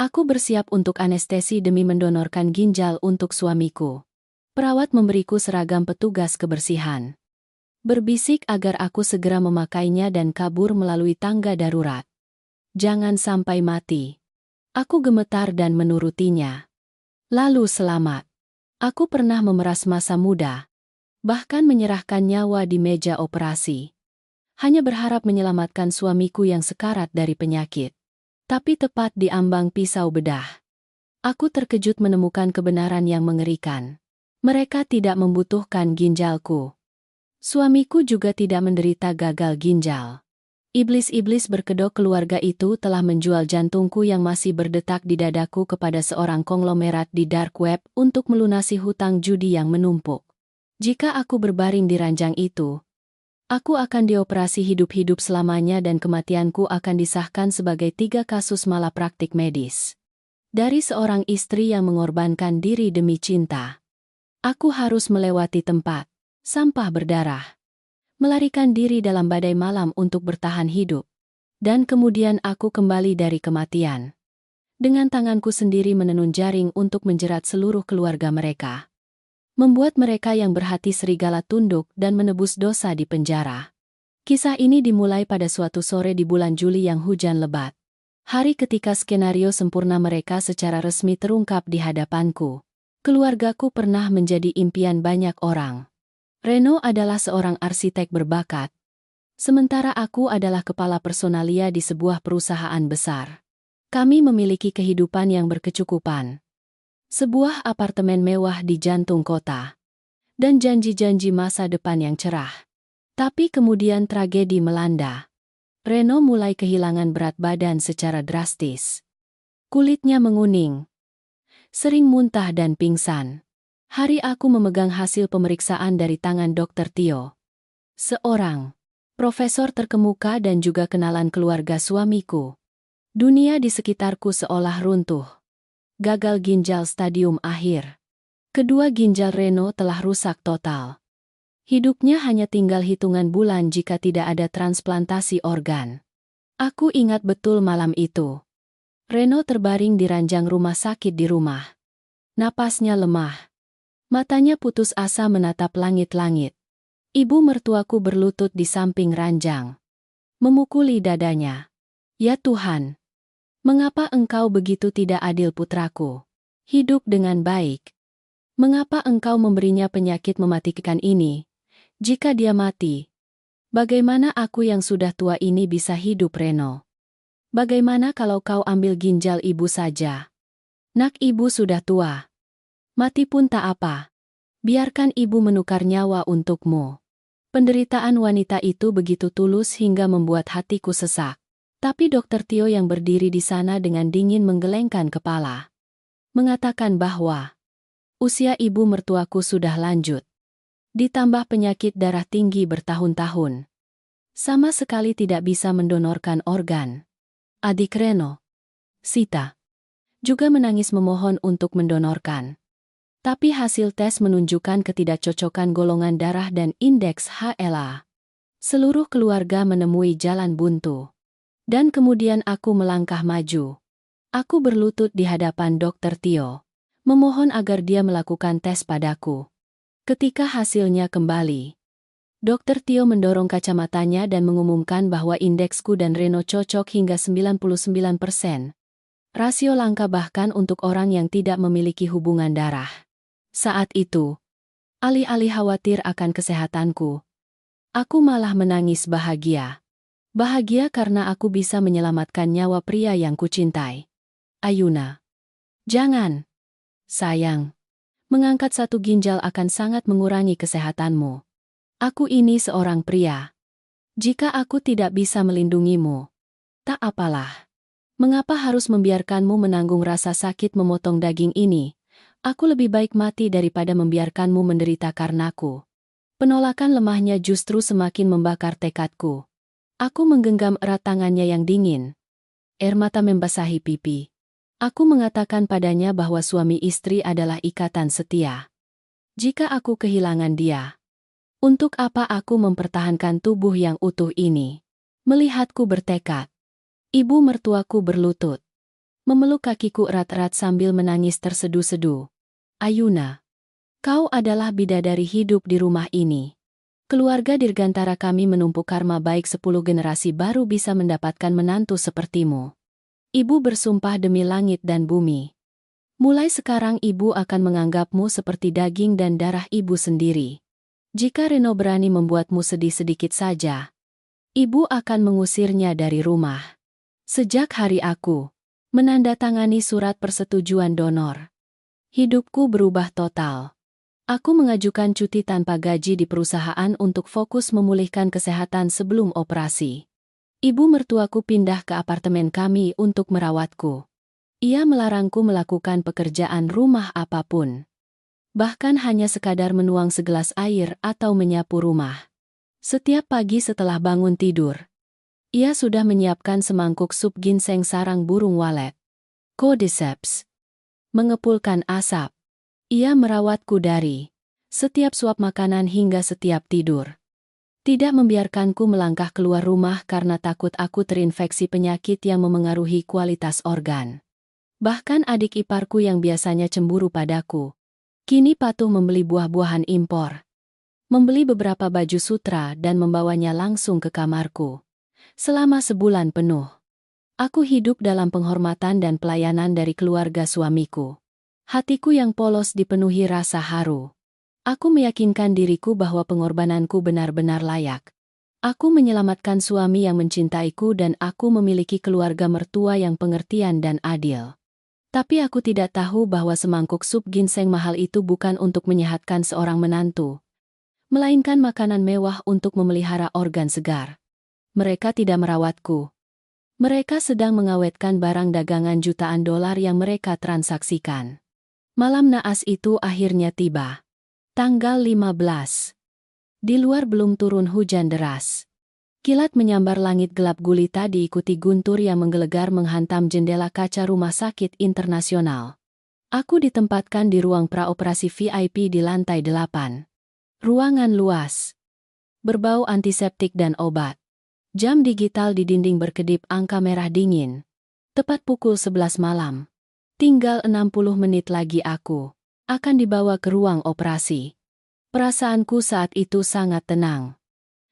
Aku bersiap untuk anestesi demi mendonorkan ginjal untuk suamiku. Perawat memberiku seragam petugas kebersihan. Berbisik agar aku segera memakainya dan kabur melalui tangga darurat. Jangan sampai mati. Aku gemetar dan menurutinya. Lalu selamat. Aku pernah memeras masa muda. Bahkan menyerahkan nyawa di meja operasi. Hanya berharap menyelamatkan suamiku yang sekarat dari penyakit. Tapi tepat di ambang pisau bedah, aku terkejut menemukan kebenaran yang mengerikan. Mereka tidak membutuhkan ginjalku. Suamiku juga tidak menderita gagal ginjal. Iblis-iblis berkedok keluarga itu telah menjual jantungku yang masih berdetak di dadaku kepada seorang konglomerat di dark web untuk melunasi hutang judi yang menumpuk. Jika aku berbaring di ranjang itu, aku akan dioperasi hidup-hidup selamanya dan kematianku akan disahkan sebagai 3 kasus malapraktik medis. Dari seorang istri yang mengorbankan diri demi cinta. Aku harus melewati tempat sampah berdarah. Melarikan diri dalam badai malam untuk bertahan hidup. Dan kemudian aku kembali dari kematian. Dengan tanganku sendiri menenun jaring untuk menjerat seluruh keluarga mereka. Membuat mereka yang berhati serigala tunduk dan menebus dosa di penjara. Kisah ini dimulai pada suatu sore di bulan Juli yang hujan lebat. Hari ketika skenario sempurna mereka secara resmi terungkap di hadapanku. Keluargaku pernah menjadi impian banyak orang. Reno adalah seorang arsitek berbakat. Sementara aku adalah kepala personalia di sebuah perusahaan besar. Kami memiliki kehidupan yang berkecukupan. Sebuah apartemen mewah di jantung kota. Dan janji-janji masa depan yang cerah. Tapi kemudian tragedi melanda. Reno mulai kehilangan berat badan secara drastis. Kulitnya menguning. Sering muntah dan pingsan. Hari aku memegang hasil pemeriksaan dari tangan Dr. Tio. Seorang profesor terkemuka dan juga kenalan keluarga suamiku. Dunia di sekitarku seolah runtuh. Gagal ginjal stadium akhir. Kedua ginjal Reno telah rusak total. Hidupnya hanya tinggal hitungan bulan jika tidak ada transplantasi organ. Aku ingat betul malam itu. Reno terbaring di ranjang rumah sakit di rumah. Napasnya lemah. Matanya putus asa menatap langit-langit. Ibu mertuaku berlutut di samping ranjang. Memukuli dadanya. Ya Tuhan, mengapa Engkau begitu tidak adil putraku? Hidup dengan baik. Mengapa Engkau memberinya penyakit mematikan ini? Jika dia mati, bagaimana aku yang sudah tua ini bisa hidup, Reno? Bagaimana kalau kau ambil ginjal ibu saja? Nak, ibu sudah tua. Mati pun tak apa. Biarkan ibu menukar nyawa untukmu. Penderitaan wanita itu begitu tulus hingga membuat hatiku sesak. Tapi Dr. Tio yang berdiri di sana dengan dingin menggelengkan kepala. Mengatakan bahwa usia ibu mertuaku sudah lanjut. Ditambah penyakit darah tinggi bertahun-tahun. Sama sekali tidak bisa mendonorkan organ. Adik Reno, Sita, juga menangis memohon untuk mendonorkan. Tapi hasil tes menunjukkan ketidakcocokan golongan darah dan indeks HLA. Seluruh keluarga menemui jalan buntu. Dan kemudian aku melangkah maju. Aku berlutut di hadapan Dr. Tio. Memohon agar dia melakukan tes padaku. Ketika hasilnya kembali, Dr. Tio mendorong kacamatanya dan mengumumkan bahwa indeksku dan Reno cocok hingga 99%. Rasio langka bahkan untuk orang yang tidak memiliki hubungan darah. Saat itu, alih-alih khawatir akan kesehatanku, aku malah menangis bahagia. Bahagia karena aku bisa menyelamatkan nyawa pria yang kucintai. Ayuna. Jangan. Sayang. Mengangkat satu ginjal akan sangat mengurangi kesehatanmu. Aku ini seorang pria. Jika aku tidak bisa melindungimu, tak apalah. Mengapa harus membiarkanmu menanggung rasa sakit memotong daging ini? Aku lebih baik mati daripada membiarkanmu menderita karenaku. Penolakan lemahnya justru semakin membakar tekadku. Aku menggenggam erat tangannya yang dingin. Air mata membasahi pipi. Aku mengatakan padanya bahwa suami istri adalah ikatan setia. Jika aku kehilangan dia, untuk apa aku mempertahankan tubuh yang utuh ini? Melihatku bertekad, ibu mertuaku berlutut. memeluk kakiku erat-erat sambil menangis tersedu-sedu. Ayuna, kau adalah bidadari hidup di rumah ini. Keluarga dirgantara kami menumpuk karma baik 10 generasi baru bisa mendapatkan menantu sepertimu. Ibu bersumpah demi langit dan bumi. Mulai sekarang ibu akan menganggapmu seperti daging dan darah ibu sendiri. Jika Reno berani membuatmu sedih sedikit saja, ibu akan mengusirnya dari rumah. Sejak hari aku menandatangani surat persetujuan donor, hidupku berubah total. Aku mengajukan cuti tanpa gaji di perusahaan untuk fokus memulihkan kesehatan sebelum operasi. Ibu mertuaku pindah ke apartemen kami untuk merawatku. Ia melarangku melakukan pekerjaan rumah apapun. Bahkan hanya sekadar menuang segelas air atau menyapu rumah. Setiap pagi setelah bangun tidur, ia sudah menyiapkan semangkuk sup ginseng sarang burung walet. Cordyceps. Mengepulkan asap. Ia merawatku dari setiap suap makanan hingga setiap tidur. Tidak membiarkanku melangkah keluar rumah karena takut aku terinfeksi penyakit yang memengaruhi kualitas organ. Bahkan adik iparku yang biasanya cemburu padaku, kini patuh membeli buah-buahan impor. Membeli beberapa baju sutra dan membawanya langsung ke kamarku. Selama sebulan penuh, aku hidup dalam penghormatan dan pelayanan dari keluarga suamiku. Hatiku yang polos dipenuhi rasa haru. Aku meyakinkan diriku bahwa pengorbananku benar-benar layak. Aku menyelamatkan suami yang mencintaiku dan aku memiliki keluarga mertua yang pengertian dan adil. Tapi aku tidak tahu bahwa semangkuk sup ginseng mahal itu bukan untuk menyehatkan seorang menantu, melainkan makanan mewah untuk memelihara organ segar. Mereka tidak merawatku. Mereka sedang mengawetkan barang dagangan jutaan dolar yang mereka transaksikan. Malam naas itu akhirnya tiba. Tanggal 15. Di luar belum turun hujan deras. Kilat menyambar langit gelap gulita diikuti guntur yang menggelegar menghantam jendela kaca rumah sakit internasional. Aku ditempatkan di ruang praoperasi VIP di lantai 8. Ruangan luas. Berbau antiseptik dan obat. Jam digital di dinding berkedip angka merah dingin. Tepat pukul 11 malam. Tinggal 60 menit lagi aku akan dibawa ke ruang operasi. Perasaanku saat itu sangat tenang.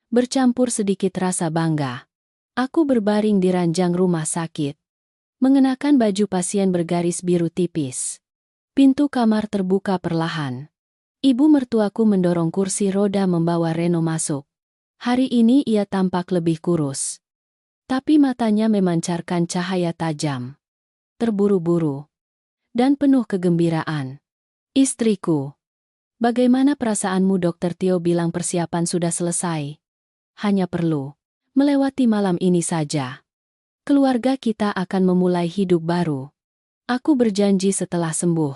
Bercampur sedikit rasa bangga. Aku berbaring di ranjang rumah sakit. Mengenakan baju pasien bergaris biru tipis. Pintu kamar terbuka perlahan. Ibu mertuaku mendorong kursi roda membawa Reno masuk. Hari ini ia tampak lebih kurus. Tapi matanya memancarkan cahaya tajam. Terburu-buru. Dan penuh kegembiraan. Istriku. Bagaimana perasaanmu? Dokter Tio bilang persiapan sudah selesai. Hanya perlu melewati malam ini saja. Keluarga kita akan memulai hidup baru. Aku berjanji setelah sembuh,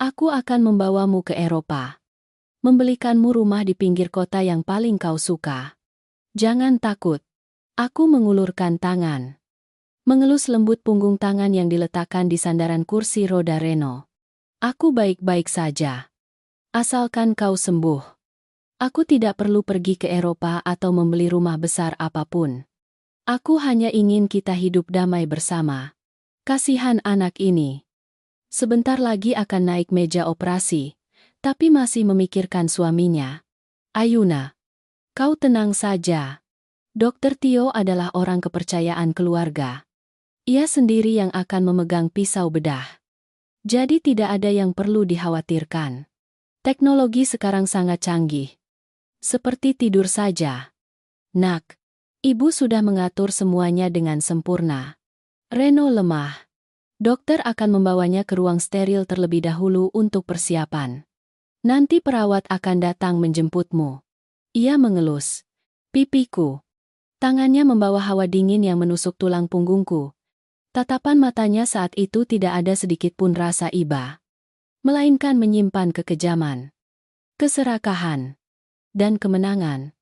aku akan membawamu ke Eropa. Membelikanmu rumah di pinggir kota yang paling kau suka. Jangan takut. Aku mengulurkan tangan. Mengelus lembut punggung tangan yang diletakkan di sandaran kursi roda Reno. Aku baik-baik saja. Asalkan kau sembuh. Aku tidak perlu pergi ke Eropa atau membeli rumah besar apapun. Aku hanya ingin kita hidup damai bersama. Kasihan anak ini. Sebentar lagi akan naik meja operasi, tapi masih memikirkan suaminya. Ayuna, kau tenang saja. Dokter Tio adalah orang kepercayaan keluarga. Ia sendiri yang akan memegang pisau bedah. Jadi tidak ada yang perlu dikhawatirkan. Teknologi sekarang sangat canggih. Seperti tidur saja. Nak, ibu sudah mengatur semuanya dengan sempurna. Reno lemah. Dokter akan membawanya ke ruang steril terlebih dahulu untuk persiapan. Nanti perawat akan datang menjemputmu. Ia mengelus pipiku. Tangannya membawa hawa dingin yang menusuk tulang punggungku. Tatapan matanya saat itu tidak ada sedikit pun rasa iba, melainkan menyimpan kekejaman, keserakahan, dan kemenangan.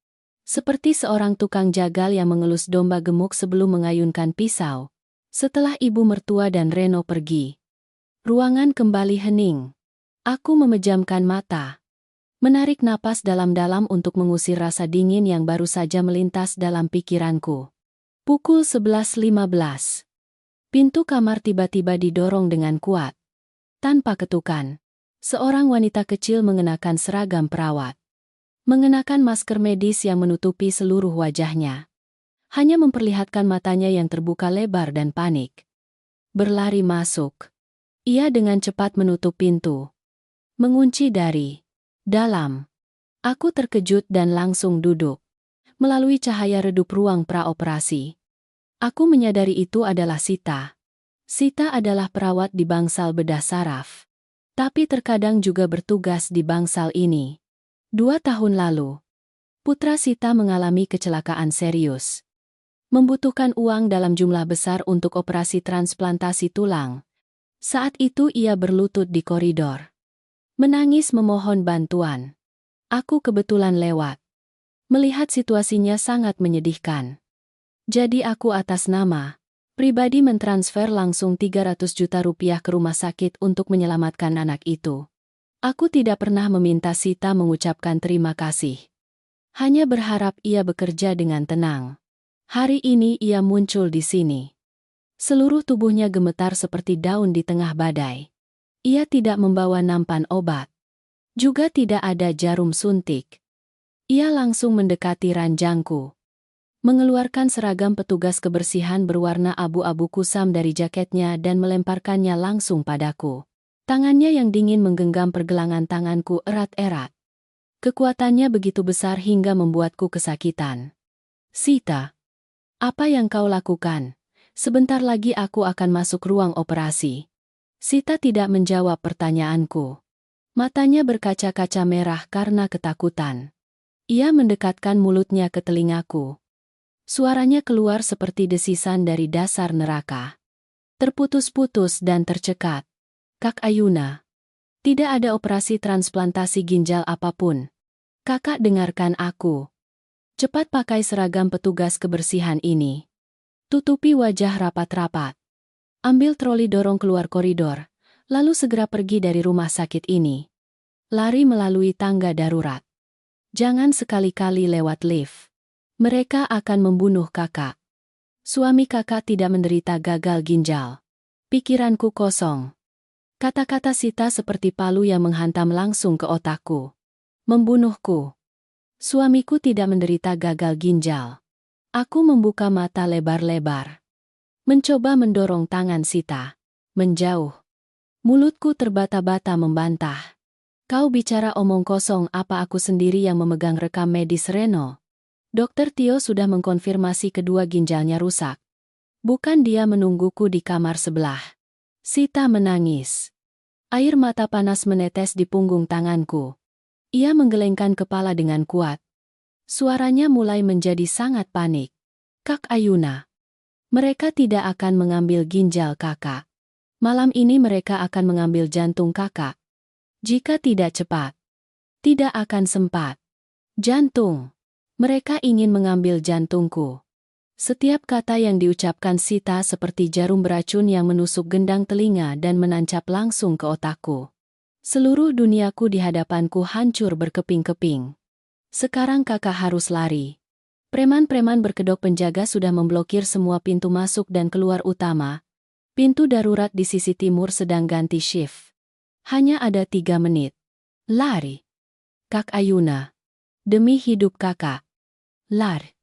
Seperti seorang tukang jagal yang mengelus domba gemuk sebelum mengayunkan pisau. Setelah ibu mertua dan Reno pergi, ruangan kembali hening. Aku memejamkan mata, menarik napas dalam-dalam untuk mengusir rasa dingin yang baru saja melintas dalam pikiranku. Pukul 11.15. Pintu kamar tiba-tiba didorong dengan kuat. Tanpa ketukan, seorang wanita kecil mengenakan seragam perawat. Mengenakan masker medis yang menutupi seluruh wajahnya. Hanya memperlihatkan matanya yang terbuka lebar dan panik. Berlari masuk. Ia dengan cepat menutup pintu. Mengunci dari dalam. Aku terkejut dan langsung duduk. Melalui cahaya redup ruang praoperasi, aku menyadari itu adalah Sita. Sita adalah perawat di bangsal bedah saraf. Tapi terkadang juga bertugas di bangsal ini. 2 tahun lalu, putra Sita mengalami kecelakaan serius. Membutuhkan uang dalam jumlah besar untuk operasi transplantasi tulang. Saat itu ia berlutut di koridor. Menangis memohon bantuan. Aku kebetulan lewat. Melihat situasinya sangat menyedihkan. Jadi aku atas nama pribadi mentransfer langsung 300 juta rupiah ke rumah sakit untuk menyelamatkan anak itu. Aku tidak pernah meminta Sita mengucapkan terima kasih. Hanya berharap ia bekerja dengan tenang. Hari ini ia muncul di sini. Seluruh tubuhnya gemetar seperti daun di tengah badai. Ia tidak membawa nampan obat. Juga tidak ada jarum suntik. Ia langsung mendekati ranjangku. Mengeluarkan seragam petugas kebersihan berwarna abu-abu kusam dari jaketnya dan melemparkannya langsung padaku. Tangannya yang dingin menggenggam pergelangan tanganku erat-erat. Kekuatannya begitu besar hingga membuatku kesakitan. Sita, apa yang kau lakukan? Sebentar lagi aku akan masuk ruang operasi. Sita tidak menjawab pertanyaanku. Matanya berkaca-kaca merah karena ketakutan. Ia mendekatkan mulutnya ke telingaku. Suaranya keluar seperti desisan dari dasar neraka. Terputus-putus dan tercekat. Kak Ayuna, tidak ada operasi transplantasi ginjal apapun. Kakak dengarkan aku. Cepat pakai seragam petugas kebersihan ini. Tutupi wajah rapat-rapat. Ambil troli dorong keluar koridor, lalu segera pergi dari rumah sakit ini. Lari melalui tangga darurat. Jangan sekali-kali lewat lift. Mereka akan membunuh kakak. Suami kakak tidak menderita gagal ginjal. Pikiranku kosong. Kata-kata Sita seperti palu yang menghantam langsung ke otakku. Membunuhku. Suamiku tidak menderita gagal ginjal. Aku membuka mata lebar-lebar. Mencoba mendorong tangan Sita. Menjauh. Mulutku terbata-bata membantah. Kau bicara omong kosong, apa aku sendiri yang memegang rekam medis Reno? Dokter Tio sudah mengkonfirmasi kedua ginjalnya rusak. Bukan dia menungguku di kamar sebelah. Sita menangis. Air mata panas menetes di punggung tanganku. Ia menggelengkan kepala dengan kuat. Suaranya mulai menjadi sangat panik. Kak Ayuna, mereka tidak akan mengambil ginjal kakak. Malam ini mereka akan mengambil jantung kakak. Jika tidak cepat, tidak akan sempat. Jantung. Mereka ingin mengambil jantungku. Setiap kata yang diucapkan Sita seperti jarum beracun yang menusuk gendang telinga dan menancap langsung ke otakku. Seluruh duniaku di hadapanku hancur berkeping-keping. Sekarang kakak harus lari. Preman-preman berkedok penjaga sudah memblokir semua pintu masuk dan keluar utama. Pintu darurat di sisi timur sedang ganti shift. Hanya ada 3 menit. Lari. Kak Ayuna. Demi hidup kakak. Lari.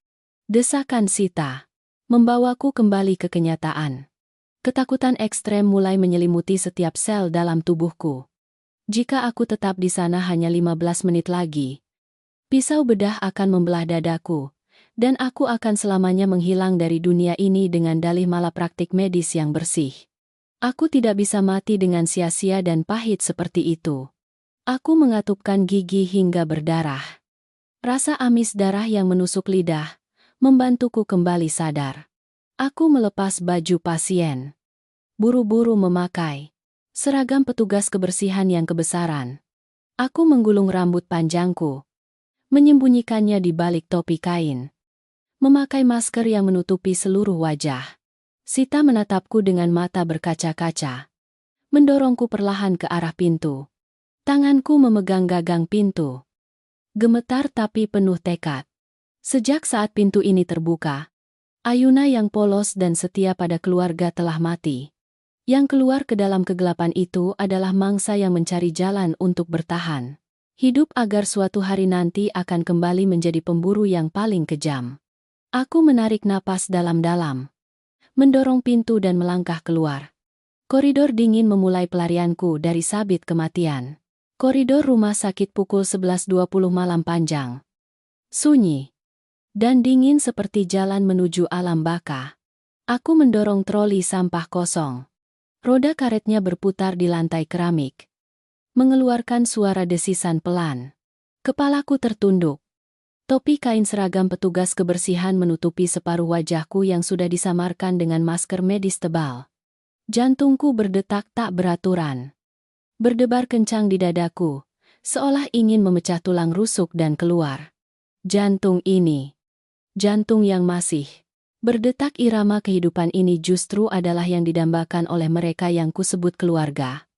Desakan Sita. Membawaku kembali ke kenyataan. Ketakutan ekstrem mulai menyelimuti setiap sel dalam tubuhku. Jika aku tetap di sana hanya 15 menit lagi, pisau bedah akan membelah dadaku, dan aku akan selamanya menghilang dari dunia ini dengan dalih malapraktik medis yang bersih. Aku tidak bisa mati dengan sia-sia dan pahit seperti itu. Aku mengatupkan gigi hingga berdarah. Rasa amis darah yang menusuk lidah membantuku kembali sadar. Aku melepas baju pasien. Buru-buru memakai seragam petugas kebersihan yang kebesaran. Aku menggulung rambut panjangku, menyembunyikannya di balik topi kain. Memakai masker yang menutupi seluruh wajah. Sita menatapku dengan mata berkaca-kaca. Mendorongku perlahan ke arah pintu. Tanganku memegang gagang pintu. Gemetar tapi penuh tekad. Sejak saat pintu ini terbuka, Ayuna yang polos dan setia pada keluarga telah mati. Yang keluar ke dalam kegelapan itu adalah mangsa yang mencari jalan untuk bertahan. Hidup agar suatu hari nanti akan kembali menjadi pemburu yang paling kejam. Aku menarik napas dalam-dalam, mendorong pintu dan melangkah keluar. Koridor dingin memulai pelarianku dari sabit kematian. Koridor rumah sakit pukul 11.20 malam panjang. Sunyi dan dingin seperti jalan menuju alam baka. Aku mendorong troli sampah kosong. Roda karetnya berputar di lantai keramik, mengeluarkan suara desisan pelan. Kepalaku tertunduk. Topi kain seragam petugas kebersihan menutupi separuh wajahku yang sudah disamarkan dengan masker medis tebal. Jantungku berdetak tak beraturan. Berdebar kencang di dadaku, seolah ingin memecah tulang rusuk dan keluar. Jantung ini, jantung yang masih berdetak irama kehidupan ini justru adalah yang didambakan oleh mereka yang kusebut keluarga.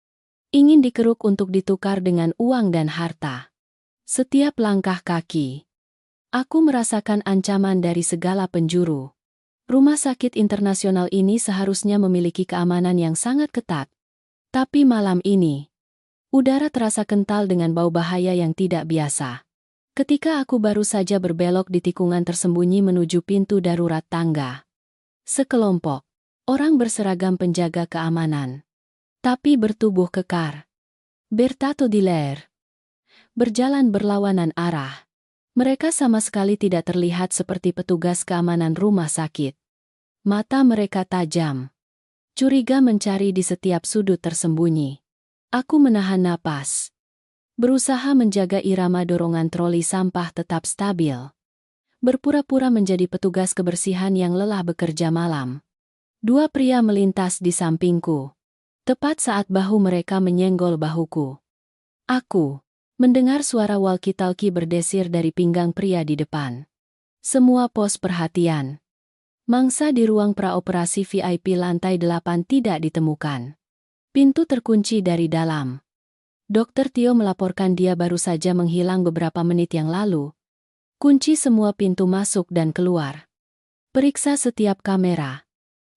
Ingin dikeruk untuk ditukar dengan uang dan harta. Setiap langkah kaki, aku merasakan ancaman dari segala penjuru. Rumah sakit internasional ini seharusnya memiliki keamanan yang sangat ketat. Tapi malam ini, udara terasa kental dengan bau bahaya yang tidak biasa. Ketika aku baru saja berbelok di tikungan tersembunyi menuju pintu darurat tangga, sekelompok orang berseragam penjaga keamanan, tapi bertubuh kekar, bertato di leher, berjalan berlawanan arah. Mereka sama sekali tidak terlihat seperti petugas keamanan rumah sakit. Mata mereka tajam. Curiga mencari di setiap sudut tersembunyi. Aku menahan napas, berusaha menjaga irama dorongan troli sampah tetap stabil. Berpura-pura menjadi petugas kebersihan yang lelah bekerja malam. Dua pria melintas di sampingku, tepat saat bahu mereka menyenggol bahuku. Aku mendengar suara walkie-talkie berdesir dari pinggang pria di depan. Semua pos perhatian. Mangsa di ruang praoperasi VIP lantai 8 tidak ditemukan. Pintu terkunci dari dalam. Dokter Tio melaporkan dia baru saja menghilang beberapa menit yang lalu. Kunci semua pintu masuk dan keluar. Periksa setiap kamera,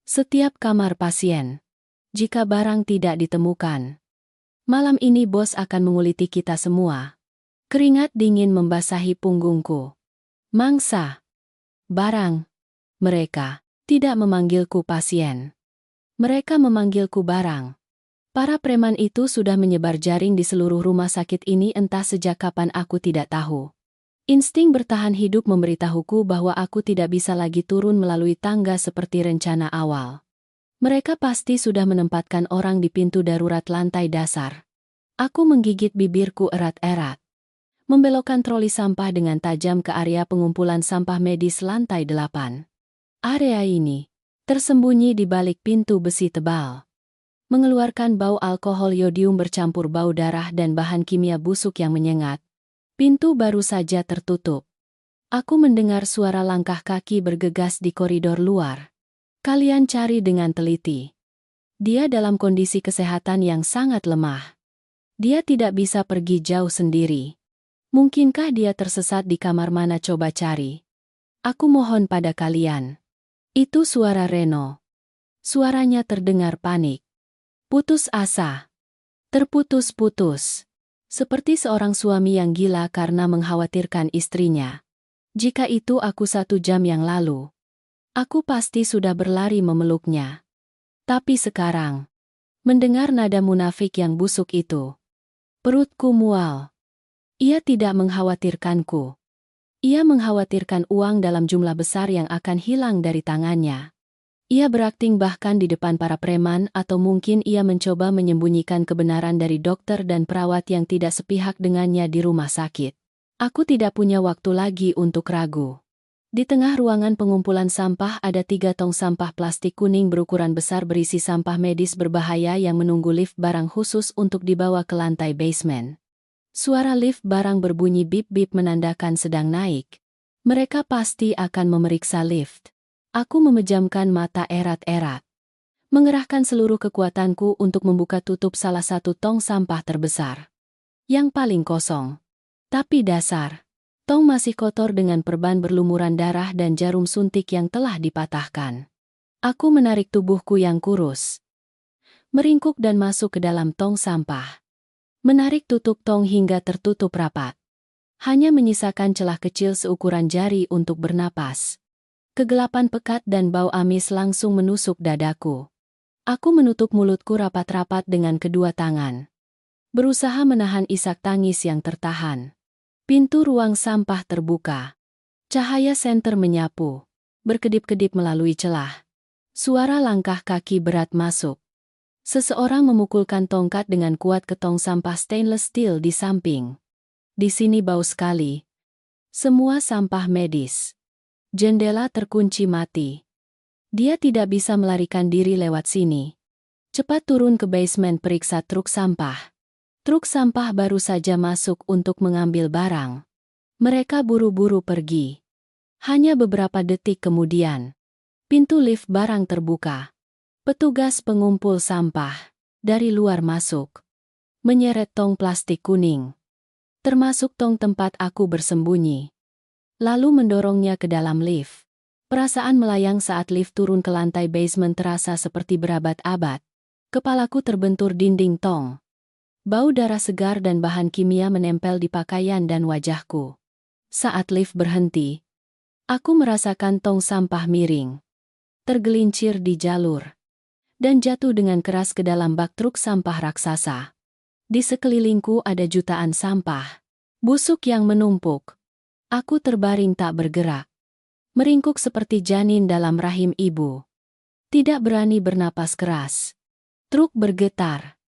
setiap kamar pasien. Jika barang tidak ditemukan, malam ini bos akan menguliti kita semua. Keringat dingin membasahi punggungku. Mangsa, barang. Mereka tidak memanggilku pasien. Mereka memanggilku barang. Para preman itu sudah menyebar jaring di seluruh rumah sakit ini entah sejak kapan aku tidak tahu. Insting bertahan hidup memberitahuku bahwa aku tidak bisa lagi turun melalui tangga seperti rencana awal. Mereka pasti sudah menempatkan orang di pintu darurat lantai dasar. Aku menggigit bibirku erat-erat. Membelokkan troli sampah dengan tajam ke area pengumpulan sampah medis lantai 8. Area ini tersembunyi di balik pintu besi tebal, mengeluarkan bau alkohol yodium bercampur bau darah dan bahan kimia busuk yang menyengat. Pintu baru saja tertutup. Aku mendengar suara langkah kaki bergegas di koridor luar. Kalian cari dengan teliti. Dia dalam kondisi kesehatan yang sangat lemah. Dia tidak bisa pergi jauh sendiri. Mungkinkah dia tersesat di kamar mana, coba cari. Aku mohon pada kalian. Itu suara Reno. Suaranya terdengar panik. Putus asa. Terputus-putus. Seperti seorang suami yang gila karena mengkhawatirkan istrinya. Jika itu aku 1 jam yang lalu, aku pasti sudah berlari memeluknya. Tapi sekarang, mendengar nada munafik yang busuk itu, perutku mual. Ia tidak mengkhawatirkanku. Ia mengkhawatirkan uang dalam jumlah besar yang akan hilang dari tangannya. Ia berakting bahkan di depan para preman, atau mungkin ia mencoba menyembunyikan kebenaran dari dokter dan perawat yang tidak sepihak dengannya di rumah sakit. Aku tidak punya waktu lagi untuk ragu. Di tengah ruangan pengumpulan sampah ada 3 tong sampah plastik kuning berukuran besar berisi sampah medis berbahaya yang menunggu lift barang khusus untuk dibawa ke lantai basement. Suara lift barang berbunyi bip-bip menandakan sedang naik. Mereka pasti akan memeriksa lift. Aku memejamkan mata erat-erat, mengerahkan seluruh kekuatanku untuk membuka tutup salah satu tong sampah terbesar. Yang paling kosong. Tapi dasar. Tong masih kotor dengan perban berlumuran darah dan jarum suntik yang telah dipatahkan. Aku menarik tubuhku yang kurus, meringkuk dan masuk ke dalam tong sampah. Menarik tutup tong hingga tertutup rapat. Hanya menyisakan celah kecil seukuran jari untuk bernapas. Kegelapan pekat dan bau amis langsung menusuk dadaku. Aku menutup mulutku rapat-rapat dengan kedua tangan, berusaha menahan isak tangis yang tertahan. Pintu ruang sampah terbuka. Cahaya senter menyapu, berkedip-kedip melalui celah. Suara langkah kaki berat masuk. Seseorang memukulkan tongkat dengan kuat ke tong sampah stainless steel di samping. Di sini bau sekali. Semua sampah medis. Jendela terkunci mati. Dia tidak bisa melarikan diri lewat sini. Cepat turun ke basement, periksa truk sampah. Truk sampah baru saja masuk untuk mengambil barang. Mereka buru-buru pergi. Hanya beberapa detik kemudian, pintu lift barang terbuka. Petugas pengumpul sampah dari luar masuk, menyeret tong plastik kuning, termasuk tong tempat aku bersembunyi. Lalu mendorongnya ke dalam lift. Perasaan melayang saat lift turun ke lantai basement terasa seperti berabad-abad. Kepalaku terbentur dinding tong. Bau darah segar dan bahan kimia menempel di pakaian dan wajahku. Saat lift berhenti, aku merasakan tong sampah miring, tergelincir di jalur, dan jatuh dengan keras ke dalam bak truk sampah raksasa. Di sekelilingku ada jutaan sampah, busuk yang menumpuk. Aku terbaring tak bergerak, meringkuk seperti janin dalam rahim ibu. Tidak berani bernapas keras. Truk bergetar.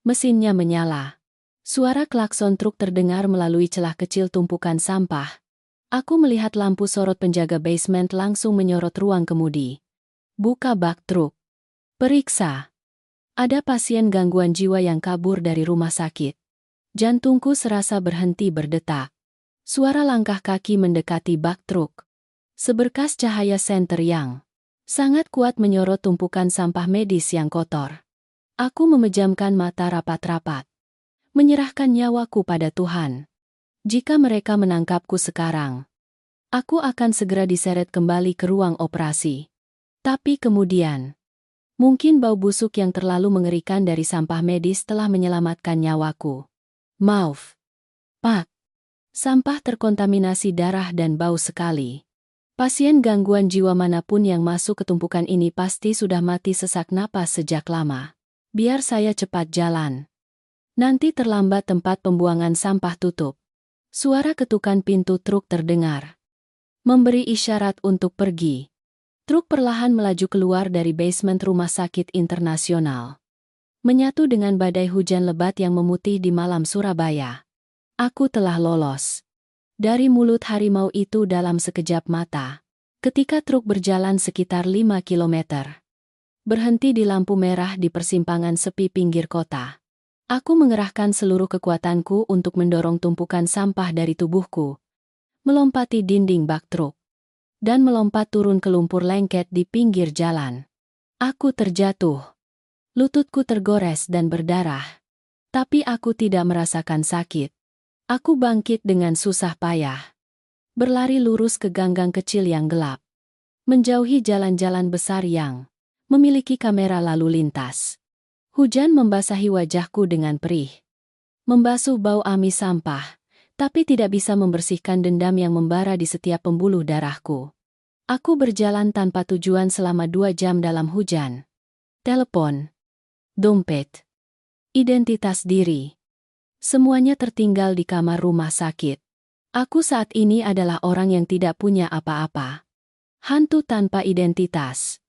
Mesinnya menyala. Suara klakson truk terdengar melalui celah kecil tumpukan sampah. Aku melihat lampu sorot penjaga basement langsung menyorot ruang kemudi. Buka bak truk. Periksa. Ada pasien gangguan jiwa yang kabur dari rumah sakit. Jantungku serasa berhenti berdetak. Suara langkah kaki mendekati bak truk. Seberkas cahaya senter yang sangat kuat menyorot tumpukan sampah medis yang kotor. Aku memejamkan mata rapat-rapat, menyerahkan nyawaku pada Tuhan. Jika mereka menangkapku sekarang, aku akan segera diseret kembali ke ruang operasi. Tapi kemudian, mungkin bau busuk yang terlalu mengerikan dari sampah medis telah menyelamatkan nyawaku. Maaf, Pak. Sampah terkontaminasi darah dan bau sekali. Pasien gangguan jiwa manapun yang masuk ke tumpukan ini pasti sudah mati sesak napas sejak lama. Biar saya cepat jalan. Nanti terlambat, tempat pembuangan sampah tutup. Suara ketukan pintu truk terdengar, memberi isyarat untuk pergi. Truk perlahan melaju keluar dari basement rumah sakit internasional, menyatu dengan badai hujan lebat yang memutih di malam Surabaya. Aku telah lolos dari mulut harimau itu dalam sekejap mata. Ketika truk berjalan sekitar 5 kilometer, berhenti di lampu merah di persimpangan sepi pinggir kota. Aku mengerahkan seluruh kekuatanku untuk mendorong tumpukan sampah dari tubuhku, melompati dinding bak truk, dan melompat turun ke lumpur lengket di pinggir jalan. Aku terjatuh. Lututku tergores dan berdarah. Tapi aku tidak merasakan sakit. Aku bangkit dengan susah payah, berlari lurus ke ganggang kecil yang gelap, menjauhi jalan-jalan besar yang memiliki kamera lalu lintas. Hujan membasahi wajahku dengan perih, membasuh bau amis sampah, tapi tidak bisa membersihkan dendam yang membara di setiap pembuluh darahku. Aku berjalan tanpa tujuan selama 2 jam dalam hujan. Telepon, dompet, identitas diri, semuanya tertinggal di kamar rumah sakit. Aku saat ini adalah orang yang tidak punya apa-apa. Hantu tanpa identitas.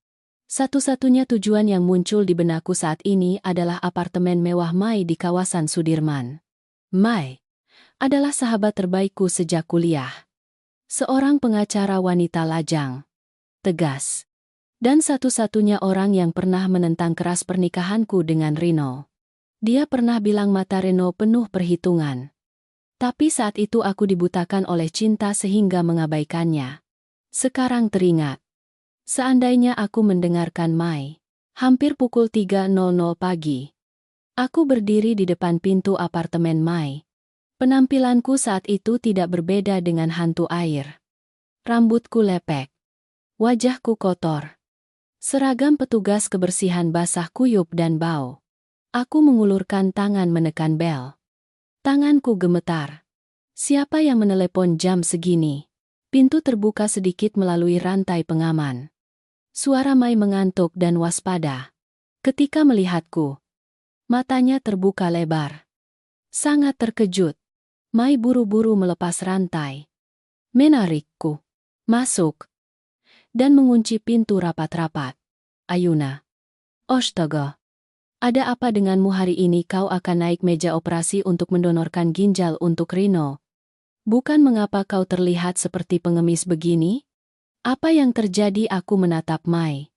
Satu-satunya tujuan yang muncul di benakku saat ini adalah apartemen mewah Mai di kawasan Sudirman. Mai adalah sahabat terbaikku sejak kuliah. Seorang pengacara wanita lajang, tegas, dan satu-satunya orang yang pernah menentang keras pernikahanku dengan Rino. Dia pernah bilang mata Reno penuh perhitungan. Tapi saat itu aku dibutakan oleh cinta sehingga mengabaikannya. Sekarang teringat. Seandainya aku mendengarkan Mai. Hampir pukul 3.00 pagi. Aku berdiri di depan pintu apartemen Mai. Penampilanku saat itu tidak berbeda dengan hantu air. Rambutku lepek. Wajahku kotor. Seragam petugas kebersihan basah kuyup dan bau. Aku mengulurkan tangan menekan bel. Tanganku gemetar. Siapa yang menelepon jam segini? Pintu terbuka sedikit melalui rantai pengaman. Suara Mai mengantuk dan waspada. Ketika melihatku, matanya terbuka lebar. Sangat terkejut. Mai buru-buru melepas rantai. Menarikku masuk dan mengunci pintu rapat-rapat. Ayuna. Astaga. Ada apa denganmu hari ini? Kau akan naik meja operasi untuk mendonorkan ginjal untuk Rino. Bukan mengapa kau terlihat seperti pengemis begini? Apa yang terjadi? Aku menatap Mai.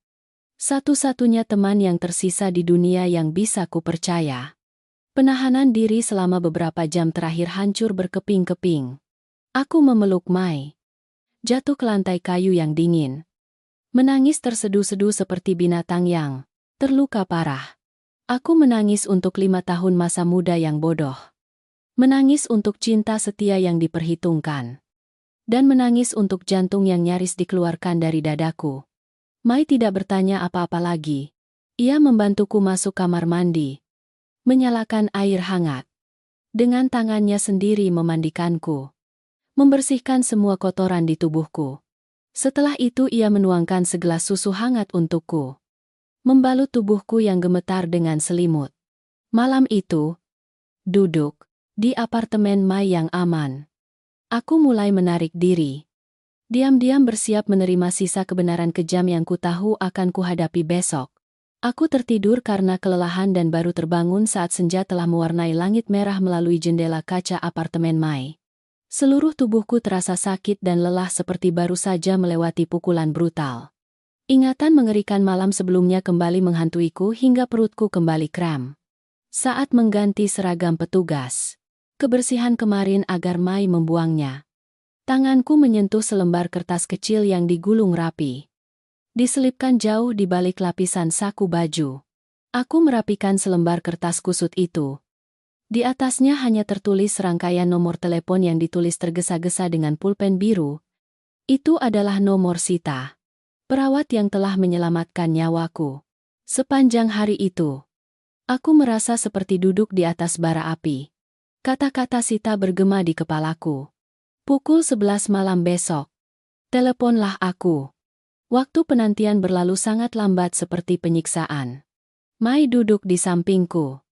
Satu-satunya teman yang tersisa di dunia yang bisa ku percaya. Penahanan diri selama beberapa jam terakhir hancur berkeping-keping. Aku memeluk Mai. Jatuh ke lantai kayu yang dingin. Menangis terseduh-seduh seperti binatang yang terluka parah. Aku menangis untuk 5 tahun masa muda yang bodoh. Menangis untuk cinta setia yang diperhitungkan. Dan menangis untuk jantung yang nyaris dikeluarkan dari dadaku. Mai tidak bertanya apa-apa lagi. Ia membantuku masuk kamar mandi. Menyalakan air hangat. Dengan tangannya sendiri memandikanku. Membersihkan semua kotoran di tubuhku. Setelah itu ia menuangkan segelas susu hangat untukku. Membalut tubuhku yang gemetar dengan selimut. Malam itu, duduk di apartemen Mai yang aman. Aku mulai menarik diri. Diam-diam bersiap menerima sisa kebenaran kejam yang ku tahu akan kuhadapi besok. Aku tertidur karena kelelahan dan baru terbangun saat senja telah mewarnai langit merah melalui jendela kaca apartemen Mai. Seluruh tubuhku terasa sakit dan lelah seperti baru saja melewati pukulan brutal. Ingatan mengerikan malam sebelumnya kembali menghantuiku hingga perutku kembali kram. Saat mengganti seragam petugas, kebersihan kemarin agar Mai membuangnya. Tanganku menyentuh selembar kertas kecil yang digulung rapi. Diselipkan jauh di balik lapisan saku baju. Aku merapikan selembar kertas kusut itu. Di atasnya hanya tertulis serangkaian nomor telepon yang ditulis tergesa-gesa dengan pulpen biru. Itu adalah nomor Sita, perawat yang telah menyelamatkan nyawaku. Sepanjang hari itu, aku merasa seperti duduk di atas bara api. Kata-kata Sita bergema di kepalaku. Pukul 11 malam besok. Teleponlah aku. Waktu penantian berlalu sangat lambat seperti penyiksaan. Mai duduk di sampingku.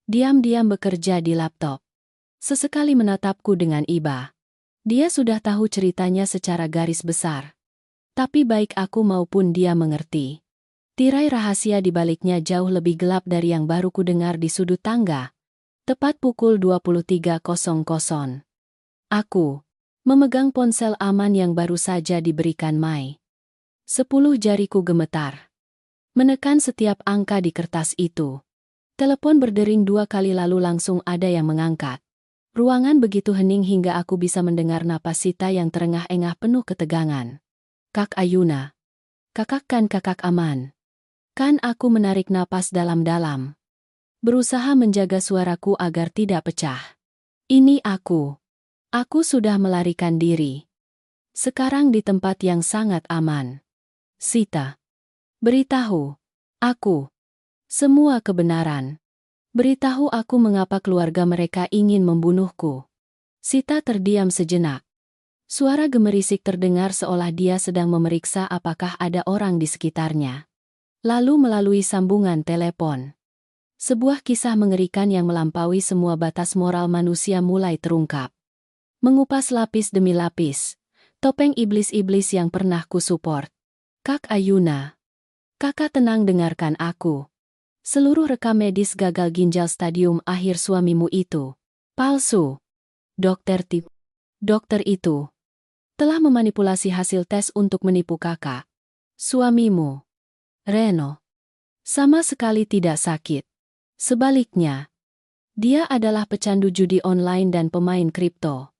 Diam-diam bekerja di laptop. Sesekali menatapku dengan iba. Dia sudah tahu ceritanya secara garis besar. Tapi baik aku maupun dia mengerti. Tirai rahasia di baliknya jauh lebih gelap dari yang baru ku dengar di sudut tangga. Tepat pukul 23.00. Aku memegang ponsel aman yang baru saja diberikan Mai. 10 jariku gemetar. Menekan setiap angka di kertas itu. Telepon berdering 2 kali lalu langsung ada yang mengangkat. Ruangan begitu hening hingga aku bisa mendengar napas Sita yang terengah-engah penuh ketegangan. Kak Ayuna. Kakak aman. Kan aku menarik napas dalam-dalam. Berusaha menjaga suaraku agar tidak pecah. Ini aku. Aku sudah melarikan diri. Sekarang di tempat yang sangat aman. Sita. Beritahu. Aku. Semua kebenaran. Beritahu aku mengapa keluarga mereka ingin membunuhku. Sita terdiam sejenak. Suara gemerisik terdengar seolah dia sedang memeriksa apakah ada orang di sekitarnya. Lalu melalui sambungan telepon. Sebuah kisah mengerikan yang melampaui semua batas moral manusia mulai terungkap. Mengupas lapis demi lapis. Topeng iblis-iblis yang pernah kusupport. Kak Ayuna. Kakak tenang dengarkan aku. Seluruh rekam medis gagal ginjal stadium akhir suamimu itu palsu. Dokter itu telah memanipulasi hasil tes untuk menipu kakak. Suamimu, Reno, sama sekali tidak sakit. Sebaliknya, dia adalah pecandu judi online dan pemain kripto.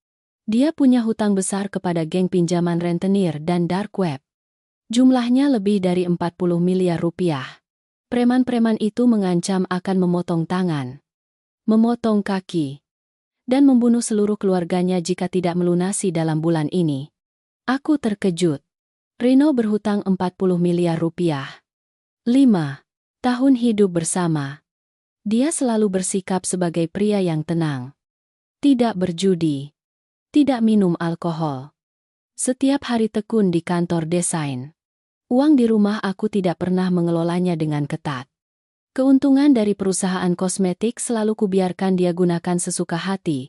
Dia punya hutang besar kepada geng pinjaman rentenir dan dark web. Jumlahnya lebih dari 40 miliar rupiah. Preman-preman itu mengancam akan memotong tangan, memotong kaki, dan membunuh seluruh keluarganya jika tidak melunasi dalam bulan ini. Aku terkejut. Reno berhutang 40 miliar rupiah. 5 tahun hidup bersama. Dia selalu bersikap sebagai pria yang tenang. Tidak berjudi. Tidak minum alkohol. Setiap hari tekun di kantor desain. Uang di rumah aku tidak pernah mengelolanya dengan ketat. Keuntungan dari perusahaan kosmetik selalu kubiarkan dia gunakan sesuka hati.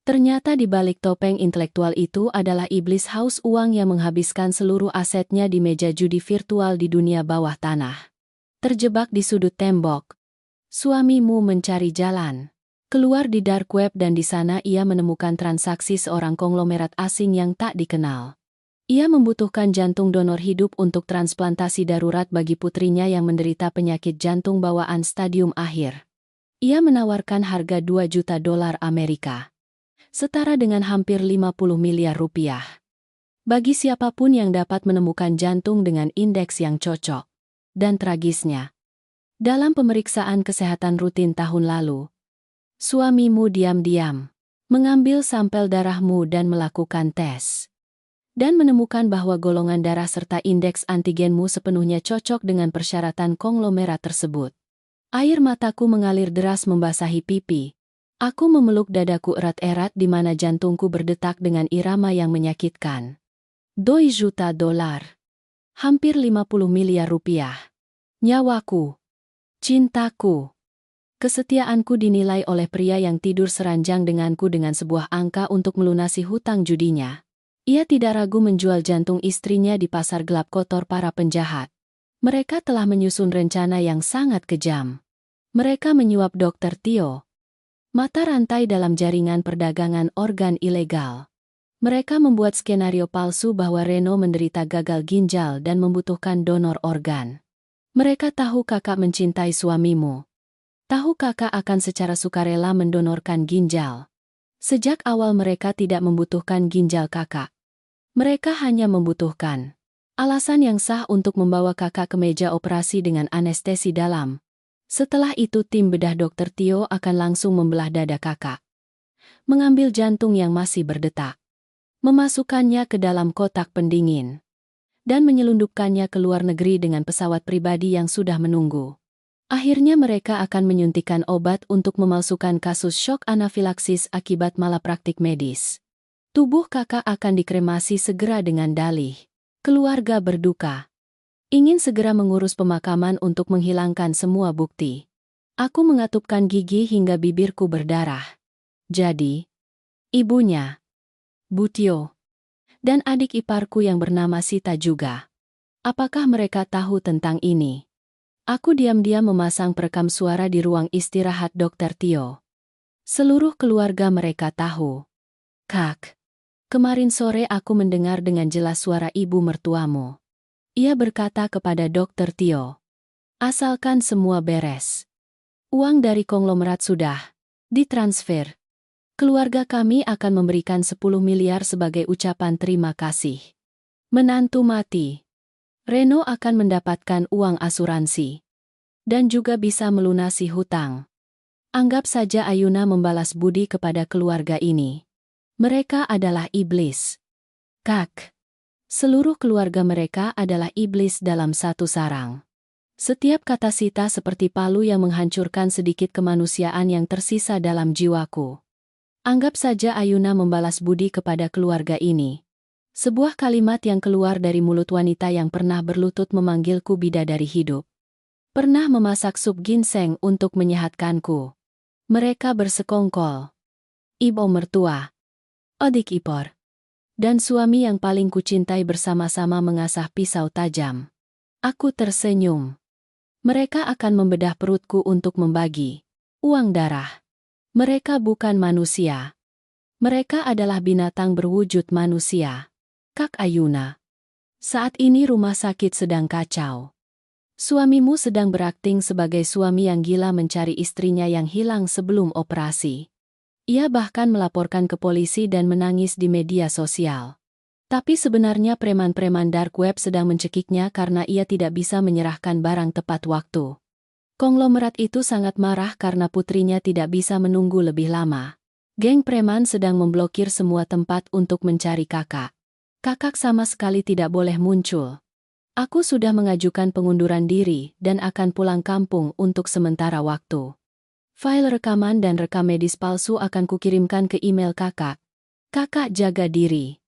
Ternyata di balik topeng intelektual itu adalah iblis haus uang yang menghabiskan seluruh asetnya di meja judi virtual di dunia bawah tanah. Terjebak di sudut tembok. Suamimu mencari jalan keluar di dark web dan di sana ia menemukan transaksi seorang konglomerat asing yang tak dikenal. Ia membutuhkan jantung donor hidup untuk transplantasi darurat bagi putrinya yang menderita penyakit jantung bawaan stadium akhir. Ia menawarkan harga 2 juta dolar Amerika. Setara dengan hampir 50 miliar rupiah. Bagi siapapun yang dapat menemukan jantung dengan indeks yang cocok. Dan tragisnya, dalam pemeriksaan kesehatan rutin tahun lalu, suamimu diam-diam mengambil sampel darahmu dan melakukan tes. Dan menemukan bahwa golongan darah serta indeks antigenmu sepenuhnya cocok dengan persyaratan konglomerat tersebut. Air mataku mengalir deras membasahi pipi. Aku memeluk dadaku erat-erat di mana jantungku berdetak dengan irama yang menyakitkan. 2 juta dolar. Hampir 50 miliar rupiah. Nyawaku. Cintaku. Kesetiaanku dinilai oleh pria yang tidur seranjang denganku dengan sebuah angka untuk melunasi hutang judinya. Ia tidak ragu menjual jantung istrinya di pasar gelap kotor para penjahat. Mereka telah menyusun rencana yang sangat kejam. Mereka menyuap Dr. Tio. Mata rantai dalam jaringan perdagangan organ ilegal. Mereka membuat skenario palsu bahwa Reno menderita gagal ginjal dan membutuhkan donor organ. Mereka tahu kakak mencintai suamimu. Tahu kakak akan secara sukarela mendonorkan ginjal. Sejak awal mereka tidak membutuhkan ginjal kakak. Mereka hanya membutuhkan alasan yang sah untuk membawa kakak ke meja operasi dengan anestesi dalam. Setelah itu tim bedah Dr. Tio akan langsung membelah dada kakak. Mengambil jantung yang masih berdetak. Memasukkannya ke dalam kotak pendingin. Dan menyelundupkannya ke luar negeri dengan pesawat pribadi yang sudah menunggu. Akhirnya mereka akan menyuntikkan obat untuk memalsukan kasus shock anafilaksis akibat malapraktik medis. Tubuh kakak akan dikremasi segera dengan dalih. Keluarga berduka. Ingin segera mengurus pemakaman untuk menghilangkan semua bukti. Aku mengatupkan gigi hingga bibirku berdarah. Jadi, ibunya, Butio, dan adik iparku yang bernama Sita juga. Apakah mereka tahu tentang ini? Aku diam-diam memasang perekam suara di ruang istirahat Dr. Tio. Seluruh keluarga mereka tahu. Kak, kemarin sore aku mendengar dengan jelas suara ibu mertuamu. Ia berkata kepada Dr. Tio. Asalkan semua beres. Uang dari konglomerat sudah ditransfer. Keluarga kami akan memberikan 10 miliar sebagai ucapan terima kasih. Menantu mati. Reno akan mendapatkan uang asuransi. Dan juga bisa melunasi hutang. Anggap saja Ayuna membalas budi kepada keluarga ini. Mereka adalah iblis. Kak. Seluruh keluarga mereka adalah iblis dalam satu sarang. Setiap kata Sita seperti palu yang menghancurkan sedikit kemanusiaan yang tersisa dalam jiwaku. Anggap saja Ayuna membalas budi kepada keluarga ini. Sebuah kalimat yang keluar dari mulut wanita yang pernah berlutut memanggilku bidadari hidup. Pernah memasak sup ginseng untuk menyehatkanku. Mereka bersekongkol. Ibu mertua. Adik ipar. Dan suami yang paling kucintai bersama-sama mengasah pisau tajam. Aku tersenyum. Mereka akan membedah perutku untuk membagi uang darah. Mereka bukan manusia. Mereka adalah binatang berwujud manusia. Kak Ayuna. Saat ini rumah sakit sedang kacau. Suamimu sedang berakting sebagai suami yang gila mencari istrinya yang hilang sebelum operasi. Ia bahkan melaporkan ke polisi dan menangis di media sosial. Tapi sebenarnya preman-preman dark web sedang mencekiknya karena ia tidak bisa menyerahkan barang tepat waktu. Konglomerat itu sangat marah karena putrinya tidak bisa menunggu lebih lama. Geng preman sedang memblokir semua tempat untuk mencari kakak. Kakak sama sekali tidak boleh muncul. Aku sudah mengajukan pengunduran diri dan akan pulang kampung untuk sementara waktu. File rekaman dan rekam medis palsu akan kukirimkan ke email kakak. Kakak jaga diri.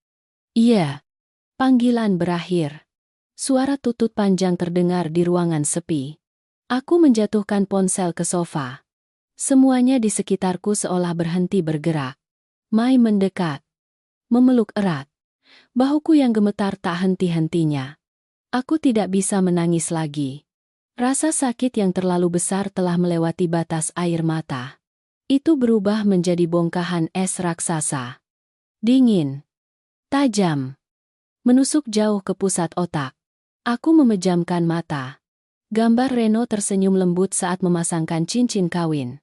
Iya. Panggilan berakhir. Suara tutut panjang terdengar di ruangan sepi. Aku menjatuhkan ponsel ke sofa. Semuanya di sekitarku seolah berhenti bergerak. Mai mendekat. Memeluk erat. Bahuku yang gemetar tak henti-hentinya. Aku tidak bisa menangis lagi. Rasa sakit yang terlalu besar telah melewati batas air mata. Itu berubah menjadi bongkahan es raksasa. Dingin. Tajam. Menusuk jauh ke pusat otak. Aku memejamkan mata. Gambar Reno tersenyum lembut saat memasangkan cincin kawin.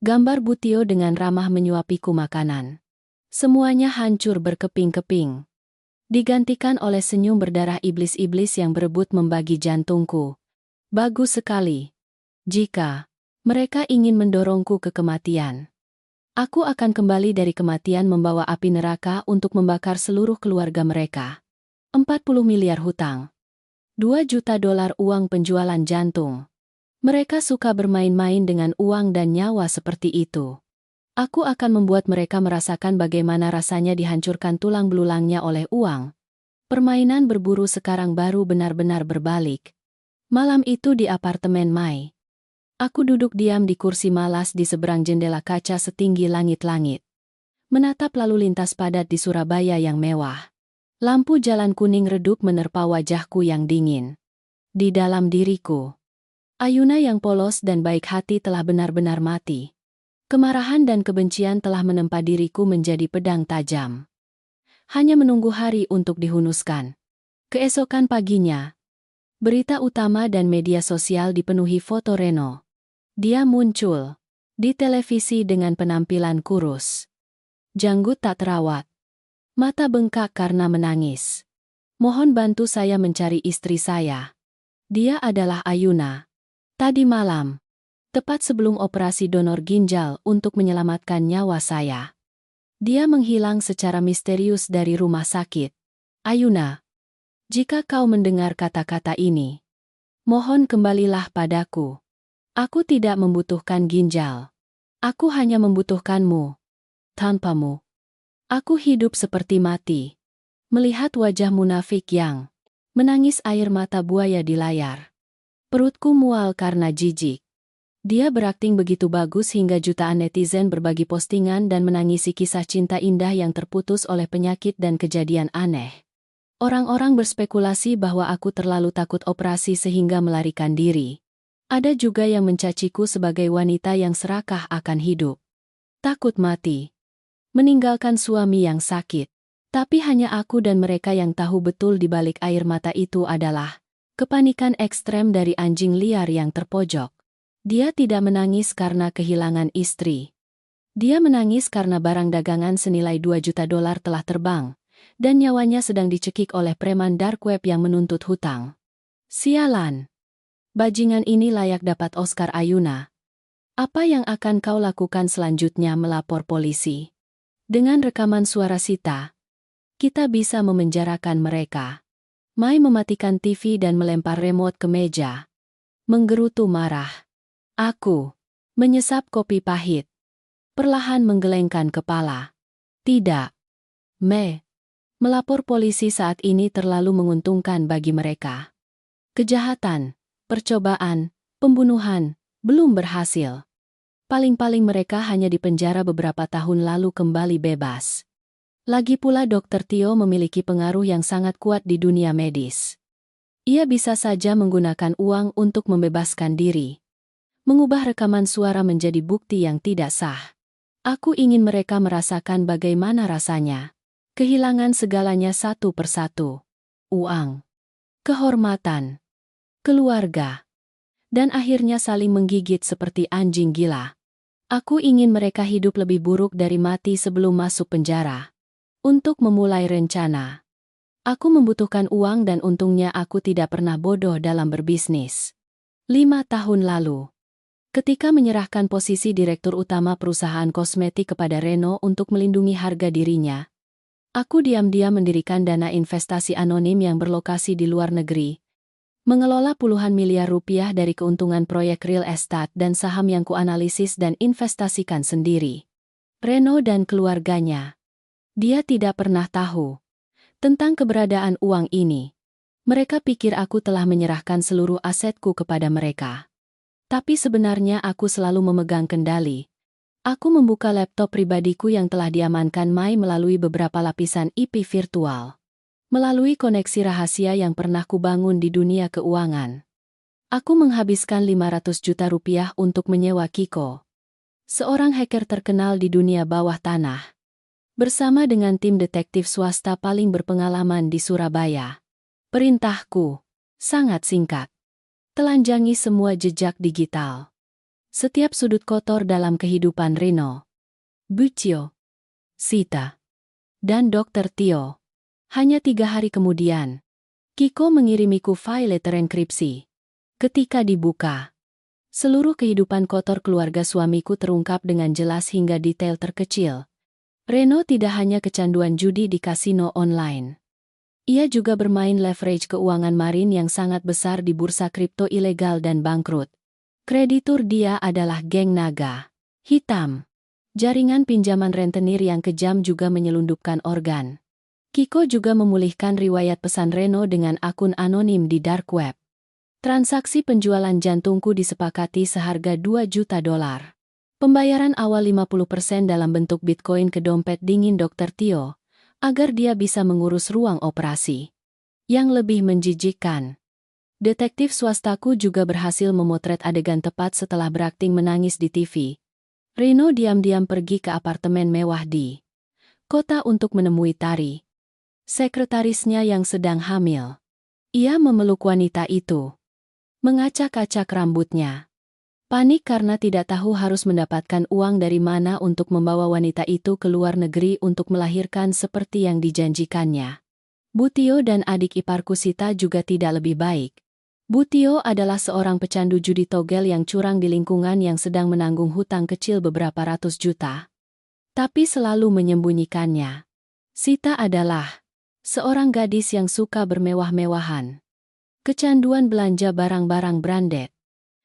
Gambar Butio dengan ramah menyuapiku makanan. Semuanya hancur berkeping-keping. Digantikan oleh senyum berdarah iblis-iblis yang berebut membagi jantungku. Bagus sekali. Jika mereka ingin mendorongku ke kematian, aku akan kembali dari kematian membawa api neraka untuk membakar seluruh keluarga mereka. 40 miliar hutang. 2 juta dolar uang penjualan jantung. Mereka suka bermain-main dengan uang dan nyawa seperti itu. Aku akan membuat mereka merasakan bagaimana rasanya dihancurkan tulang belulangnya oleh uang. Permainan berburu sekarang baru benar-benar berbalik. Malam itu di apartemen Mai. Aku duduk diam di kursi malas di seberang jendela kaca setinggi langit-langit. Menatap lalu lintas padat di Surabaya yang mewah. Lampu jalan kuning redup menerpa wajahku yang dingin. Di dalam diriku, Ayuna yang polos dan baik hati telah benar-benar mati. Kemarahan dan kebencian telah menempa diriku menjadi pedang tajam. Hanya menunggu hari untuk dihunuskan. Keesokan paginya, berita utama dan media sosial dipenuhi foto Reno. Dia muncul di televisi dengan penampilan kurus. Janggut tak terawat. Mata bengkak karena menangis. Mohon bantu saya mencari istri saya. Dia adalah Ayuna. Tadi malam, tepat sebelum operasi donor ginjal untuk menyelamatkan nyawa saya. Dia menghilang secara misterius dari rumah sakit. Ayuna, jika kau mendengar kata-kata ini, mohon kembalilah padaku. Aku tidak membutuhkan ginjal. Aku hanya membutuhkanmu. Tanpamu, aku hidup seperti mati. Melihat wajah munafik yang menangis air mata buaya di layar. Perutku mual karena jijik. Dia berakting begitu bagus hingga jutaan netizen berbagi postingan dan menangisi kisah cinta indah yang terputus oleh penyakit dan kejadian aneh. Orang-orang berspekulasi bahwa aku terlalu takut operasi sehingga melarikan diri. Ada juga yang mencaciku sebagai wanita yang serakah akan hidup. Takut mati. Meninggalkan suami yang sakit. Tapi hanya aku dan mereka yang tahu betul di balik air mata itu adalah kepanikan ekstrem dari anjing liar yang terpojok. Dia tidak menangis karena kehilangan istri. Dia menangis karena barang dagangan senilai 2 juta dolar telah terbang, dan nyawanya sedang dicekik oleh preman dark web yang menuntut hutang. Sialan. Bajingan ini layak dapat Oscar Ayuna. Apa yang akan kau lakukan selanjutnya? Melapor polisi? Dengan rekaman suara Sita, kita bisa memenjarakan mereka. Mai mematikan TV dan melempar remote ke meja. Menggerutu marah. Aku menyesap kopi pahit. Perlahan menggelengkan kepala. Tidak. Melapor polisi saat ini terlalu menguntungkan bagi mereka. Kejahatan, percobaan, pembunuhan, belum berhasil. Paling-paling mereka hanya dipenjara beberapa tahun lalu kembali bebas. Lagi pula Dr. Tio memiliki pengaruh yang sangat kuat di dunia medis. Ia bisa saja menggunakan uang untuk membebaskan diri. Mengubah rekaman suara menjadi bukti yang tidak sah. Aku ingin mereka merasakan bagaimana rasanya. Kehilangan segalanya satu persatu. Uang, kehormatan, keluarga, dan akhirnya saling menggigit seperti anjing gila. Aku ingin mereka hidup lebih buruk dari mati sebelum masuk penjara. Untuk memulai rencana, aku membutuhkan uang dan untungnya aku tidak pernah bodoh dalam berbisnis. 5 tahun lalu, Ketika menyerahkan posisi direktur utama perusahaan kosmetik kepada Reno untuk melindungi harga dirinya, aku diam-diam mendirikan dana investasi anonim yang berlokasi di luar negeri, mengelola puluhan miliar rupiah dari keuntungan proyek real estate dan saham yang kuanalisis dan investasikan sendiri. Reno dan keluarganya, dia tidak pernah tahu tentang keberadaan uang ini. Mereka pikir aku telah menyerahkan seluruh asetku kepada mereka. Tapi sebenarnya aku selalu memegang kendali. Aku membuka laptop pribadiku yang telah diamankan Mai melalui beberapa lapisan IP virtual. Melalui koneksi rahasia yang pernah kubangun di dunia keuangan. Aku menghabiskan 500 juta rupiah untuk menyewa Kiko, seorang hacker terkenal di dunia bawah tanah, bersama dengan tim detektif swasta paling berpengalaman di Surabaya. Perintahku sangat singkat. Telanjangi semua jejak digital. Setiap sudut kotor dalam kehidupan Reno, Bucio, Sita, dan Dr. Tio. Hanya 3 hari kemudian, Kiko mengirimiku file terenkripsi. Ketika dibuka, seluruh kehidupan kotor keluarga suamiku terungkap dengan jelas hingga detail terkecil. Reno tidak hanya kecanduan judi di kasino online. Ia juga bermain leverage keuangan marin yang sangat besar di bursa kripto ilegal dan bangkrut. Kreditur dia adalah geng naga hitam. Jaringan pinjaman rentenir yang kejam juga menyelundupkan organ. Kiko juga memulihkan riwayat pesan Reno dengan akun anonim di dark web. Transaksi penjualan jantungku disepakati seharga $2 juta. Pembayaran awal 50% dalam bentuk Bitcoin ke dompet dingin Dr. Tio, agar dia bisa mengurus ruang operasi. Yang lebih menjijikkan, detektif swastaku juga berhasil memotret adegan tepat setelah berakting menangis di TV. Reno diam-diam pergi ke apartemen mewah di kota untuk menemui Tari, sekretarisnya yang sedang hamil. Ia memeluk wanita itu, mengacak-acak rambutnya. Panik karena tidak tahu harus mendapatkan uang dari mana untuk membawa wanita itu ke luar negeri untuk melahirkan seperti yang dijanjikannya. Butio dan adik iparku Sita juga tidak lebih baik. Butio adalah seorang pecandu judi togel yang curang di lingkungan yang sedang menanggung hutang kecil beberapa ratus juta. Tapi selalu menyembunyikannya. Sita adalah seorang gadis yang suka bermewah-mewahan. Kecanduan belanja barang-barang branded.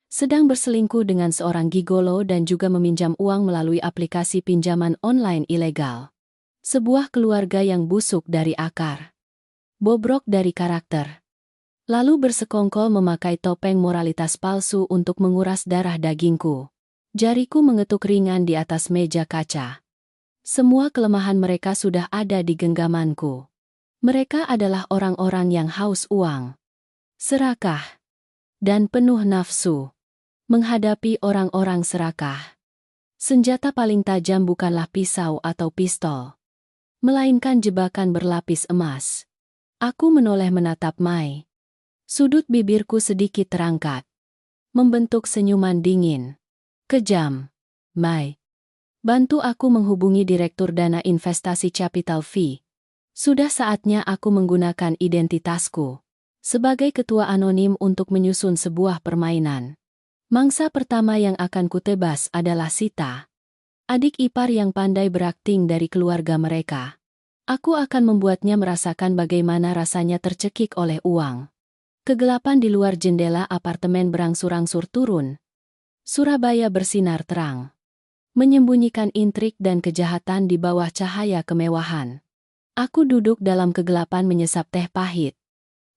Sedang berselingkuh dengan seorang gigolo dan juga meminjam uang melalui aplikasi pinjaman online ilegal. Sebuah keluarga yang busuk dari akar. Bobrok dari karakter. Lalu bersekongkol memakai topeng moralitas palsu untuk menguras darah dagingku. Jariku mengetuk ringan di atas meja kaca. Semua kelemahan mereka sudah ada di genggamanku. Mereka adalah orang-orang yang haus uang, serakah, dan penuh nafsu. Menghadapi orang-orang serakah, senjata paling tajam bukanlah pisau atau pistol, melainkan jebakan berlapis emas. Aku menoleh menatap Mai. Sudut bibirku sedikit terangkat, membentuk senyuman dingin. Kejam. Mai, bantu aku menghubungi Direktur Dana Investasi Capital V. Sudah saatnya aku menggunakan identitasku sebagai ketua anonim untuk menyusun sebuah permainan. Mangsa pertama yang akan kutebas adalah Sita, adik ipar yang pandai berakting dari keluarga mereka. Aku akan membuatnya merasakan bagaimana rasanya tercekik oleh uang. Kegelapan di luar jendela apartemen berangsur-angsur turun. Surabaya bersinar terang, menyembunyikan intrik dan kejahatan di bawah cahaya kemewahan. Aku duduk dalam kegelapan menyesap teh pahit.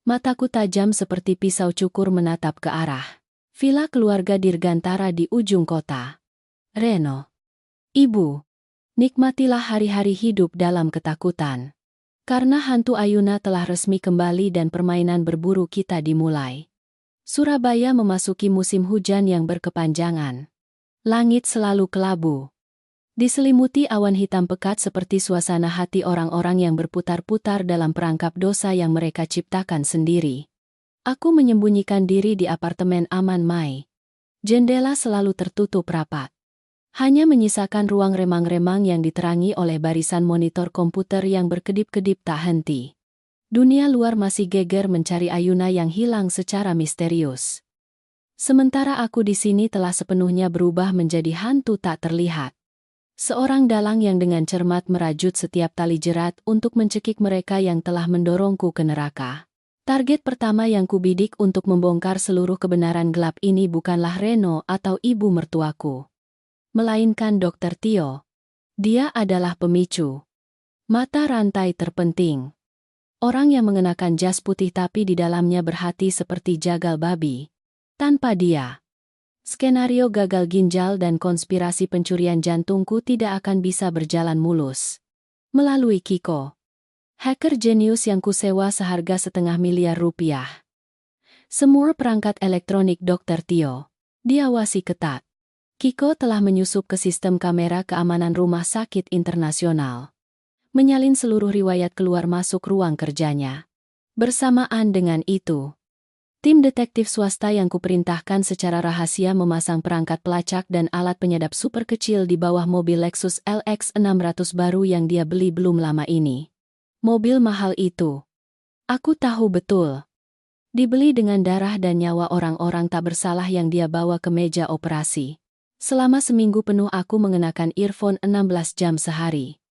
Mataku tajam seperti pisau cukur menatap ke arah villa keluarga Dirgantara di ujung kota. Reno, Ibu, nikmatilah hari-hari hidup dalam ketakutan. Karena hantu Ayuna telah resmi kembali dan permainan berburu kita dimulai. Surabaya memasuki musim hujan yang berkepanjangan. Langit selalu kelabu. Diselimuti awan hitam pekat seperti suasana hati orang-orang yang berputar-putar dalam perangkap dosa yang mereka ciptakan sendiri. Aku menyembunyikan diri di apartemen aman Mai. Jendela selalu tertutup rapat. Hanya menyisakan ruang remang-remang yang diterangi oleh barisan monitor komputer yang berkedip-kedip tak henti. Dunia luar masih geger mencari Ayuna yang hilang secara misterius. Sementara aku di sini telah sepenuhnya berubah menjadi hantu tak terlihat. Seorang dalang yang dengan cermat merajut setiap tali jerat untuk mencekik mereka yang telah mendorongku ke neraka. Target pertama yang kubidik untuk membongkar seluruh kebenaran gelap ini bukanlah Reno atau ibu mertuaku, melainkan Dr. Tio. Dia adalah pemicu. Mata rantai terpenting. Orang yang mengenakan jas putih tapi di dalamnya berhati seperti jagal babi. Tanpa dia, skenario gagal ginjal dan konspirasi pencurian jantungku tidak akan bisa berjalan mulus. Melalui Kiko, hacker jenius yang kusewa seharga $500,000. Semua perangkat elektronik Dr. Tio diawasi ketat. Kiko telah menyusup ke sistem kamera keamanan rumah sakit internasional, menyalin seluruh riwayat keluar masuk ruang kerjanya. Bersamaan dengan itu, tim detektif swasta yang kuperintahkan secara rahasia memasang perangkat pelacak dan alat penyadap super kecil di bawah mobil Lexus LX 600 baru yang dia beli belum lama ini. Mobil mahal itu, aku tahu betul, dibeli dengan darah dan nyawa orang-orang tak bersalah yang dia bawa ke meja operasi. Selama seminggu penuh aku mengenakan earphone 16 jam sehari.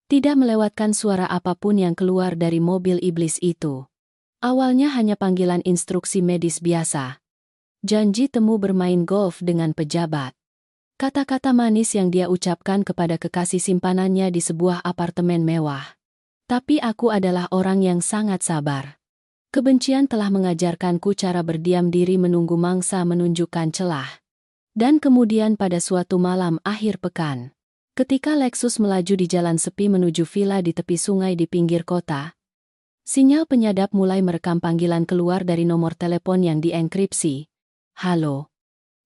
Tidak melewatkan suara apapun yang keluar dari mobil iblis itu. Awalnya hanya panggilan instruksi medis biasa. Janji temu bermain golf dengan pejabat. Kata-kata manis yang dia ucapkan kepada kekasih simpanannya di sebuah apartemen mewah. Tapi aku adalah orang yang sangat sabar. Kebencian telah mengajarkanku cara berdiam diri menunggu mangsa menunjukkan celah. Dan kemudian pada suatu malam akhir pekan, ketika Lexus melaju di jalan sepi menuju villa di tepi sungai di pinggir kota, sinyal penyadap mulai merekam panggilan keluar dari nomor telepon yang dienkripsi. Halo.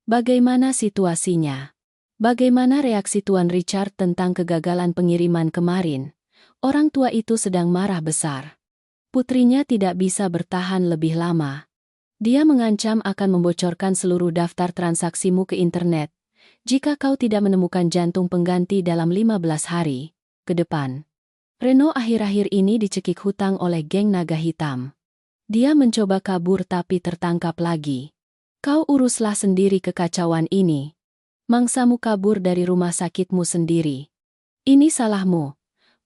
Bagaimana situasinya? Bagaimana reaksi Tuan Richard tentang kegagalan pengiriman kemarin? Orang tua itu sedang marah besar. Putrinya tidak bisa bertahan lebih lama. Dia mengancam akan membocorkan seluruh daftar transaksimu ke internet jika kau tidak menemukan jantung pengganti dalam 15 hari ke depan. Reno akhir-akhir ini dicekik hutang oleh geng naga hitam. Dia mencoba kabur tapi tertangkap lagi. Kau uruslah sendiri kekacauan ini. Mangsamu kabur dari rumah sakitmu sendiri. Ini salahmu.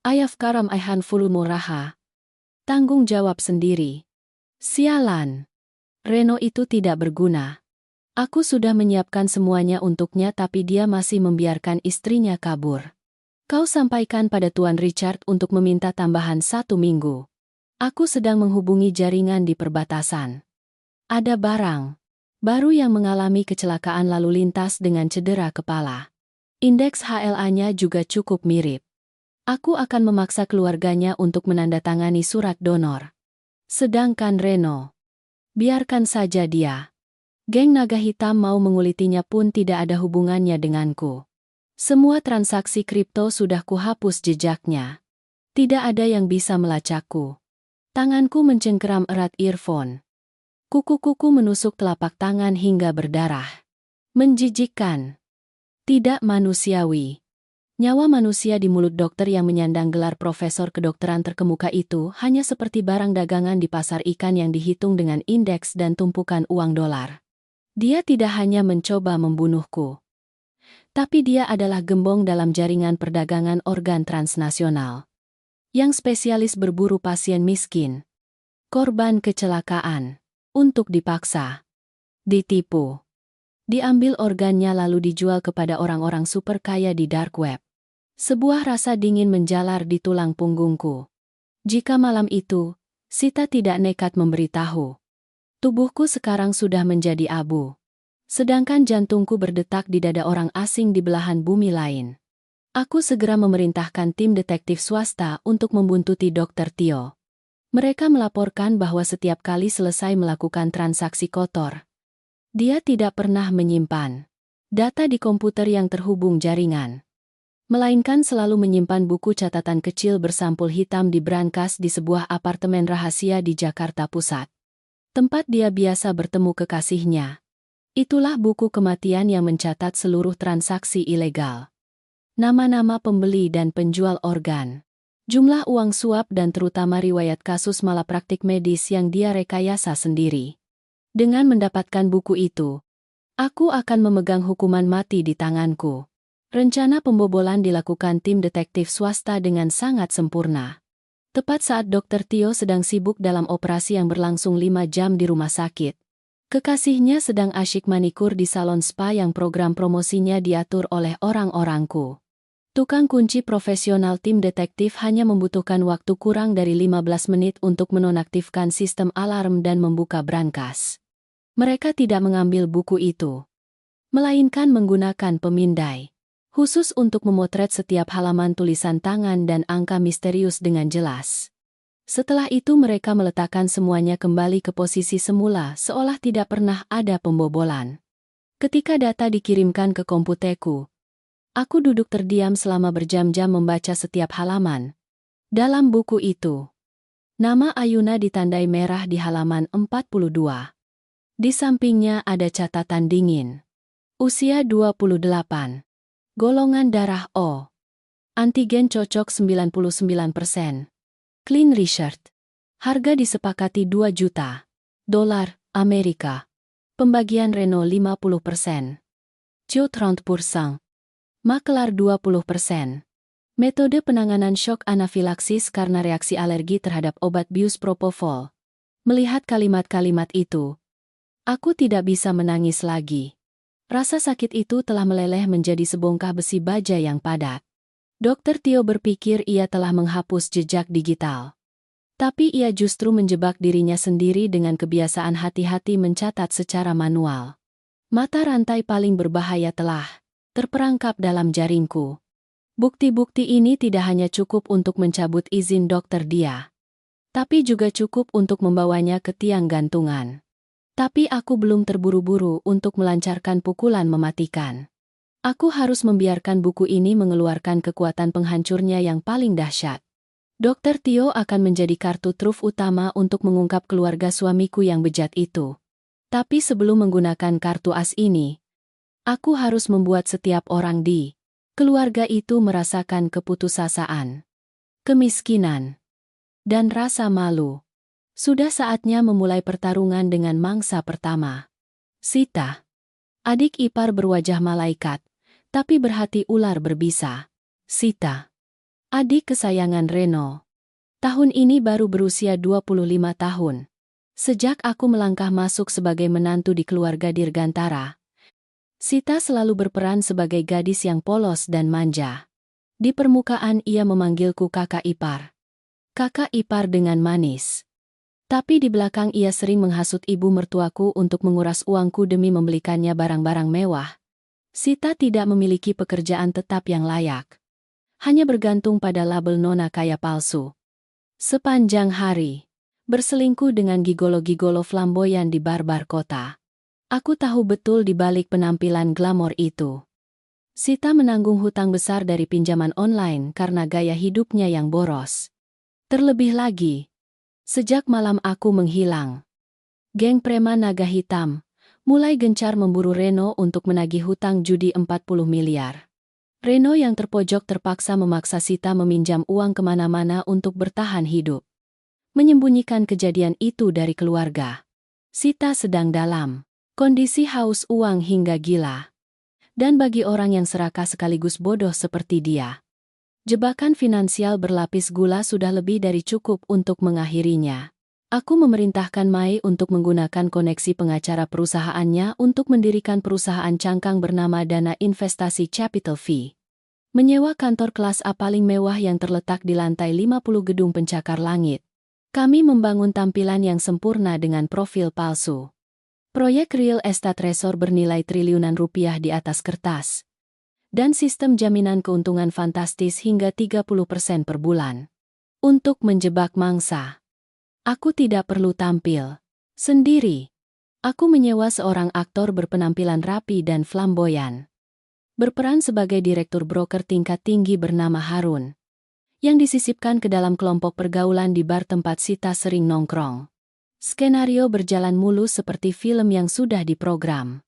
Ayaf karam ayhan fulmu raha. Tanggung jawab sendiri. Sialan. Reno itu tidak berguna. Aku sudah menyiapkan semuanya untuknya tapi dia masih membiarkan istrinya kabur. Kau sampaikan pada Tuan Richard untuk meminta tambahan 1 minggu. Aku sedang menghubungi jaringan di perbatasan. Ada barang baru yang mengalami kecelakaan lalu lintas dengan cedera kepala. Indeks HLA-nya juga cukup mirip. Aku akan memaksa keluarganya untuk menandatangani surat donor. Sedangkan Reno, biarkan saja dia. Geng naga hitam mau mengulitinya pun tidak ada hubungannya denganku. Semua transaksi kripto sudah kuhapus jejaknya. Tidak ada yang bisa melacakku. Tanganku mencengkeram erat earphone. Kuku-kuku menusuk telapak tangan hingga berdarah. Menjijikkan. Tidak manusiawi. Nyawa manusia di mulut dokter yang menyandang gelar profesor kedokteran terkemuka itu hanya seperti barang dagangan di pasar ikan yang dihitung dengan indeks dan tumpukan uang dolar. Dia tidak hanya mencoba membunuhku, tapi dia adalah gembong dalam jaringan perdagangan organ transnasional, yang spesialis berburu pasien miskin, korban kecelakaan, untuk dipaksa, ditipu, diambil organnya lalu dijual kepada orang-orang super kaya di dark web. Sebuah rasa dingin menjalar di tulang punggungku. Jika malam itu, Sita tidak nekat memberitahu, tubuhku sekarang sudah menjadi abu. Sedangkan jantungku berdetak di dada orang asing di belahan bumi lain. Aku segera memerintahkan tim detektif swasta untuk membuntuti Dr. Tio. Mereka melaporkan bahwa setiap kali selesai melakukan transaksi kotor, dia tidak pernah menyimpan data di komputer yang terhubung jaringan, melainkan selalu menyimpan buku catatan kecil bersampul hitam di brankas di sebuah apartemen rahasia di Jakarta Pusat, tempat dia biasa bertemu kekasihnya. Itulah buku kematian yang mencatat seluruh transaksi ilegal. Nama-nama pembeli dan penjual organ, jumlah uang suap dan terutama riwayat kasus malapraktik medis yang dia rekayasa sendiri. Dengan mendapatkan buku itu, Aku akan memegang hukuman mati di tanganku. Rencana pembobolan dilakukan tim detektif swasta dengan sangat sempurna. Tepat saat Dr. Tio sedang sibuk dalam operasi yang berlangsung 5 jam di rumah sakit. Kekasihnya sedang asyik manikur di salon spa yang program promosinya diatur oleh orang-orangku. Tukang kunci profesional tim detektif hanya membutuhkan waktu kurang dari 15 menit untuk menonaktifkan sistem alarm dan membuka brankas. Mereka tidak mengambil buku itu, melainkan menggunakan pemindai khusus untuk memotret setiap halaman tulisan tangan dan angka misterius dengan jelas. Setelah itu mereka meletakkan semuanya kembali ke posisi semula seolah tidak pernah ada pembobolan. Ketika data dikirimkan ke komputerku, aku duduk terdiam selama berjam-jam membaca setiap halaman. Dalam buku itu, nama Ayuna ditandai merah di halaman 42. Di sampingnya ada catatan dingin. Usia 28. Golongan darah O. Antigen cocok 99%. Clean Research. Harga disepakati 2 juta dolar Amerika. Pembagian Renault 50%. Cio 30%. Makelar 20%. Metode penanganan shock anafilaksis karena reaksi alergi terhadap obat bius propofol. Melihat kalimat-kalimat itu, aku tidak bisa menangis lagi. Rasa sakit itu telah meleleh menjadi sebongkah besi baja yang padat. Dr. Tio berpikir ia telah menghapus jejak digital. Tapi ia justru menjebak dirinya sendiri dengan kebiasaan hati-hati mencatat secara manual. Mata rantai paling berbahaya telah terperangkap dalam jaringku. Bukti-bukti ini tidak hanya cukup untuk mencabut izin dokter dia, tapi juga cukup untuk membawanya ke tiang gantungan. Tapi aku belum terburu-buru untuk melancarkan pukulan mematikan. Aku harus membiarkan buku ini mengeluarkan kekuatan penghancurnya yang paling dahsyat. Dr. Tio akan menjadi kartu truf utama untuk mengungkap keluarga suamiku yang bejat itu. Tapi sebelum menggunakan kartu as ini, aku harus membuat setiap orang di keluarga itu merasakan keputusasaan, kemiskinan, dan rasa malu. Sudah saatnya memulai pertarungan dengan mangsa pertama. Sita. Adik ipar berwajah malaikat, tapi berhati ular berbisa. Sita. Adik kesayangan Reno. Tahun ini baru berusia 25 tahun. Sejak aku melangkah masuk sebagai menantu di keluarga Dirgantara, Sita selalu berperan sebagai gadis yang polos dan manja. Di permukaan ia memanggilku kakak ipar. Kakak ipar dengan manis. Tapi di belakang ia sering menghasut ibu mertuaku untuk menguras uangku demi membelikannya barang-barang mewah. Sita tidak memiliki pekerjaan tetap yang layak. Hanya bergantung pada label nona kaya palsu. Sepanjang hari, berselingkuh dengan gigolo-gigolo flamboyan di bar-bar kota. Aku tahu betul di balik penampilan glamor itu, Sita menanggung hutang besar dari pinjaman online karena gaya hidupnya yang boros. Terlebih lagi, sejak malam aku menghilang, geng preman naga hitam mulai gencar memburu Reno untuk menagih hutang judi 40 miliar. Reno yang terpojok terpaksa memaksa Sita meminjam uang kemana-mana untuk bertahan hidup. Menyembunyikan kejadian itu dari keluarga. Sita sedang dalam kondisi haus uang hingga gila. Dan bagi orang yang serakah sekaligus bodoh seperti dia, jebakan finansial berlapis gula sudah lebih dari cukup untuk mengakhirinya. Aku memerintahkan Mai untuk menggunakan koneksi pengacara perusahaannya untuk mendirikan perusahaan cangkang bernama Dana Investasi Capital V. Menyewa kantor kelas A paling mewah yang terletak di lantai 50 gedung pencakar langit. Kami membangun tampilan yang sempurna dengan profil palsu. Proyek real estate resort bernilai triliunan rupiah di atas kertas. Dan sistem jaminan keuntungan fantastis hingga 30% per bulan. Untuk menjebak mangsa, aku tidak perlu tampil sendiri. Aku menyewa seorang aktor berpenampilan rapi dan flamboyan, berperan sebagai direktur broker tingkat tinggi bernama Harun, yang disisipkan ke dalam kelompok pergaulan di bar tempat Sita sering nongkrong. Skenario berjalan mulus seperti film yang sudah diprogram.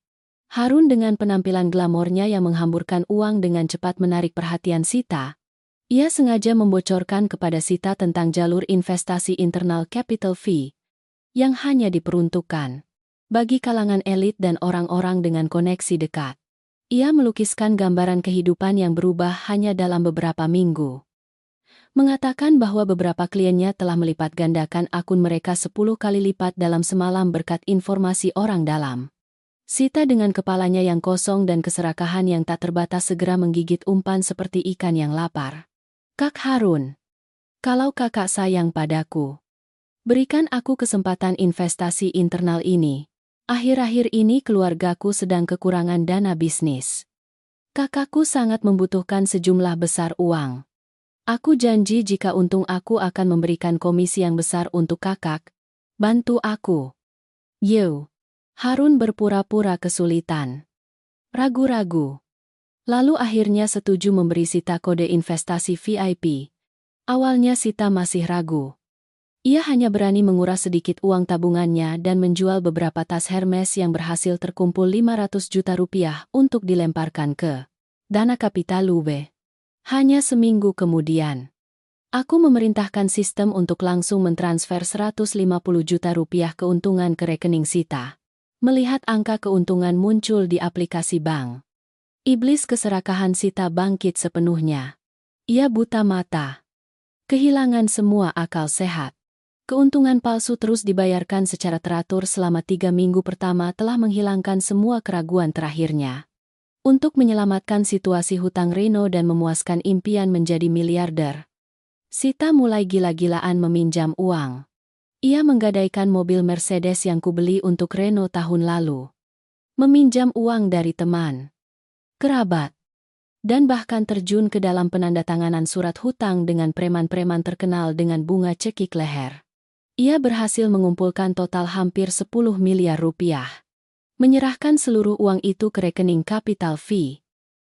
Harun dengan penampilan glamornya yang menghamburkan uang dengan cepat menarik perhatian Sita. Ia sengaja membocorkan kepada Sita tentang jalur investasi internal Capital V yang hanya diperuntukkan bagi kalangan elit dan orang-orang dengan koneksi dekat. Ia melukiskan gambaran kehidupan yang berubah hanya dalam beberapa minggu. Mengatakan bahwa beberapa kliennya telah melipat gandakan akun mereka 10 kali lipat dalam semalam berkat informasi orang dalam. Sita dengan kepalanya yang kosong dan keserakahan yang tak terbatas segera menggigit umpan seperti ikan yang lapar. Kak Harun, kalau kakak sayang padaku, berikan aku kesempatan investasi internal ini. Akhir-akhir ini keluargaku sedang kekurangan dana bisnis. Kakakku sangat membutuhkan sejumlah besar uang. Aku janji jika untung aku akan memberikan komisi yang besar untuk kakak. Bantu aku. Yo. Harun berpura-pura kesulitan. Ragu-ragu. Lalu akhirnya setuju memberi Sita kode investasi VIP. Awalnya Sita masih ragu. Ia hanya berani menguras sedikit uang tabungannya dan menjual beberapa tas Hermes yang berhasil terkumpul 500 juta rupiah untuk dilemparkan ke dana kapital UB. Hanya seminggu kemudian, aku memerintahkan sistem untuk langsung mentransfer 150 juta rupiah keuntungan ke rekening Sita. Melihat angka keuntungan muncul di aplikasi bank, iblis keserakahan Sita bangkit sepenuhnya. Ia buta mata. Kehilangan semua akal sehat. Keuntungan palsu terus dibayarkan secara teratur selama 3 minggu pertama telah menghilangkan semua keraguan terakhirnya. Untuk menyelamatkan situasi hutang Reno dan memuaskan impian menjadi miliarder, Sita mulai gila-gilaan meminjam uang. Ia menggadaikan mobil Mercedes yang kubeli untuk Reno tahun lalu. Meminjam uang dari teman, kerabat, dan bahkan terjun ke dalam penandatanganan surat hutang dengan preman-preman terkenal dengan bunga cekik leher. Ia berhasil mengumpulkan total hampir 10 miliar rupiah. Menyerahkan seluruh uang itu ke rekening Capital Fee.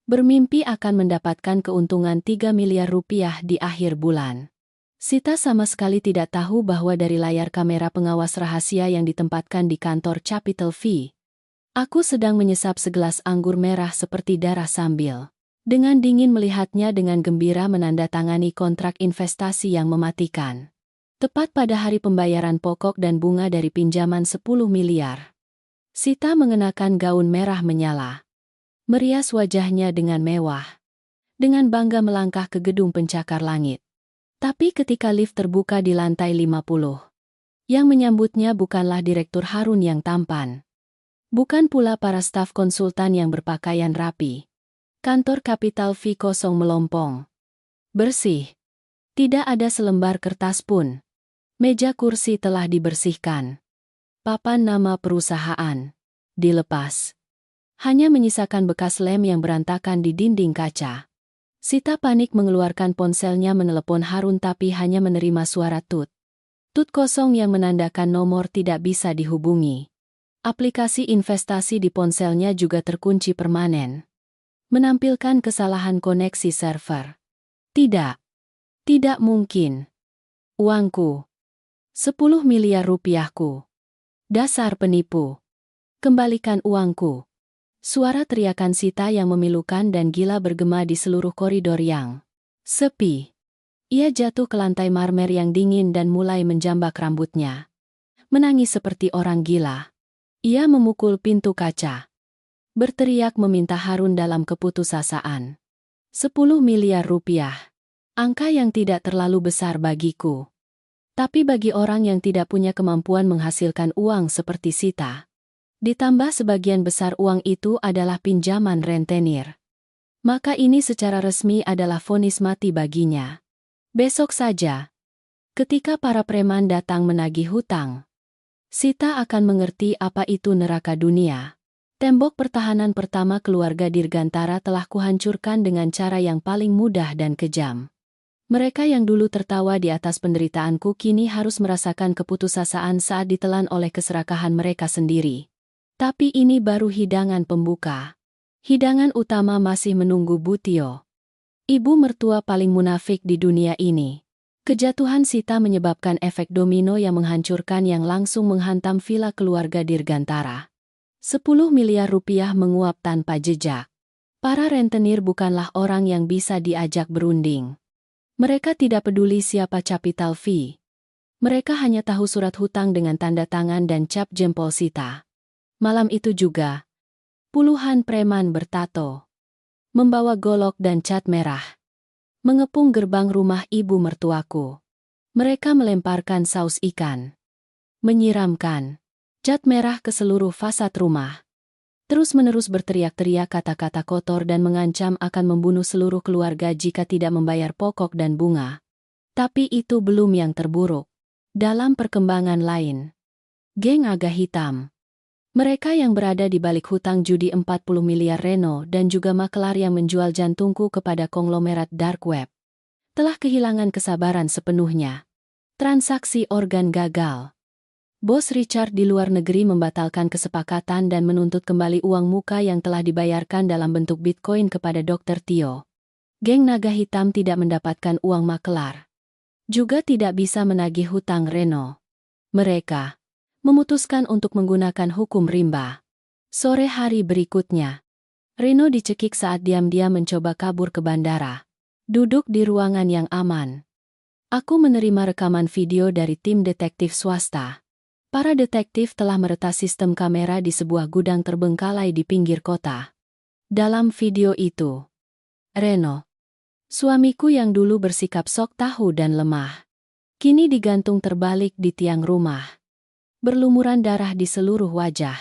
Bermimpi akan mendapatkan keuntungan 3 miliar rupiah di akhir bulan. Sita sama sekali tidak tahu bahwa dari layar kamera pengawas rahasia yang ditempatkan di kantor Capital Fee, aku sedang menyesap segelas anggur merah seperti darah sambil dengan dingin melihatnya dengan gembira menandatangani kontrak investasi yang mematikan. Tepat pada hari pembayaran pokok dan bunga dari pinjaman 10 miliar. Sita mengenakan gaun merah menyala. Merias wajahnya dengan mewah. Dengan bangga melangkah ke gedung pencakar langit. Tapi ketika lift terbuka di lantai 50, yang menyambutnya bukanlah Direktur Harun yang tampan. Bukan pula para staf konsultan yang berpakaian rapi. Kantor Capital Fee kosong melompong. Bersih. Tidak ada selembar kertas pun. Meja kursi telah dibersihkan. Papan nama perusahaan dilepas. Hanya menyisakan bekas lem yang berantakan di dinding kaca. Sita panik mengeluarkan ponselnya menelepon Harun tapi hanya menerima suara tut. Tut kosong yang menandakan nomor tidak bisa dihubungi. Aplikasi investasi di ponselnya juga terkunci permanen. Menampilkan kesalahan koneksi server. Tidak. Tidak mungkin. Uangku. 10 miliar rupiahku. Dasar penipu. Kembalikan uangku. Suara teriakan Sita yang memilukan dan gila bergema di seluruh koridor yang sepi. Ia jatuh ke lantai marmer yang dingin dan mulai menjambak rambutnya. Menangis seperti orang gila. Ia memukul pintu kaca. Berteriak meminta Harun dalam keputusasaan. 10 miliar rupiah. Angka yang tidak terlalu besar bagiku. Tapi bagi orang yang tidak punya kemampuan menghasilkan uang seperti Sita. Ditambah sebagian besar uang itu adalah pinjaman rentenir. Maka ini secara resmi adalah vonis mati baginya. Besok saja, ketika para preman datang menagih hutang, Sita akan mengerti apa itu neraka dunia. Tembok pertahanan pertama keluarga Dirgantara telah kuhancurkan dengan cara yang paling mudah dan kejam. Mereka yang dulu tertawa di atas penderitaanku kini harus merasakan keputusasaan saat ditelan oleh keserakahan mereka sendiri. Tapi ini baru hidangan pembuka. Hidangan utama masih menunggu Butio. Ibu mertua paling munafik di dunia ini. Kejatuhan Sita menyebabkan efek domino yang menghancurkan yang langsung menghantam villa keluarga Dirgantara. 10 miliar rupiah menguap tanpa jejak. Para rentenir bukanlah orang yang bisa diajak berunding. Mereka tidak peduli siapa Capital Fee. Mereka hanya tahu surat hutang dengan tanda tangan dan cap jempol Sita. Malam itu juga, puluhan preman bertato, membawa golok dan cat merah, mengepung gerbang rumah ibu mertuaku. Mereka melemparkan saus ikan, menyiramkan cat merah ke seluruh fasad rumah. Terus-menerus berteriak-teriak kata-kata kotor dan mengancam akan membunuh seluruh keluarga jika tidak membayar pokok dan bunga. Tapi itu belum yang terburuk. Dalam perkembangan lain, geng Naga Hitam, mereka yang berada di balik hutang judi 40 miliar reno dan juga makelar yang menjual jantungku kepada konglomerat dark web, telah kehilangan kesabaran sepenuhnya. Transaksi organ gagal. Bos Richard di luar negeri membatalkan kesepakatan dan menuntut kembali uang muka yang telah dibayarkan dalam bentuk Bitcoin kepada Dr. Tio. Geng Naga Hitam tidak mendapatkan uang makelar. Juga tidak bisa menagih hutang Reno. Mereka memutuskan untuk menggunakan hukum rimba. Sore hari berikutnya, Reno dicekik saat diam-diam mencoba kabur ke bandara. Duduk di ruangan yang aman, aku menerima rekaman video dari tim detektif swasta. Para detektif telah meretas sistem kamera di sebuah gudang terbengkalai di pinggir kota. Dalam video itu, Reno, suamiku yang dulu bersikap sok tahu dan lemah, kini digantung terbalik di tiang rumah. Berlumuran darah di seluruh wajah.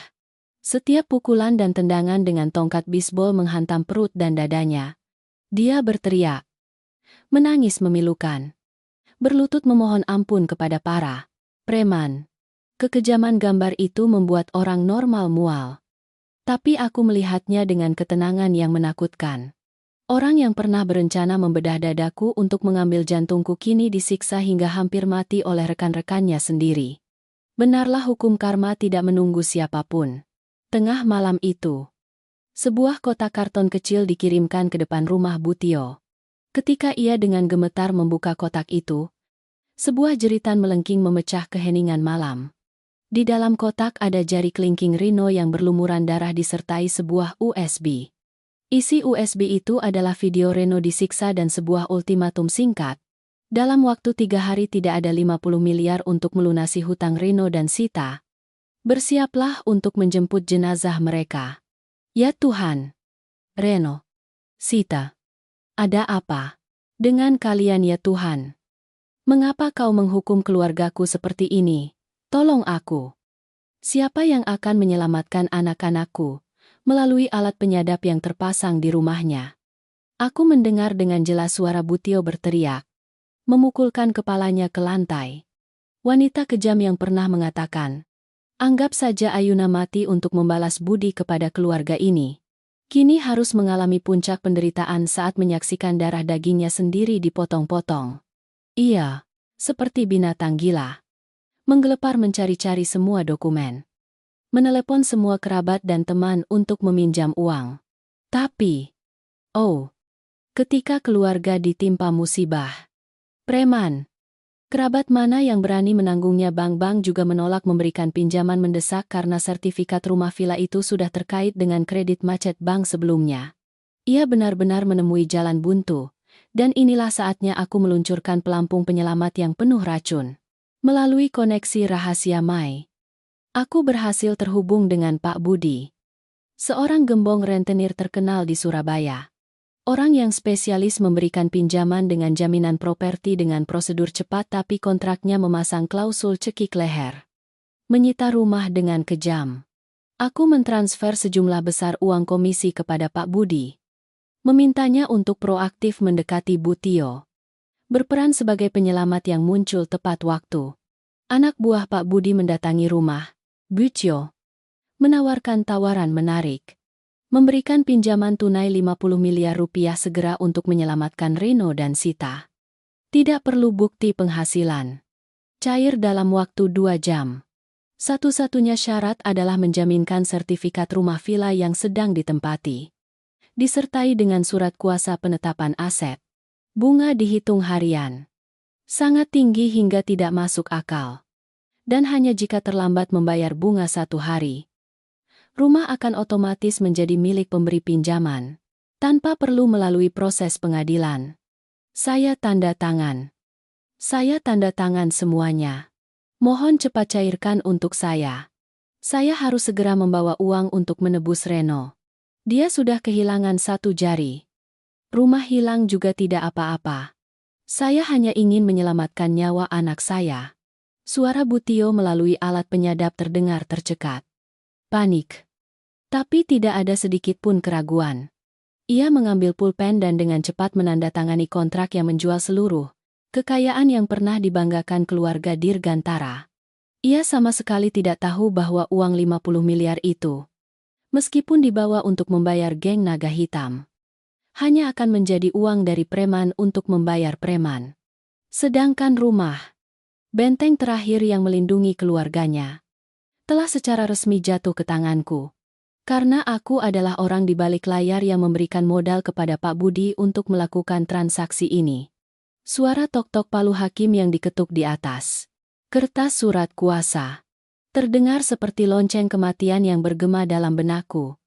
Setiap pukulan dan tendangan dengan tongkat bisbol menghantam perut dan dadanya. Dia berteriak, menangis memilukan, berlutut memohon ampun kepada para preman. Kekejaman gambar itu membuat orang normal mual. Tapi aku melihatnya dengan ketenangan yang menakutkan. Orang yang pernah berencana membedah dadaku untuk mengambil jantungku kini disiksa hingga hampir mati oleh rekan-rekannya sendiri. Benarlah hukum karma tidak menunggu siapapun. Tengah malam itu, sebuah kotak karton kecil dikirimkan ke depan rumah Butio. Ketika ia dengan gemetar membuka kotak itu, sebuah jeritan melengking memecah keheningan malam. Di dalam kotak ada jari kelingking Rino yang berlumuran darah disertai sebuah USB. Isi USB itu adalah video Reno disiksa dan sebuah ultimatum singkat. Dalam waktu 3 hari tidak ada 50 miliar untuk melunasi hutang Reno dan Sita. Bersiaplah untuk menjemput jenazah mereka. Ya Tuhan. Reno. Sita. Ada apa dengan kalian ya Tuhan? Mengapa kau menghukum keluargaku seperti ini? Tolong aku. Siapa yang akan menyelamatkan anak-anakku melalui alat penyadap yang terpasang di rumahnya? Aku mendengar dengan jelas suara Butio berteriak, memukulkan kepalanya ke lantai. Wanita kejam yang pernah mengatakan, anggap saja Ayuna mati untuk membalas budi kepada keluarga ini. Kini harus mengalami puncak penderitaan saat menyaksikan darah dagingnya sendiri dipotong-potong. Ia, seperti binatang gila, menggelepar mencari-cari semua dokumen. Menelepon semua kerabat dan teman untuk meminjam uang. Tapi, ketika keluarga ditimpa musibah, preman, kerabat mana yang berani menanggungnya? Bank-bank juga menolak memberikan pinjaman mendesak karena sertifikat rumah villa itu sudah terkait dengan kredit macet bank sebelumnya. Ia benar-benar menemui jalan buntu, dan inilah saatnya aku meluncurkan pelampung penyelamat yang penuh racun. Melalui koneksi rahasia Mai, aku berhasil terhubung dengan Pak Budi, seorang gembong rentenir terkenal di Surabaya. Orang yang spesialis memberikan pinjaman dengan jaminan properti dengan prosedur cepat tapi kontraknya memasang klausul cekik leher. Menyita rumah dengan kejam. Aku mentransfer sejumlah besar uang komisi kepada Pak Budi. Memintanya untuk proaktif mendekati Butio. Berperan sebagai penyelamat yang muncul tepat waktu. Anak buah Pak Budi mendatangi rumah Butio, menawarkan tawaran menarik. Memberikan pinjaman tunai 50 miliar rupiah segera untuk menyelamatkan Reno dan Sita. Tidak perlu bukti penghasilan. Cair dalam waktu 2 jam. Satu-satunya syarat adalah menjaminkan sertifikat rumah villa yang sedang ditempati. Disertai dengan surat kuasa penetapan aset. Bunga dihitung harian. Sangat tinggi hingga tidak masuk akal. Dan hanya jika terlambat membayar bunga 1 hari, rumah akan otomatis menjadi milik pemberi pinjaman, tanpa perlu melalui proses pengadilan. Saya tanda tangan. Saya tanda tangan semuanya. Mohon cepat cairkan untuk saya. Saya harus segera membawa uang untuk menebus Reno. Dia sudah kehilangan satu jari. Rumah hilang juga tidak apa-apa. Saya hanya ingin menyelamatkan nyawa anak saya. Suara Butio melalui alat penyadap terdengar tercekat. Panik. Tapi tidak ada sedikit pun keraguan. Ia mengambil pulpen dan dengan cepat menandatangani kontrak yang menjual seluruh kekayaan yang pernah dibanggakan keluarga Dirgantara. Ia sama sekali tidak tahu bahwa uang 50 miliar itu, meskipun dibawa untuk membayar geng naga hitam, hanya akan menjadi uang dari preman untuk membayar preman. Sedangkan rumah, benteng terakhir yang melindungi keluarganya, telah secara resmi jatuh ke tanganku. Karena aku adalah orang di balik layar yang memberikan modal kepada Pak Budi untuk melakukan transaksi ini. Suara tok-tok palu hakim yang diketuk di atas kertas surat kuasa terdengar seperti lonceng kematian yang bergema dalam benakku.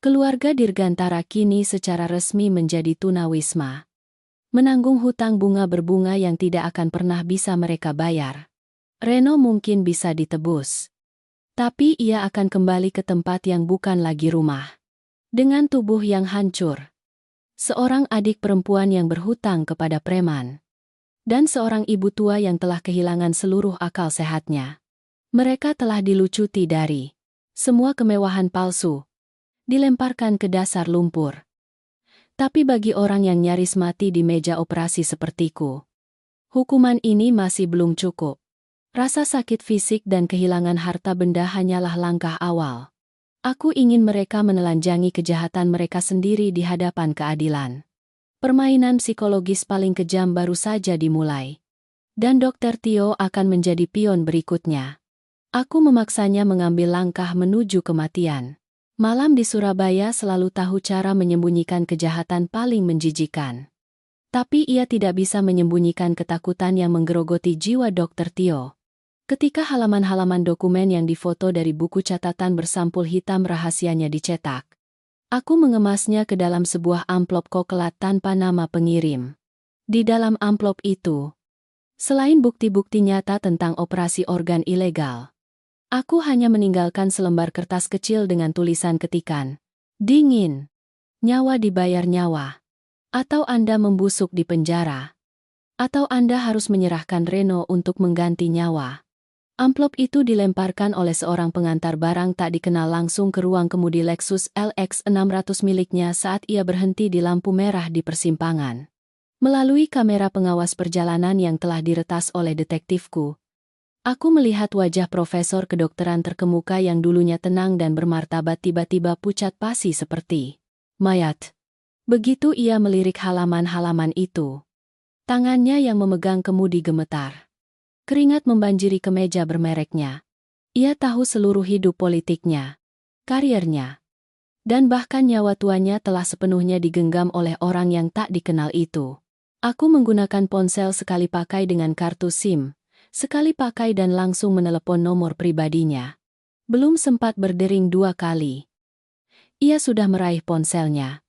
Keluarga Dirgantara kini secara resmi menjadi tunawisma, menanggung hutang bunga berbunga yang tidak akan pernah bisa mereka bayar. Reno mungkin bisa ditebus, tapi ia akan kembali ke tempat yang bukan lagi rumah. Dengan tubuh yang hancur, seorang adik perempuan yang berhutang kepada preman, dan seorang ibu tua yang telah kehilangan seluruh akal sehatnya. Mereka telah dilucuti dari semua kemewahan palsu, dilemparkan ke dasar lumpur. Tapi bagi orang yang nyaris mati di meja operasi sepertiku, hukuman ini masih belum cukup. Rasa sakit fisik dan kehilangan harta benda hanyalah langkah awal. Aku ingin mereka menelanjangi kejahatan mereka sendiri di hadapan keadilan. Permainan psikologis paling kejam baru saja dimulai. Dan Dr. Tio akan menjadi pion berikutnya. Aku memaksanya mengambil langkah menuju kematian. Malam di Surabaya selalu tahu cara menyembunyikan kejahatan paling menjijikan. Tapi ia tidak bisa menyembunyikan ketakutan yang menggerogoti jiwa Dr. Tio. Ketika halaman-halaman dokumen yang difoto dari buku catatan bersampul hitam rahasianya dicetak, aku mengemasnya ke dalam sebuah amplop koklat tanpa nama pengirim. Di dalam amplop itu, selain bukti-bukti nyata tentang operasi organ ilegal, aku hanya meninggalkan selembar kertas kecil dengan tulisan ketikan, "Dingin. Nyawa dibayar nyawa. Atau Anda membusuk di penjara. Atau Anda harus menyerahkan Reno untuk mengganti nyawa." Amplop itu dilemparkan oleh seorang pengantar barang tak dikenal langsung ke ruang kemudi Lexus LX 600 miliknya saat ia berhenti di lampu merah di persimpangan. Melalui kamera pengawas perjalanan yang telah diretas oleh detektifku, aku melihat wajah profesor kedokteran terkemuka yang dulunya tenang dan bermartabat tiba-tiba pucat pasi seperti mayat. Begitu ia melirik halaman-halaman itu, tangannya yang memegang kemudi gemetar. Keringat membanjiri kemeja bermereknya. Ia tahu seluruh hidup politiknya, kariernya, dan bahkan nyawa tuanya telah sepenuhnya digenggam oleh orang yang tak dikenal itu. Aku menggunakan ponsel sekali pakai dengan kartu SIM, sekali pakai dan langsung menelepon nomor pribadinya. Belum sempat berdering 2 kali, ia sudah meraih ponselnya.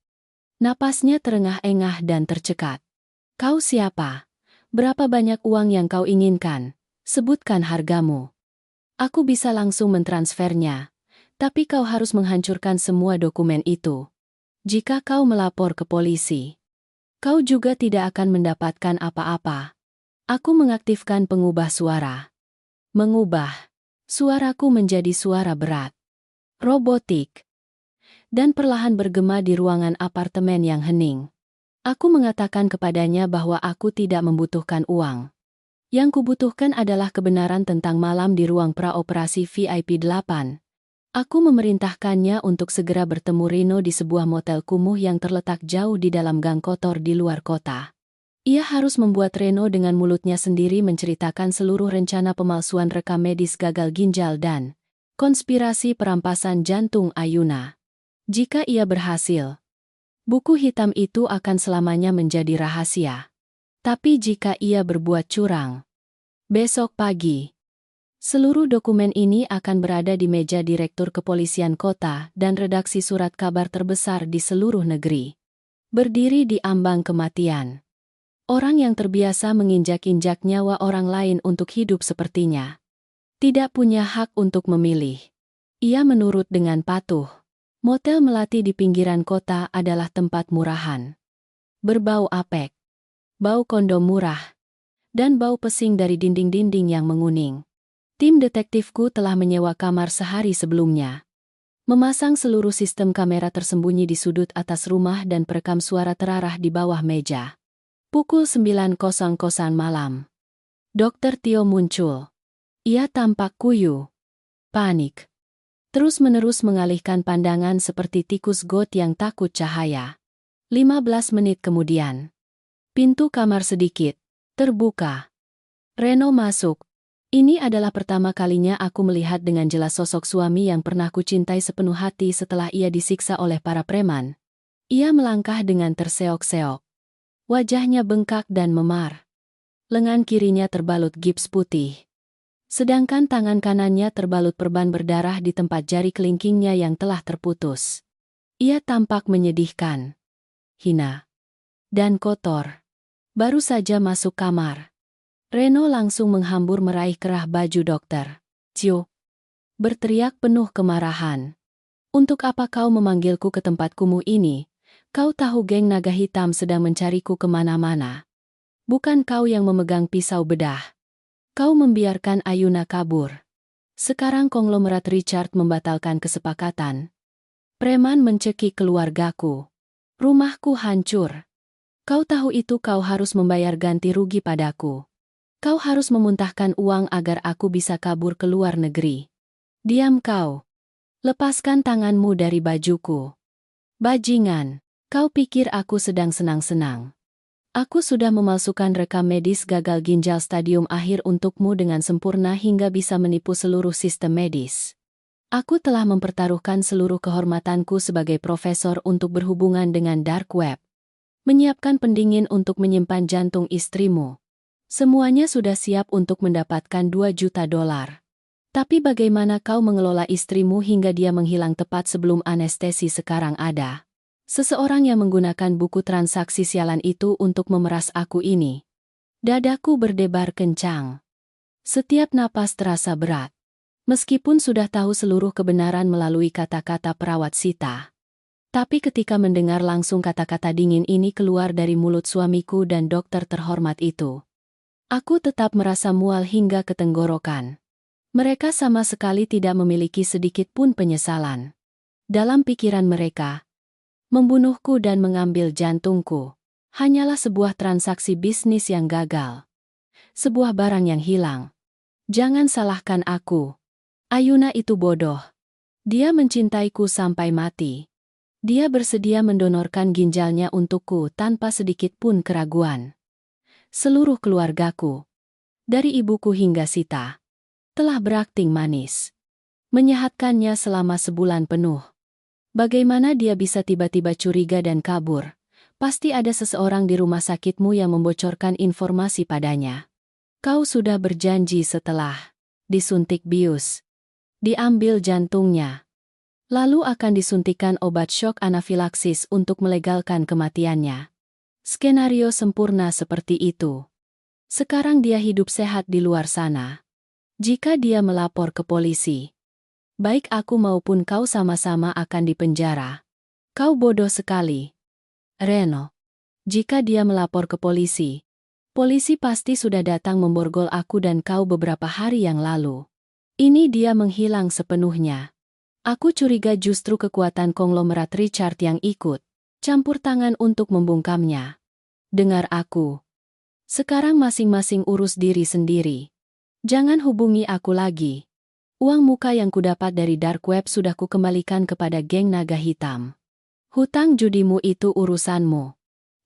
Napasnya terengah-engah dan tercekat. "Kau siapa? Berapa banyak uang yang kau inginkan? Sebutkan hargamu. Aku bisa langsung mentransfernya, tapi kau harus menghancurkan semua dokumen itu. Jika kau melapor ke polisi, kau juga tidak akan mendapatkan apa-apa." Aku mengaktifkan pengubah suara. Mengubah. Suaraku menjadi suara berat, robotik, dan perlahan bergema di ruangan apartemen yang hening. Aku mengatakan kepadanya bahwa aku tidak membutuhkan uang. Yang kubutuhkan adalah kebenaran tentang malam di ruang praoperasi VIP 8. Aku memerintahkannya untuk segera bertemu Rino di sebuah motel kumuh yang terletak jauh di dalam gang kotor di luar kota. Ia harus membuat Reno dengan mulutnya sendiri menceritakan seluruh rencana pemalsuan rekam medis gagal ginjal dan konspirasi perampasan jantung Ayuna. Jika ia berhasil, buku hitam itu akan selamanya menjadi rahasia. Tapi jika ia berbuat curang, besok pagi, seluruh dokumen ini akan berada di meja Direktur Kepolisian Kota dan redaksi surat kabar terbesar di seluruh negeri. Berdiri di ambang kematian. Orang yang terbiasa menginjak-injak nyawa orang lain untuk hidup sepertinya tidak punya hak untuk memilih. Ia menurut dengan patuh. Motel melati di pinggiran kota adalah tempat murahan. Berbau apek, bau kondom murah, dan bau pesing dari dinding-dinding yang menguning. Tim detektifku telah menyewa kamar sehari sebelumnya. Memasang seluruh sistem kamera tersembunyi di sudut atas rumah dan perekam suara terarah di bawah meja. Pukul 9.00 malam. Dokter Tio muncul. Ia tampak kuyu, panik. Terus-menerus mengalihkan pandangan seperti tikus got yang takut cahaya. 15 menit kemudian. Pintu kamar sedikit terbuka. Reno masuk. Ini adalah pertama kalinya aku melihat dengan jelas sosok suami yang pernah kucintai sepenuh hati setelah ia disiksa oleh para preman. Ia melangkah dengan terseok-seok. Wajahnya bengkak dan memar. Lengan kirinya terbalut gips putih. Sedangkan tangan kanannya terbalut perban berdarah di tempat jari kelingkingnya yang telah terputus. Ia tampak menyedihkan, hina, dan kotor. Baru saja masuk kamar. Reno langsung menghambur meraih kerah baju dokter. "Cio!" berteriak penuh kemarahan. "Untuk apa kau memanggilku ke tempat kumuh ini? Kau tahu geng naga hitam sedang mencariku kemana-mana. Bukan kau yang memegang pisau bedah. Kau membiarkan Ayuna kabur. Sekarang konglomerat Richard membatalkan kesepakatan. Preman mencekik keluargaku. Rumahku hancur. Kau tahu itu kau harus membayar ganti rugi padaku. Kau harus memuntahkan uang agar aku bisa kabur ke luar negeri. Diam kau. Lepaskan tanganmu dari bajuku. Bajingan, kau pikir aku sedang senang-senang. Aku sudah memalsukan rekam medis gagal ginjal stadium akhir untukmu dengan sempurna hingga bisa menipu seluruh sistem medis. Aku telah mempertaruhkan seluruh kehormatanku sebagai profesor untuk berhubungan dengan dark web. Menyiapkan pendingin untuk menyimpan jantung istrimu. Semuanya sudah siap untuk mendapatkan 2 juta dolar. Tapi bagaimana kau mengelola istrimu hingga dia menghilang tepat sebelum anestesi sekarang ada? Seseorang yang menggunakan buku transaksi sialan itu untuk memeras aku ini. Dadaku berdebar kencang. Setiap napas terasa berat. Meskipun sudah tahu seluruh kebenaran melalui kata-kata perawat Sita. Tapi ketika mendengar langsung kata-kata dingin ini keluar dari mulut suamiku dan dokter terhormat itu, aku tetap merasa mual hingga ke tenggorokan. Mereka sama sekali tidak memiliki sedikit pun penyesalan. Dalam pikiran mereka, membunuhku dan mengambil jantungku hanyalah sebuah transaksi bisnis yang gagal. Sebuah barang yang hilang. Jangan salahkan aku. Ayuna itu bodoh. Dia mencintaiku sampai mati. Dia bersedia mendonorkan ginjalnya untukku tanpa sedikit pun keraguan. Seluruh keluargaku, dari ibuku hingga Sita, telah berakting manis. Menyehatkannya selama sebulan penuh. Bagaimana dia bisa tiba-tiba curiga dan kabur? Pasti ada seseorang di rumah sakitmu yang membocorkan informasi padanya. Kau sudah berjanji setelah disuntik bius, diambil jantungnya, lalu akan disuntikan obat shock anafilaksis untuk melegalkan kematiannya. Skenario sempurna seperti itu. Sekarang dia hidup sehat di luar sana. Jika dia melapor ke polisi, baik aku maupun kau sama-sama akan dipenjara. Kau bodoh sekali, Reno. Jika dia melapor ke polisi, polisi pasti sudah datang memborgol aku dan kau beberapa hari yang lalu. Ini dia menghilang sepenuhnya. Aku curiga justru kekuatan konglomerat Richard yang ikut campur tangan untuk membungkamnya. Dengar aku. Sekarang masing-masing urus diri sendiri. Jangan hubungi aku lagi. Uang muka yang kudapat dari dark web sudah kukembalikan kepada geng naga hitam. Hutang judimu itu urusanmu.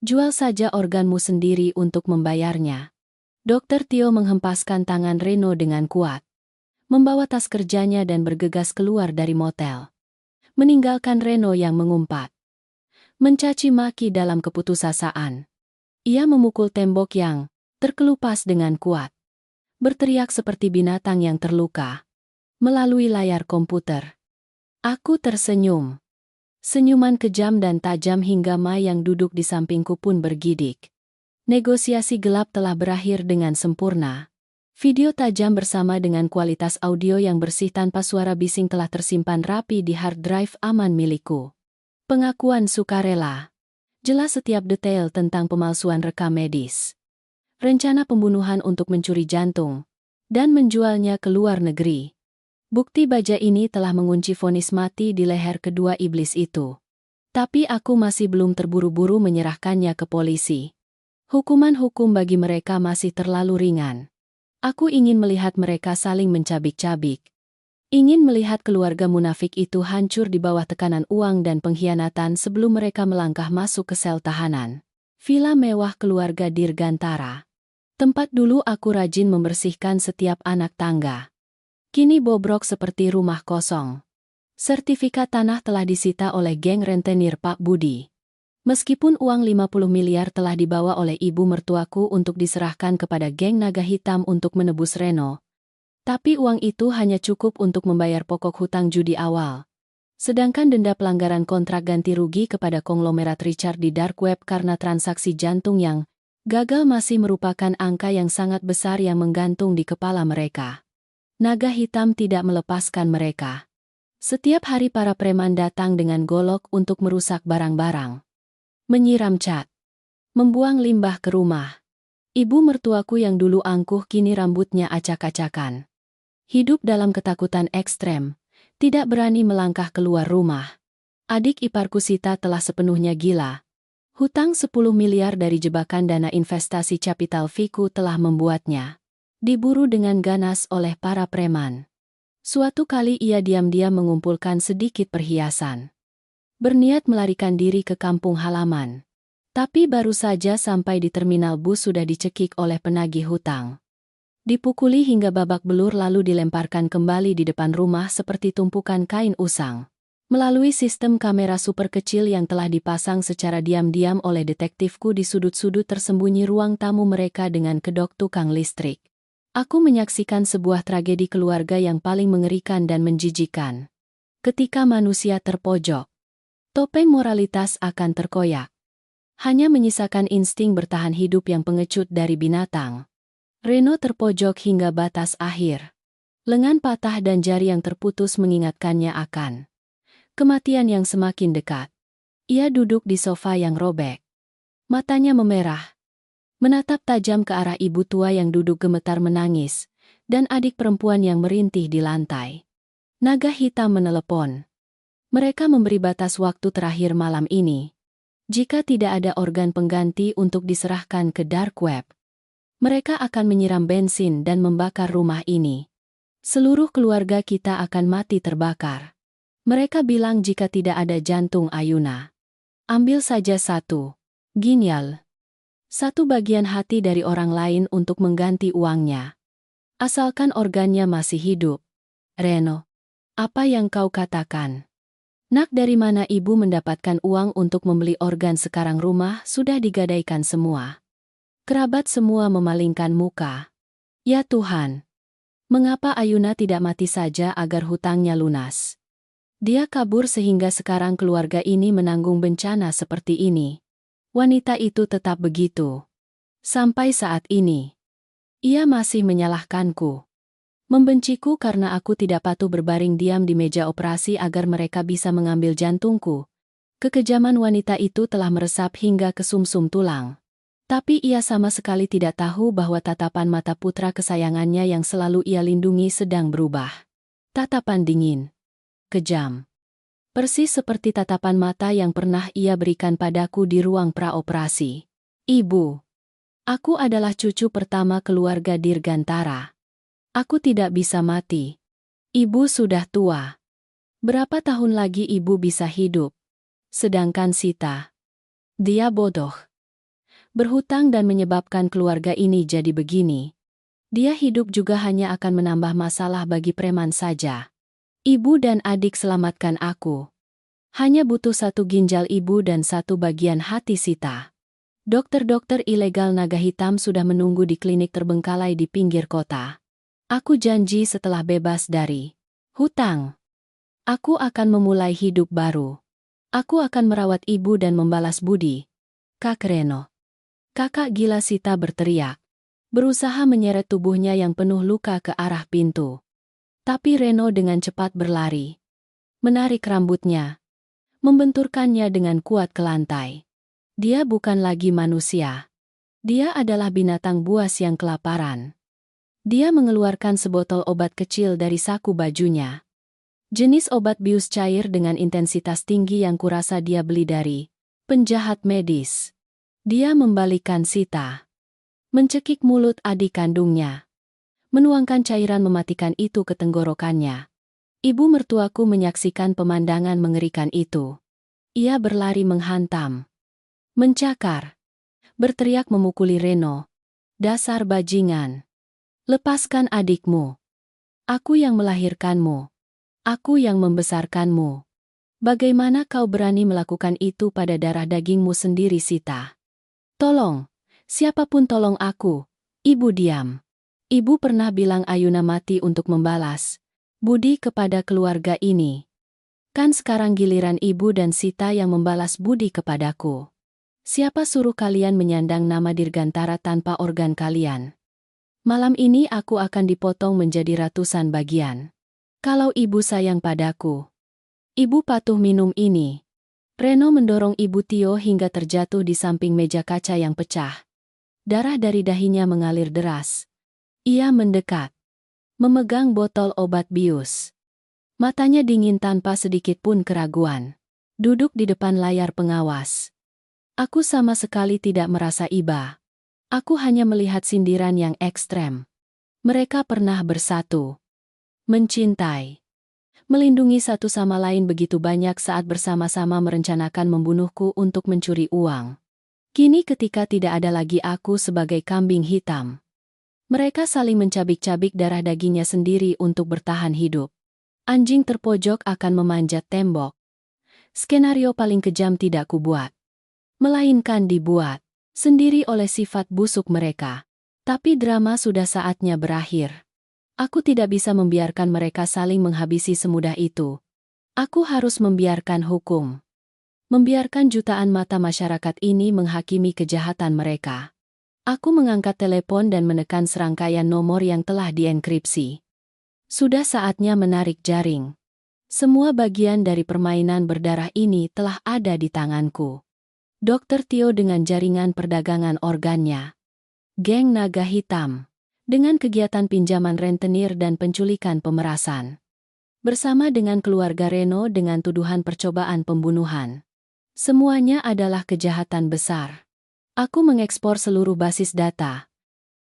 Jual saja organmu sendiri untuk membayarnya. Dokter Tio menghempaskan tangan Reno dengan kuat. Membawa tas kerjanya dan bergegas keluar dari motel. Meninggalkan Reno yang mengumpat. Mencaci maki dalam keputusasaan. Ia memukul tembok yang terkelupas dengan kuat. Berteriak seperti binatang yang terluka. Melalui layar komputer. Aku tersenyum. Senyuman kejam dan tajam hingga Mai yang duduk di sampingku pun bergidik. Negosiasi gelap telah berakhir dengan sempurna. Video tajam bersama dengan kualitas audio yang bersih tanpa suara bising telah tersimpan rapi di hard drive aman milikku. Pengakuan sukarela. Jelas setiap detail tentang pemalsuan rekam medis. Rencana pembunuhan untuk mencuri jantung dan menjualnya ke luar negeri. Bukti baja ini telah mengunci vonis mati di leher kedua iblis itu. Tapi aku masih belum terburu-buru menyerahkannya ke polisi. Hukuman hukum bagi mereka masih terlalu ringan. Aku ingin melihat mereka saling mencabik-cabik. Ingin melihat keluarga munafik itu hancur di bawah tekanan uang dan pengkhianatan sebelum mereka melangkah masuk ke sel tahanan. Villa mewah keluarga Dirgantara. Tempat dulu aku rajin membersihkan setiap anak tangga. Kini bobrok seperti rumah kosong. Sertifikat tanah telah disita oleh geng rentenir Pak Budi. Meskipun uang 50 miliar telah dibawa oleh ibu mertuaku untuk diserahkan kepada geng naga hitam untuk menebus Reno, tapi uang itu hanya cukup untuk membayar pokok hutang judi awal. Sedangkan denda pelanggaran kontrak ganti rugi kepada konglomerat Richard di dark web karena transaksi jantung yang gagal masih merupakan angka yang sangat besar yang menggantung di kepala mereka. Naga hitam tidak melepaskan mereka. Setiap hari para preman datang dengan golok untuk merusak barang-barang. Menyiram cat. Membuang limbah ke rumah. Ibu mertuaku yang dulu angkuh kini rambutnya acak-acakan. Hidup dalam ketakutan ekstrem. Tidak berani melangkah keluar rumah. Adik iparku Sita telah sepenuhnya gila. Hutang 10 miliar dari jebakan dana investasi Capital Viku telah membuatnya diburu dengan ganas oleh para preman. Suatu kali ia diam-diam mengumpulkan sedikit perhiasan. Berniat melarikan diri ke kampung halaman. Tapi baru saja sampai di terminal bus sudah dicekik oleh penagih hutang. Dipukuli hingga babak belur lalu dilemparkan kembali di depan rumah seperti tumpukan kain usang. Melalui sistem kamera super kecil yang telah dipasang secara diam-diam oleh detektifku di sudut-sudut tersembunyi ruang tamu mereka dengan kedok tukang listrik. Aku menyaksikan sebuah tragedi keluarga yang paling mengerikan dan menjijikan. Ketika manusia terpojok, topeng moralitas akan terkoyak. Hanya menyisakan insting bertahan hidup yang pengecut dari binatang. Reno terpojok hingga batas akhir. Lengan patah dan jari yang terputus mengingatkannya akan kematian yang semakin dekat. Ia duduk di sofa yang robek. Matanya memerah. Menatap tajam ke arah ibu tua yang duduk gemetar menangis, dan adik perempuan yang merintih di lantai. Naga hitam menelepon. Mereka memberi batas waktu terakhir malam ini. Jika tidak ada organ pengganti untuk diserahkan ke dark web, mereka akan menyiram bensin dan membakar rumah ini. Seluruh keluarga kita akan mati terbakar. Mereka bilang jika tidak ada jantung Ayuna, ambil saja satu ginjal. Satu bagian hati dari orang lain untuk mengganti uangnya. Asalkan organnya masih hidup. Reno, apa yang kau katakan? Nak, dari mana ibu mendapatkan uang untuk membeli organ? Sekarang rumah sudah digadaikan semua. Kerabat semua memalingkan muka. Ya Tuhan, mengapa Ayuna tidak mati saja agar hutangnya lunas? Dia kabur sehingga sekarang keluarga ini menanggung bencana seperti ini. Wanita itu tetap begitu. Sampai saat ini. Ia masih menyalahkanku. Membenciku karena aku tidak patuh berbaring diam di meja operasi agar mereka bisa mengambil jantungku. Kekejaman wanita itu telah meresap hingga ke sumsum tulang. Tapi ia sama sekali tidak tahu bahwa tatapan mata putra kesayangannya yang selalu ia lindungi sedang berubah. Tatapan dingin. Kejam. Persis seperti tatapan mata yang pernah ia berikan padaku di ruang praoperasi. Ibu, aku adalah cucu pertama keluarga Dirgantara. Aku tidak bisa mati. Ibu sudah tua. Berapa tahun lagi ibu bisa hidup? Sedangkan Sita, dia bodoh. Berhutang dan menyebabkan keluarga ini jadi begini. Dia hidup juga hanya akan menambah masalah bagi preman saja. Ibu dan adik selamatkan aku. Hanya butuh satu ginjal ibu dan satu bagian hati Sita. Dokter-dokter ilegal naga hitam sudah menunggu di klinik terbengkalai di pinggir kota. Aku janji setelah bebas dari hutang, aku akan memulai hidup baru. Aku akan merawat ibu dan membalas budi. Kak Reno. Kakak gila, Sita berteriak. berusaha menyeret tubuhnya yang penuh luka ke arah pintu. Tapi Reno dengan cepat berlari, menarik rambutnya, membenturkannya dengan kuat ke lantai. Dia bukan lagi manusia. Dia adalah binatang buas yang kelaparan. Dia mengeluarkan sebotol obat kecil dari saku bajunya. Jenis obat bius cair dengan intensitas tinggi yang kurasa dia beli dari penjahat medis. Dia membalikkan Sita, mencekik mulut adik kandungnya, menuangkan cairan mematikan itu ke tenggorokannya. Ibu mertuaku menyaksikan pemandangan mengerikan itu. Ia berlari menghantam, mencakar, berteriak memukuli Reno. Dasar bajingan. Lepaskan adikmu. Aku yang melahirkanmu. Aku yang membesarkanmu. Bagaimana kau berani melakukan itu pada darah dagingmu sendiri, Sita? Tolong, siapapun tolong aku. Ibu diam. Ibu pernah bilang Ayuna mati untuk membalas budi kepada keluarga ini. Kan sekarang giliran ibu dan Sita yang membalas budi kepadaku. Siapa suruh kalian menyandang nama Dirgantara tanpa organ kalian? Malam ini aku akan dipotong menjadi ratusan bagian. Kalau ibu sayang padaku, ibu patuh minum ini. Reno mendorong ibu Tio hingga terjatuh di samping meja kaca yang pecah. Darah dari dahinya mengalir deras. Ia mendekat, memegang botol obat bius. Matanya dingin tanpa sedikit pun keraguan. Duduk di depan layar pengawas. Aku sama sekali tidak merasa iba. Aku hanya melihat sindiran yang ekstrem. Mereka pernah bersatu, mencintai, melindungi satu sama lain begitu banyak saat bersama-sama merencanakan membunuhku untuk mencuri uang. Kini ketika tidak ada lagi aku sebagai kambing hitam, mereka saling mencabik-cabik darah dagingnya sendiri untuk bertahan hidup. Anjing terpojok akan memanjat tembok. Skenario paling kejam tidak kubuat, melainkan dibuat sendiri oleh sifat busuk mereka. Tapi drama sudah saatnya berakhir. Aku tidak bisa membiarkan mereka saling menghabisi semudah itu. Aku harus membiarkan hukum. Membiarkan jutaan mata masyarakat ini menghakimi kejahatan mereka. Aku mengangkat telepon dan menekan serangkaian nomor yang telah dienkripsi. Sudah saatnya menarik jaring. Semua bagian dari permainan berdarah ini telah ada di tanganku. Dokter Tio dengan jaringan perdagangan organnya. Geng Naga Hitam. Dengan kegiatan pinjaman rentenir dan penculikan pemerasan. Bersama dengan keluarga Reno dengan tuduhan percobaan pembunuhan. Semuanya adalah kejahatan besar. Aku mengekspor seluruh basis data.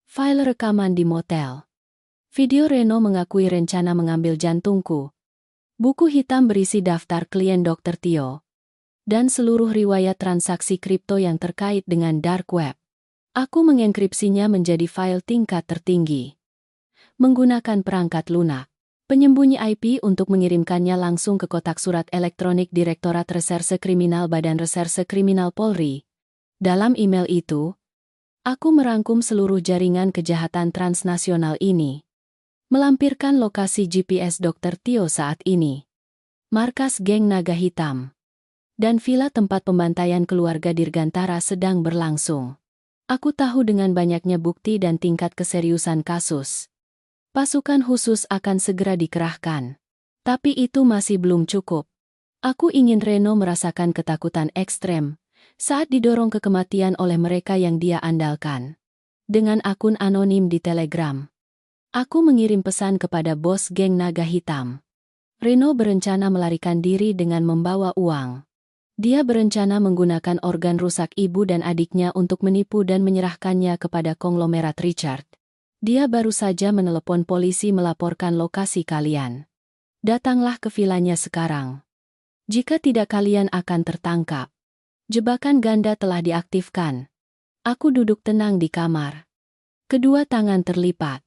File rekaman di motel. Video Reno mengakui rencana mengambil jantungku. Buku hitam berisi daftar klien Dokter Tio. Dan seluruh riwayat transaksi kripto yang terkait dengan dark web. Aku mengenkripsinya menjadi file tingkat tertinggi. Menggunakan perangkat lunak, penyembunyi IP untuk mengirimkannya langsung ke kotak surat elektronik Direktorat Reserse Kriminal Badan Reserse Kriminal Polri. Dalam email itu, aku merangkum seluruh jaringan kejahatan transnasional ini. Melampirkan lokasi GPS Dokter Tio saat ini. Markas geng Naga Hitam. Dan villa tempat pembantaian keluarga Dirgantara sedang berlangsung. Aku tahu dengan banyaknya bukti dan tingkat keseriusan kasus. Pasukan khusus akan segera dikerahkan. Tapi itu masih belum cukup. Aku ingin Reno merasakan ketakutan ekstrem saat didorong ke kematian oleh mereka yang dia andalkan. Dengan akun anonim di Telegram, aku mengirim pesan kepada bos geng Naga Hitam. Reno berencana melarikan diri dengan membawa uang. Dia berencana menggunakan organ rusak ibu dan adiknya untuk menipu dan menyerahkannya kepada konglomerat Richard. Dia baru saja menelepon polisi melaporkan lokasi kalian. Datanglah ke vilanya sekarang. Jika tidak kalian akan tertangkap. Jebakan ganda telah diaktifkan. Aku duduk tenang di kamar. Kedua tangan terlipat.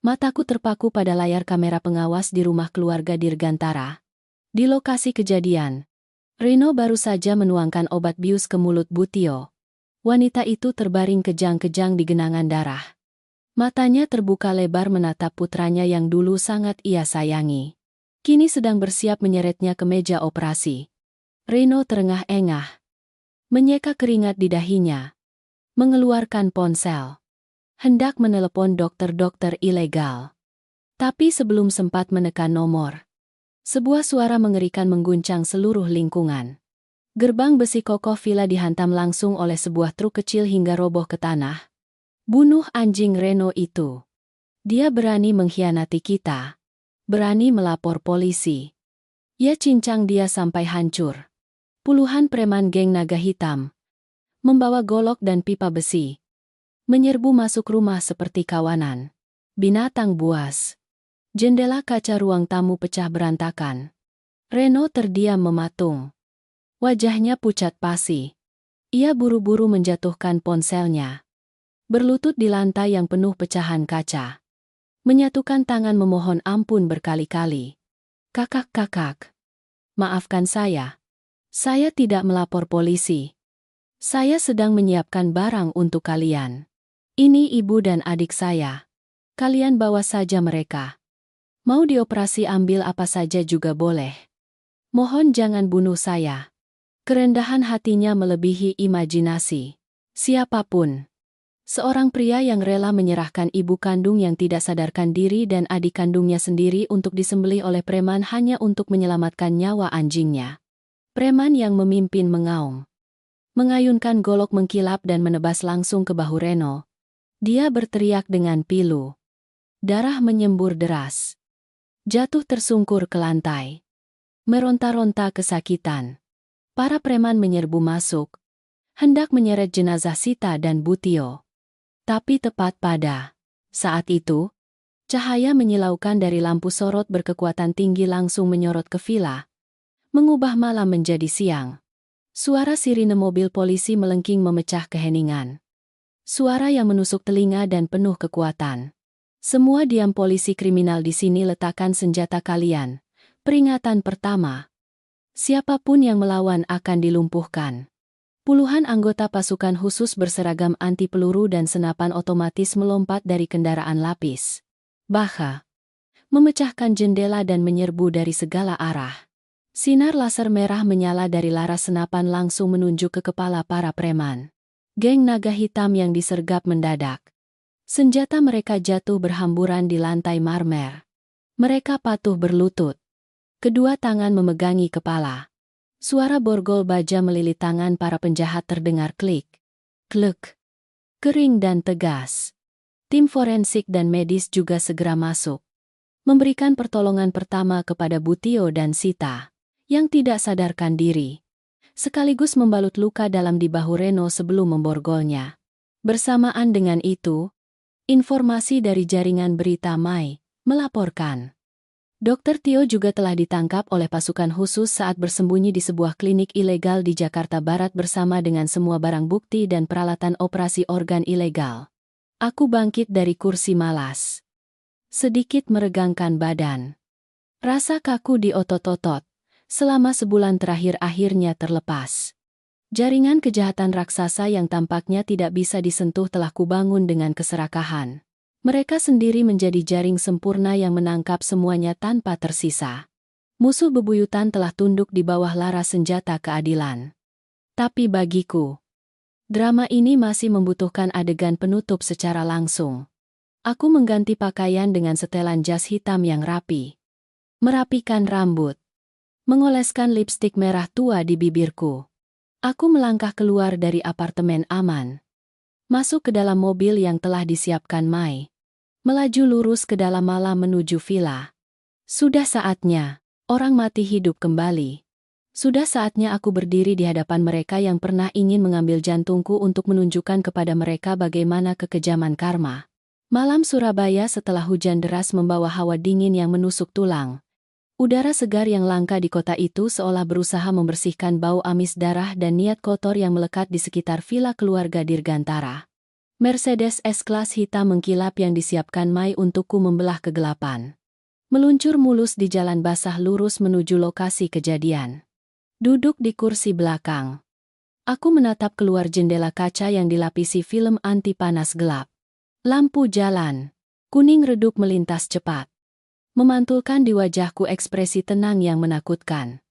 Mataku terpaku pada layar kamera pengawas di rumah keluarga Dirgantara. Di lokasi kejadian, Reno baru saja menuangkan obat bius ke mulut Bu Tio. Wanita itu terbaring kejang-kejang di genangan darah. Matanya terbuka lebar menatap putranya yang dulu sangat ia sayangi. Kini sedang bersiap menyeretnya ke meja operasi. Reno terengah-engah. Menyeka keringat di dahinya. Mengeluarkan ponsel. hendak menelepon dokter-dokter ilegal. Tapi sebelum sempat menekan nomor, sebuah suara mengerikan mengguncang seluruh lingkungan. Gerbang besi kokoh villa dihantam langsung oleh sebuah truk kecil hingga roboh ke tanah. Bunuh anjing Reno itu. Dia berani mengkhianati kita. Berani melapor polisi. Ya cincang dia sampai hancur. Puluhan preman geng naga hitam membawa golok dan pipa besi, menyerbu masuk rumah seperti kawanan binatang buas. Jendela kaca ruang tamu pecah berantakan. Reno terdiam mematung. Wajahnya pucat pasi. Ia buru-buru menjatuhkan ponselnya. Berlutut di lantai yang penuh pecahan kaca. Menyatukan tangan memohon ampun berkali-kali. Kakak. Maafkan saya. Saya tidak melapor polisi. Saya sedang menyiapkan barang untuk kalian. Ini ibu dan adik saya. Kalian bawa saja mereka. Mau dioperasi ambil apa saja juga boleh. Mohon jangan bunuh saya. Kerendahan hatinya melebihi imajinasi. Siapapun. Seorang pria yang rela menyerahkan ibu kandung yang tidak sadarkan diri dan adik kandungnya sendiri untuk disembelih oleh preman hanya untuk menyelamatkan nyawa anjingnya. Preman yang memimpin mengaum. Mengayunkan golok mengkilap dan menebas langsung ke bahu Reno. Dia berteriak dengan pilu. Darah menyembur deras. Jatuh tersungkur ke lantai. Meronta-ronta kesakitan. Para preman menyerbu masuk. Hendak menyeret jenazah Sita dan Butio. Tapi tepat pada saat itu, cahaya menyilaukan dari lampu sorot berkekuatan tinggi langsung menyorot ke villa. Mengubah malam menjadi siang. Suara sirine mobil polisi melengking memecah keheningan. Suara yang menusuk telinga dan penuh kekuatan. Semua diam polisi kriminal di sini, letakkan senjata kalian. Peringatan pertama. Siapapun yang melawan akan dilumpuhkan. Puluhan anggota pasukan khusus berseragam anti peluru dan senapan otomatis melompat dari kendaraan lapis. Baha. Memecahkan jendela dan menyerbu dari segala arah. Sinar laser merah menyala dari laras senapan langsung menunjuk ke kepala para preman. Geng naga hitam yang disergap mendadak. Senjata mereka jatuh berhamburan di lantai marmer. Mereka patuh berlutut. Kedua tangan memegangi kepala. Suara borgol baja melilit tangan para penjahat terdengar klik. Klek. Kering dan tegas. Tim forensik dan medis juga segera masuk. Memberikan pertolongan pertama kepada Butio dan Sita, yang tidak sadarkan diri. Sekaligus membalut luka dalam di bahu Reno sebelum memborgolnya. Bersamaan dengan itu, informasi dari jaringan berita Mai melaporkan. Dr. Tio juga telah ditangkap oleh pasukan khusus saat bersembunyi di sebuah klinik ilegal di Jakarta Barat bersama dengan semua barang bukti dan peralatan operasi organ ilegal. Aku bangkit dari kursi malas. Sedikit meregangkan badan. Rasa kaku di otot-otot selama sebulan terakhir akhirnya terlepas. Jaringan kejahatan raksasa yang tampaknya tidak bisa disentuh telah kubangun dengan keserakahan. Mereka sendiri menjadi jaring sempurna yang menangkap semuanya tanpa tersisa. Musuh bebuyutan telah tunduk di bawah laras senjata keadilan. Tapi bagiku, drama ini masih membutuhkan adegan penutup secara langsung. Aku mengganti pakaian dengan setelan jas hitam yang rapi. Merapikan rambut. Mengoleskan lipstik merah tua di bibirku. Aku melangkah keluar dari apartemen aman. Masuk ke dalam mobil yang telah disiapkan Mai. Melaju lurus ke dalam malam menuju villa. Sudah saatnya orang mati hidup kembali. Sudah saatnya aku berdiri di hadapan mereka yang pernah ingin mengambil jantungku untuk menunjukkan kepada mereka bagaimana kekejaman karma. Malam Surabaya setelah hujan deras membawa hawa dingin yang menusuk tulang. Udara segar yang langka di kota itu seolah berusaha membersihkan bau amis darah dan niat kotor yang melekat di sekitar villa keluarga Dirgantara. Mercedes S-Class hitam mengkilap yang disiapkan Mai untukku membelah kegelapan. Meluncur mulus di jalan basah lurus menuju lokasi kejadian. Duduk di kursi belakang. Aku menatap keluar jendela kaca yang dilapisi film anti panas gelap. Lampu jalan kuning redup melintas cepat. Memantulkan di wajahku ekspresi tenang yang menakutkan.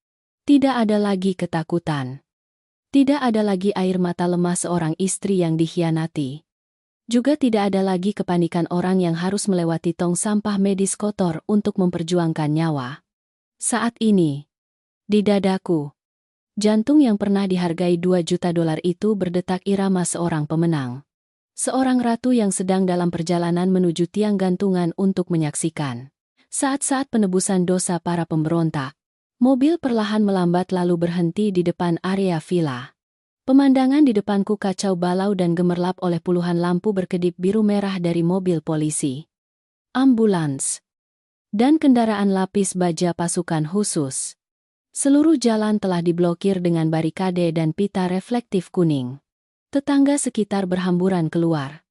Tidak ada lagi ketakutan. Tidak ada lagi air mata lemah seorang istri yang dikhianati. Juga tidak ada lagi kepanikan orang yang harus melewati tong sampah medis kotor untuk memperjuangkan nyawa. Saat ini, di dadaku, jantung yang pernah dihargai $2 juta itu berdetak irama seorang pemenang. Seorang ratu yang sedang dalam perjalanan menuju tiang gantungan untuk menyaksikan saat-saat penebusan dosa para pemberontak. Mobil perlahan melambat lalu berhenti di depan area villa. Pemandangan di depanku kacau balau dan gemerlap oleh puluhan lampu berkedip biru merah dari mobil polisi, ambulans, dan kendaraan lapis baja pasukan khusus. Seluruh jalan telah diblokir dengan barikade dan pita reflektif kuning. Tetangga sekitar berhamburan keluar,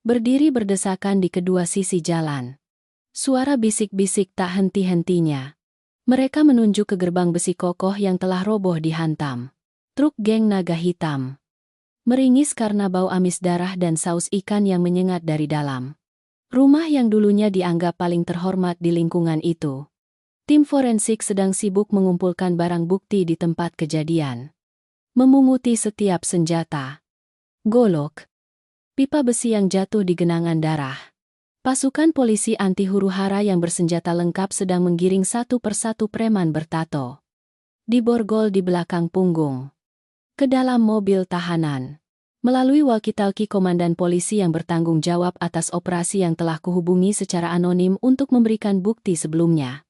berdiri berdesakan di kedua sisi jalan. Suara bisik-bisik tak henti-hentinya. Mereka menunjuk ke gerbang besi kokoh yang telah roboh dihantam. Truk geng naga hitam meringis karena bau amis darah dan saus ikan yang menyengat dari dalam. Rumah yang dulunya dianggap paling terhormat di lingkungan itu. Tim forensik sedang sibuk mengumpulkan barang bukti di tempat kejadian. Memunguti setiap senjata, golok, pipa besi yang jatuh di genangan darah. Pasukan polisi anti huru-hara yang bersenjata lengkap sedang menggiring satu persatu preman bertato. Diborgol di belakang punggung. Ke dalam mobil tahanan. Melalui walkie-talkie komandan polisi yang bertanggung jawab atas operasi yang telah kuhubungi secara anonim untuk memberikan bukti sebelumnya.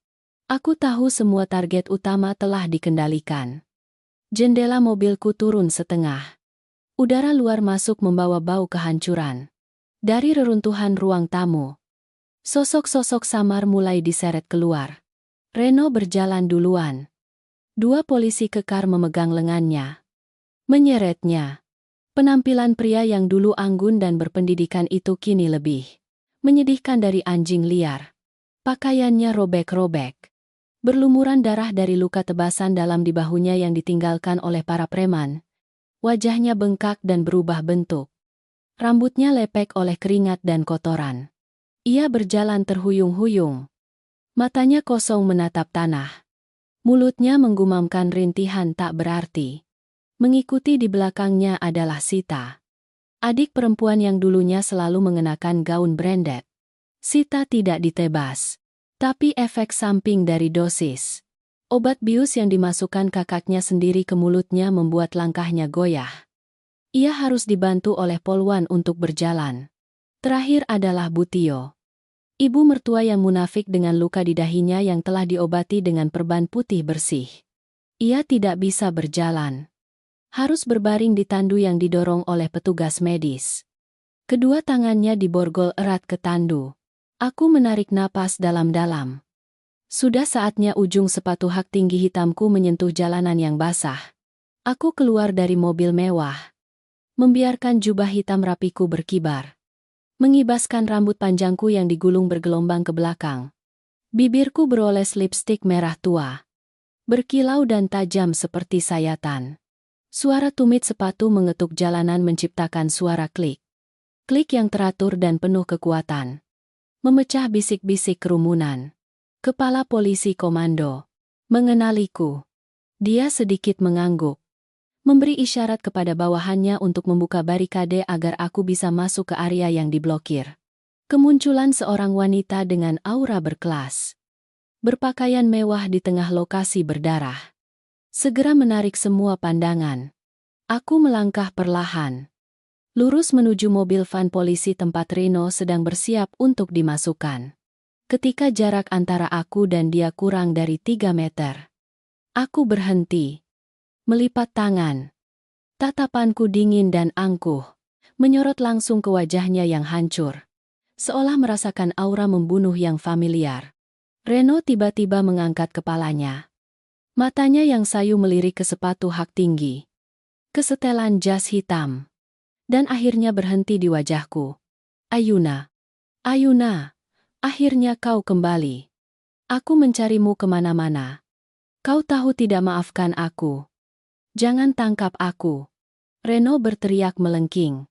Aku tahu semua target utama telah dikendalikan. Jendela mobilku turun setengah. Udara luar masuk membawa bau kehancuran. Dari reruntuhan ruang tamu, sosok-sosok samar mulai diseret keluar. Reno berjalan duluan. Dua polisi kekar memegang lengannya, menyeretnya. Penampilan pria yang dulu anggun dan berpendidikan itu kini lebih menyedihkan dari anjing liar. Pakaiannya robek-robek. Berlumuran darah dari luka tebasan dalam di bahunya yang ditinggalkan oleh para preman. Wajahnya bengkak dan berubah bentuk. Rambutnya lepek oleh keringat dan kotoran. Ia berjalan terhuyung-huyung. Matanya kosong menatap tanah. Mulutnya menggumamkan rintihan tak berarti. Mengikuti di belakangnya adalah Sita. Adik perempuan yang dulunya selalu mengenakan gaun branded. Sita tidak ditebas. Tapi efek samping dari dosis obat bius yang dimasukkan kakaknya sendiri ke mulutnya membuat langkahnya goyah. Ia harus dibantu oleh Polwan untuk berjalan. Terakhir adalah Butio. Ibu mertua yang munafik dengan luka di dahinya yang telah diobati dengan perban putih bersih. Ia tidak bisa berjalan. Harus berbaring di tandu yang didorong oleh petugas medis. Kedua tangannya diborgol erat ke tandu. Aku menarik napas dalam-dalam. Sudah saatnya ujung sepatu hak tinggi hitamku menyentuh jalanan yang basah. Aku keluar dari mobil mewah. Membiarkan jubah hitam rapiku berkibar. Mengibaskan rambut panjangku yang digulung bergelombang ke belakang. Bibirku beroles lipstik merah tua. Berkilau dan tajam seperti sayatan. Suara tumit sepatu mengetuk jalanan menciptakan suara klik. Klik yang teratur dan penuh kekuatan. Memecah bisik-bisik kerumunan. Kepala polisi komando mengenaliku. Dia sedikit mengangguk. Memberi isyarat kepada bawahannya untuk membuka barikade agar aku bisa masuk ke area yang diblokir. Kemunculan seorang wanita dengan aura berkelas. Berpakaian mewah di tengah lokasi berdarah. Segera menarik semua pandangan. Aku melangkah perlahan. Lurus menuju mobil van polisi tempat Reno sedang bersiap untuk dimasukkan. Ketika jarak antara aku dan dia kurang dari 3 meter. Aku berhenti. Melipat tangan. Tatapanku dingin dan angkuh. Menyorot langsung ke wajahnya yang hancur. Seolah merasakan aura membunuh yang familiar. Reno tiba-tiba mengangkat kepalanya. Matanya yang sayu melirik ke sepatu hak tinggi. Ke setelan jas hitam. Dan akhirnya berhenti di wajahku. Ayuna. Ayuna. Akhirnya kau kembali. Aku mencarimu kemana-mana. Kau tahu tidak maafkan aku. Jangan tangkap aku. Reno berteriak melengking.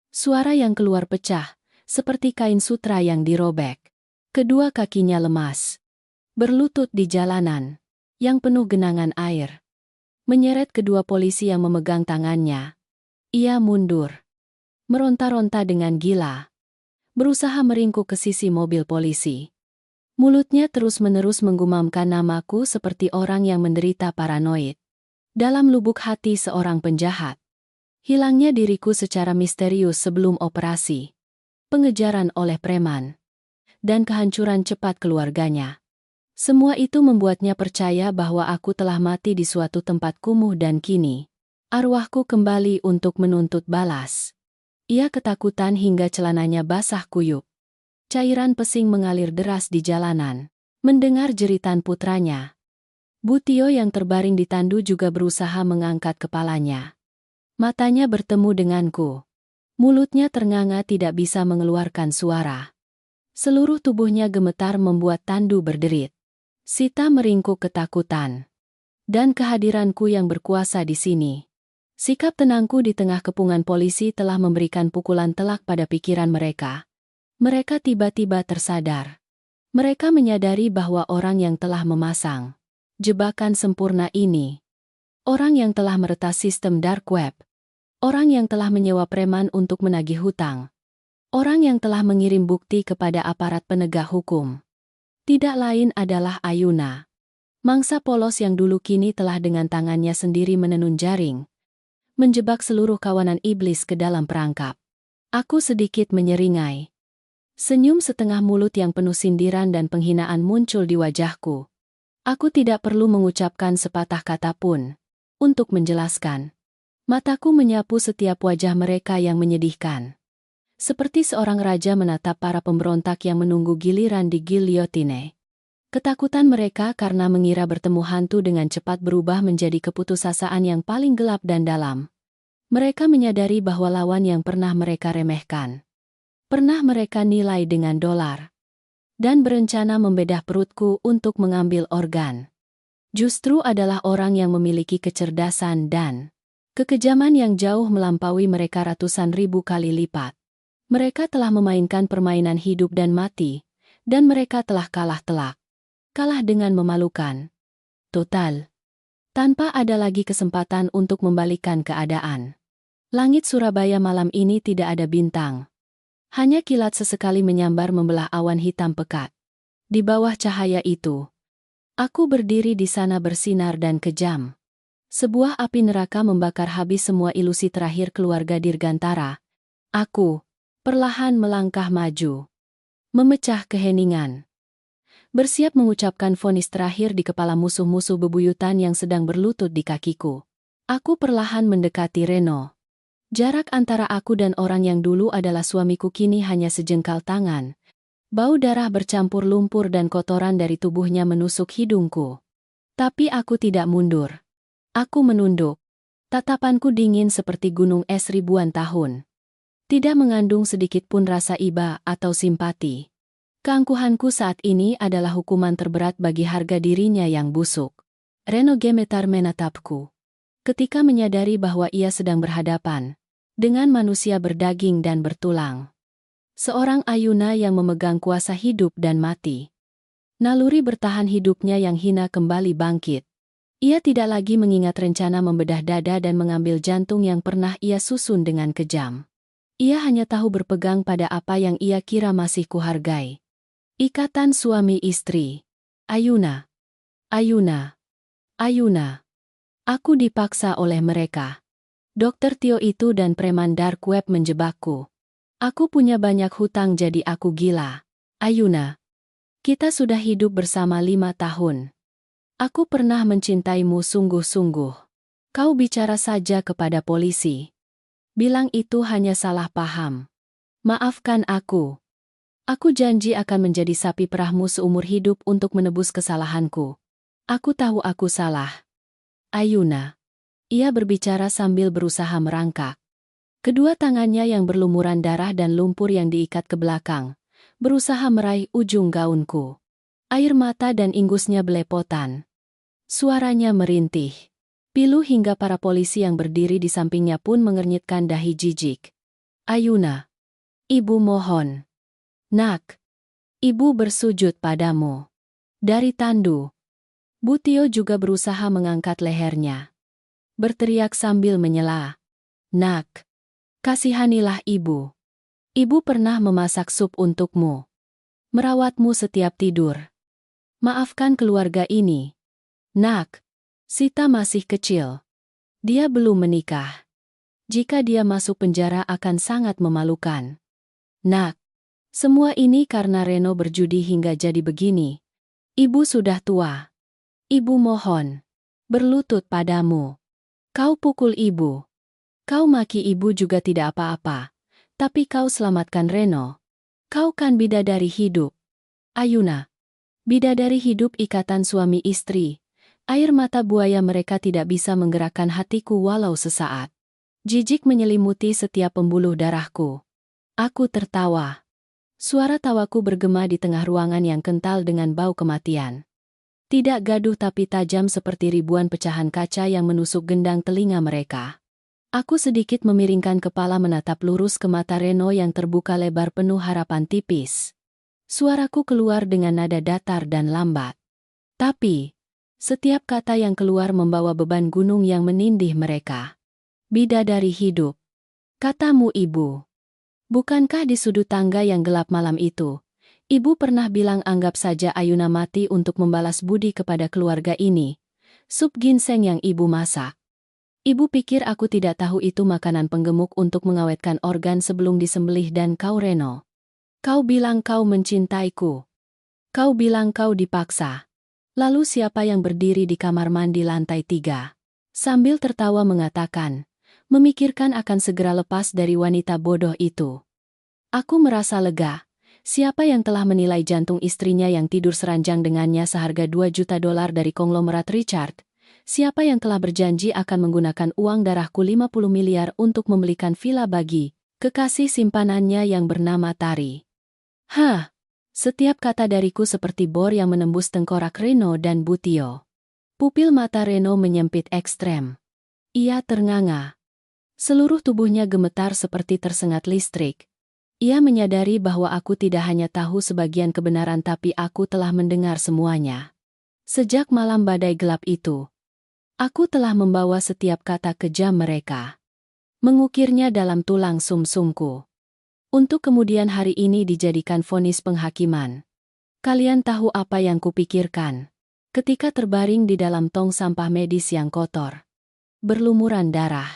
Suara yang keluar pecah, seperti kain sutra yang dirobek. Kedua kakinya lemas. Berlutut di jalanan yang penuh genangan air. Menyeret kedua polisi yang memegang tangannya. Ia mundur. meronta-ronta dengan gila. Berusaha meringkuk ke sisi mobil polisi. Mulutnya terus-menerus menggumamkan namaku seperti orang yang menderita paranoid. Dalam lubuk hati seorang penjahat. Hilangnya diriku secara misterius sebelum operasi. Pengejaran oleh preman. Dan kehancuran cepat keluarganya. Semua itu membuatnya percaya bahwa aku telah mati di suatu tempat kumuh dan kini arwahku kembali untuk menuntut balas. Ia ketakutan hingga celananya basah kuyup. Cairan pesing mengalir deras di jalanan. Mendengar jeritan putranya. Butio yang terbaring di tandu juga berusaha mengangkat kepalanya. Matanya bertemu denganku. Mulutnya ternganga tidak bisa mengeluarkan suara. Seluruh tubuhnya gemetar membuat tandu berderit. Sita meringkuk ketakutan. Dan kehadiranku yang berkuasa di sini. Sikap tenangku di tengah kepungan polisi telah memberikan pukulan telak pada pikiran mereka. Mereka tiba-tiba tersadar. Mereka menyadari bahwa orang yang telah memasang jebakan sempurna ini, orang yang telah meretas sistem dark web, orang yang telah menyewa preman untuk menagih hutang, orang yang telah mengirim bukti kepada aparat penegak hukum, tidak lain adalah Ayuna. Mangsa polos yang dulu kini telah dengan tangannya sendiri menenun jaring, menjebak seluruh kawanan iblis ke dalam perangkap. Aku sedikit menyeringai. Senyum setengah mulut yang penuh sindiran dan penghinaan muncul di wajahku. Aku tidak perlu mengucapkan sepatah kata pun untuk menjelaskan. Mataku menyapu setiap wajah mereka yang menyedihkan. Seperti seorang raja menatap para pemberontak yang menunggu giliran di gilyotine. Ketakutan mereka karena mengira bertemu hantu dengan cepat berubah menjadi keputusasaan yang paling gelap dan dalam. Mereka menyadari bahwa lawan yang pernah mereka remehkan, pernah mereka nilai dengan dolar, dan berencana membedah perutku untuk mengambil organ, justru adalah orang yang memiliki kecerdasan dan kekejaman yang jauh melampaui mereka ratusan ribu kali lipat. Mereka telah memainkan permainan hidup dan mati, dan mereka telah kalah telak. Kalah dengan memalukan. Total. Tanpa ada lagi kesempatan untuk membalikkan keadaan. Langit Surabaya malam ini tidak ada bintang. Hanya kilat sesekali menyambar membelah awan hitam pekat. Di bawah cahaya itu, aku berdiri di sana bersinar dan kejam. Sebuah api neraka membakar habis semua ilusi terakhir keluarga Dirgantara. Aku perlahan melangkah maju. Memecah keheningan. Bersiap mengucapkan vonis terakhir di kepala musuh-musuh bebuyutan yang sedang berlutut di kakiku. Aku perlahan mendekati Reno. Jarak antara aku dan orang yang dulu adalah suamiku kini hanya sejengkal tangan. Bau darah bercampur lumpur dan kotoran dari tubuhnya menusuk hidungku. Tapi aku tidak mundur. Aku menunduk. Tatapanku dingin seperti gunung es ribuan tahun. Tidak mengandung sedikit pun rasa iba atau simpati. Keangkuhanku saat ini adalah hukuman terberat bagi harga dirinya yang busuk. Reno gemetar menatapku. Ketika menyadari bahwa ia sedang berhadapan dengan manusia berdaging dan bertulang. Seorang Ayuna yang memegang kuasa hidup dan mati. Naluri bertahan hidupnya yang hina kembali bangkit. Ia tidak lagi mengingat rencana membedah dada dan mengambil jantung yang pernah ia susun dengan kejam. Ia hanya tahu berpegang pada apa yang ia kira masih kuhargai. Ikatan suami istri. Ayuna. Ayuna. Ayuna. Aku dipaksa oleh mereka. Dokter Tio itu dan preman dark web menjebakku. Aku punya banyak hutang jadi aku gila. Ayuna. Kita sudah hidup bersama 5 tahun. Aku pernah mencintaimu sungguh-sungguh. Kau bicara saja kepada polisi. Bilang itu hanya salah paham. Maafkan aku. Aku janji akan menjadi sapi perahmu seumur hidup untuk menebus kesalahanku. Aku tahu aku salah. Ayuna. Ia berbicara sambil berusaha merangkak. Kedua tangannya yang berlumuran darah dan lumpur yang diikat ke belakang, berusaha meraih ujung gaunku. Air mata dan ingusnya belepotan. Suaranya merintih. Pilu hingga para polisi yang berdiri di sampingnya pun mengernyitkan dahi jijik. Ayuna. Ibu mohon. Nak, ibu bersujud padamu. Dari tandu. Butio juga berusaha mengangkat lehernya. Berteriak sambil menyela. Nak, Kasihanilah ibu. Ibu pernah memasak sup untukmu. Merawatmu setiap tidur. Maafkan keluarga ini. Nak, Sita masih kecil. Dia belum menikah. Jika dia masuk penjara akan sangat memalukan. Nak, semua ini karena Reno berjudi hingga jadi begini. Ibu sudah tua. Ibu mohon. Berlutut padamu. Kau pukul ibu. Kau maki ibu juga tidak apa-apa. Tapi kau selamatkan Reno. Kau kan bidadari hidup. Ayuna. Bidadari hidup ikatan suami istri. Air mata buaya mereka tidak bisa menggerakkan hatiku walau sesaat. Jijik menyelimuti setiap pembuluh darahku. Aku tertawa. Suara tawaku bergema di tengah ruangan yang kental dengan bau kematian. Tidak gaduh tapi tajam seperti ribuan pecahan kaca yang menusuk gendang telinga mereka. Aku sedikit memiringkan kepala menatap lurus ke mata Reno yang terbuka lebar penuh harapan tipis. Suaraku keluar dengan nada datar dan lambat. Tapi, setiap kata yang keluar membawa beban gunung yang menindih mereka. Bidadari hidup. Katamu ibu. Bukankah di sudut tangga yang gelap malam itu, ibu pernah bilang anggap saja Ayuna mati untuk membalas budi kepada keluarga ini. Sup ginseng yang ibu masak. Ibu pikir aku tidak tahu itu makanan penggemuk untuk mengawetkan organ sebelum disembelih dan kau Reno. Kau bilang kau mencintaiku. Kau bilang kau dipaksa. Lalu siapa yang berdiri di kamar mandi lantai 3? Sambil tertawa mengatakan, memikirkan akan segera lepas dari wanita bodoh itu. Aku merasa lega. Siapa yang telah menilai jantung istrinya yang tidur seranjang dengannya seharga $2 juta dari konglomerat Richard? Siapa yang telah berjanji akan menggunakan uang darahku 50 miliar untuk membelikan villa bagi kekasih simpanannya yang bernama Tari? Setiap kata dariku seperti bor yang menembus tengkorak Reno dan Butio. Pupil mata Reno menyempit ekstrem. Ia ternganga. Seluruh tubuhnya gemetar seperti tersengat listrik. Ia menyadari bahwa aku tidak hanya tahu sebagian kebenaran tapi aku telah mendengar semuanya. Sejak malam badai gelap itu, aku telah membawa setiap kata kejam mereka. Mengukirnya dalam tulang sumsumku. Untuk kemudian hari ini dijadikan vonis penghakiman. Kalian tahu apa yang kupikirkan? Ketika terbaring di dalam tong sampah medis yang kotor. Berlumuran darah.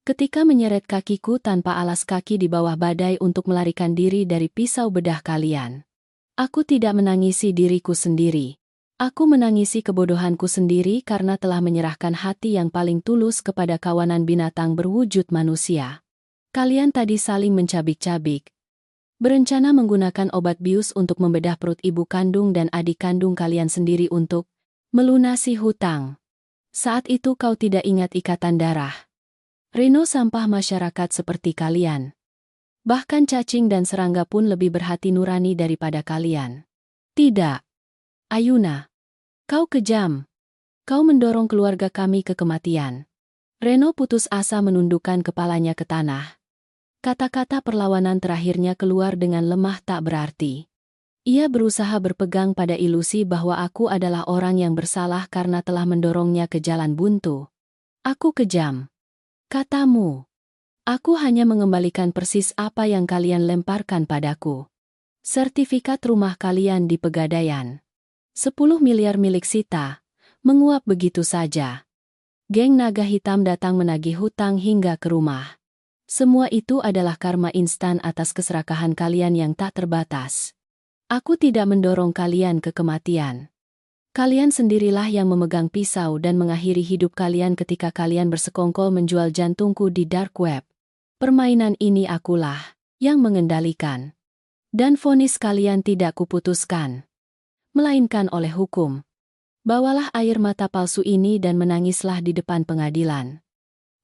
Ketika menyeret kakiku tanpa alas kaki di bawah badai untuk melarikan diri dari pisau bedah kalian. Aku tidak menangisi diriku sendiri. Aku menangisi kebodohanku sendiri karena telah menyerahkan hati yang paling tulus kepada kawanan binatang berwujud manusia. Kalian tadi saling mencabik-cabik. Berencana menggunakan obat bius untuk membedah perut ibu kandung dan adik kandung kalian sendiri untuk melunasi hutang. Saat itu kau tidak ingat ikatan darah. Reno sampah masyarakat seperti kalian. Bahkan cacing dan serangga pun lebih berhati nurani daripada kalian. Tidak. Ayuna. Kau kejam. Kau mendorong keluarga kami ke kematian. Reno putus asa menundukkan kepalanya ke tanah. Kata-kata perlawanan terakhirnya keluar dengan lemah tak berarti. Ia berusaha berpegang pada ilusi bahwa aku adalah orang yang bersalah karena telah mendorongnya ke jalan buntu. Aku kejam. Katamu. Aku hanya mengembalikan persis apa yang kalian lemparkan padaku. Sertifikat rumah kalian di Pegadaian. 10 miliar milik Sita. Menguap begitu saja. Geng naga hitam datang menagih hutang hingga ke rumah. Semua itu adalah karma instan atas keserakahan kalian yang tak terbatas. Aku tidak mendorong kalian ke kematian. Kalian sendirilah yang memegang pisau dan mengakhiri hidup kalian ketika kalian bersekongkol menjual jantungku di dark web. Permainan ini akulah yang mengendalikan. Dan vonis kalian tidak kuputuskan, melainkan oleh hukum. Bawalah air mata palsu ini dan menangislah di depan pengadilan.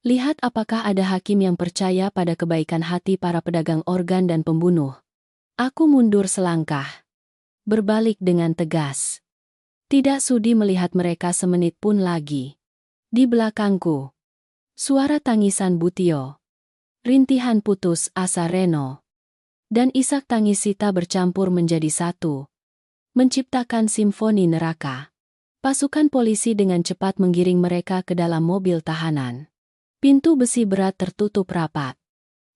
Lihat apakah ada hakim yang percaya pada kebaikan hati para pedagang organ dan pembunuh. Aku mundur selangkah. Berbalik dengan tegas. Tidak sudi melihat mereka semenit pun lagi. Di belakangku. Suara tangisan Butio. Rintihan putus asa Reno. Dan isak tangis Sita bercampur menjadi satu. Menciptakan simfoni neraka. Pasukan polisi dengan cepat menggiring mereka ke dalam mobil tahanan. Pintu besi berat tertutup rapat.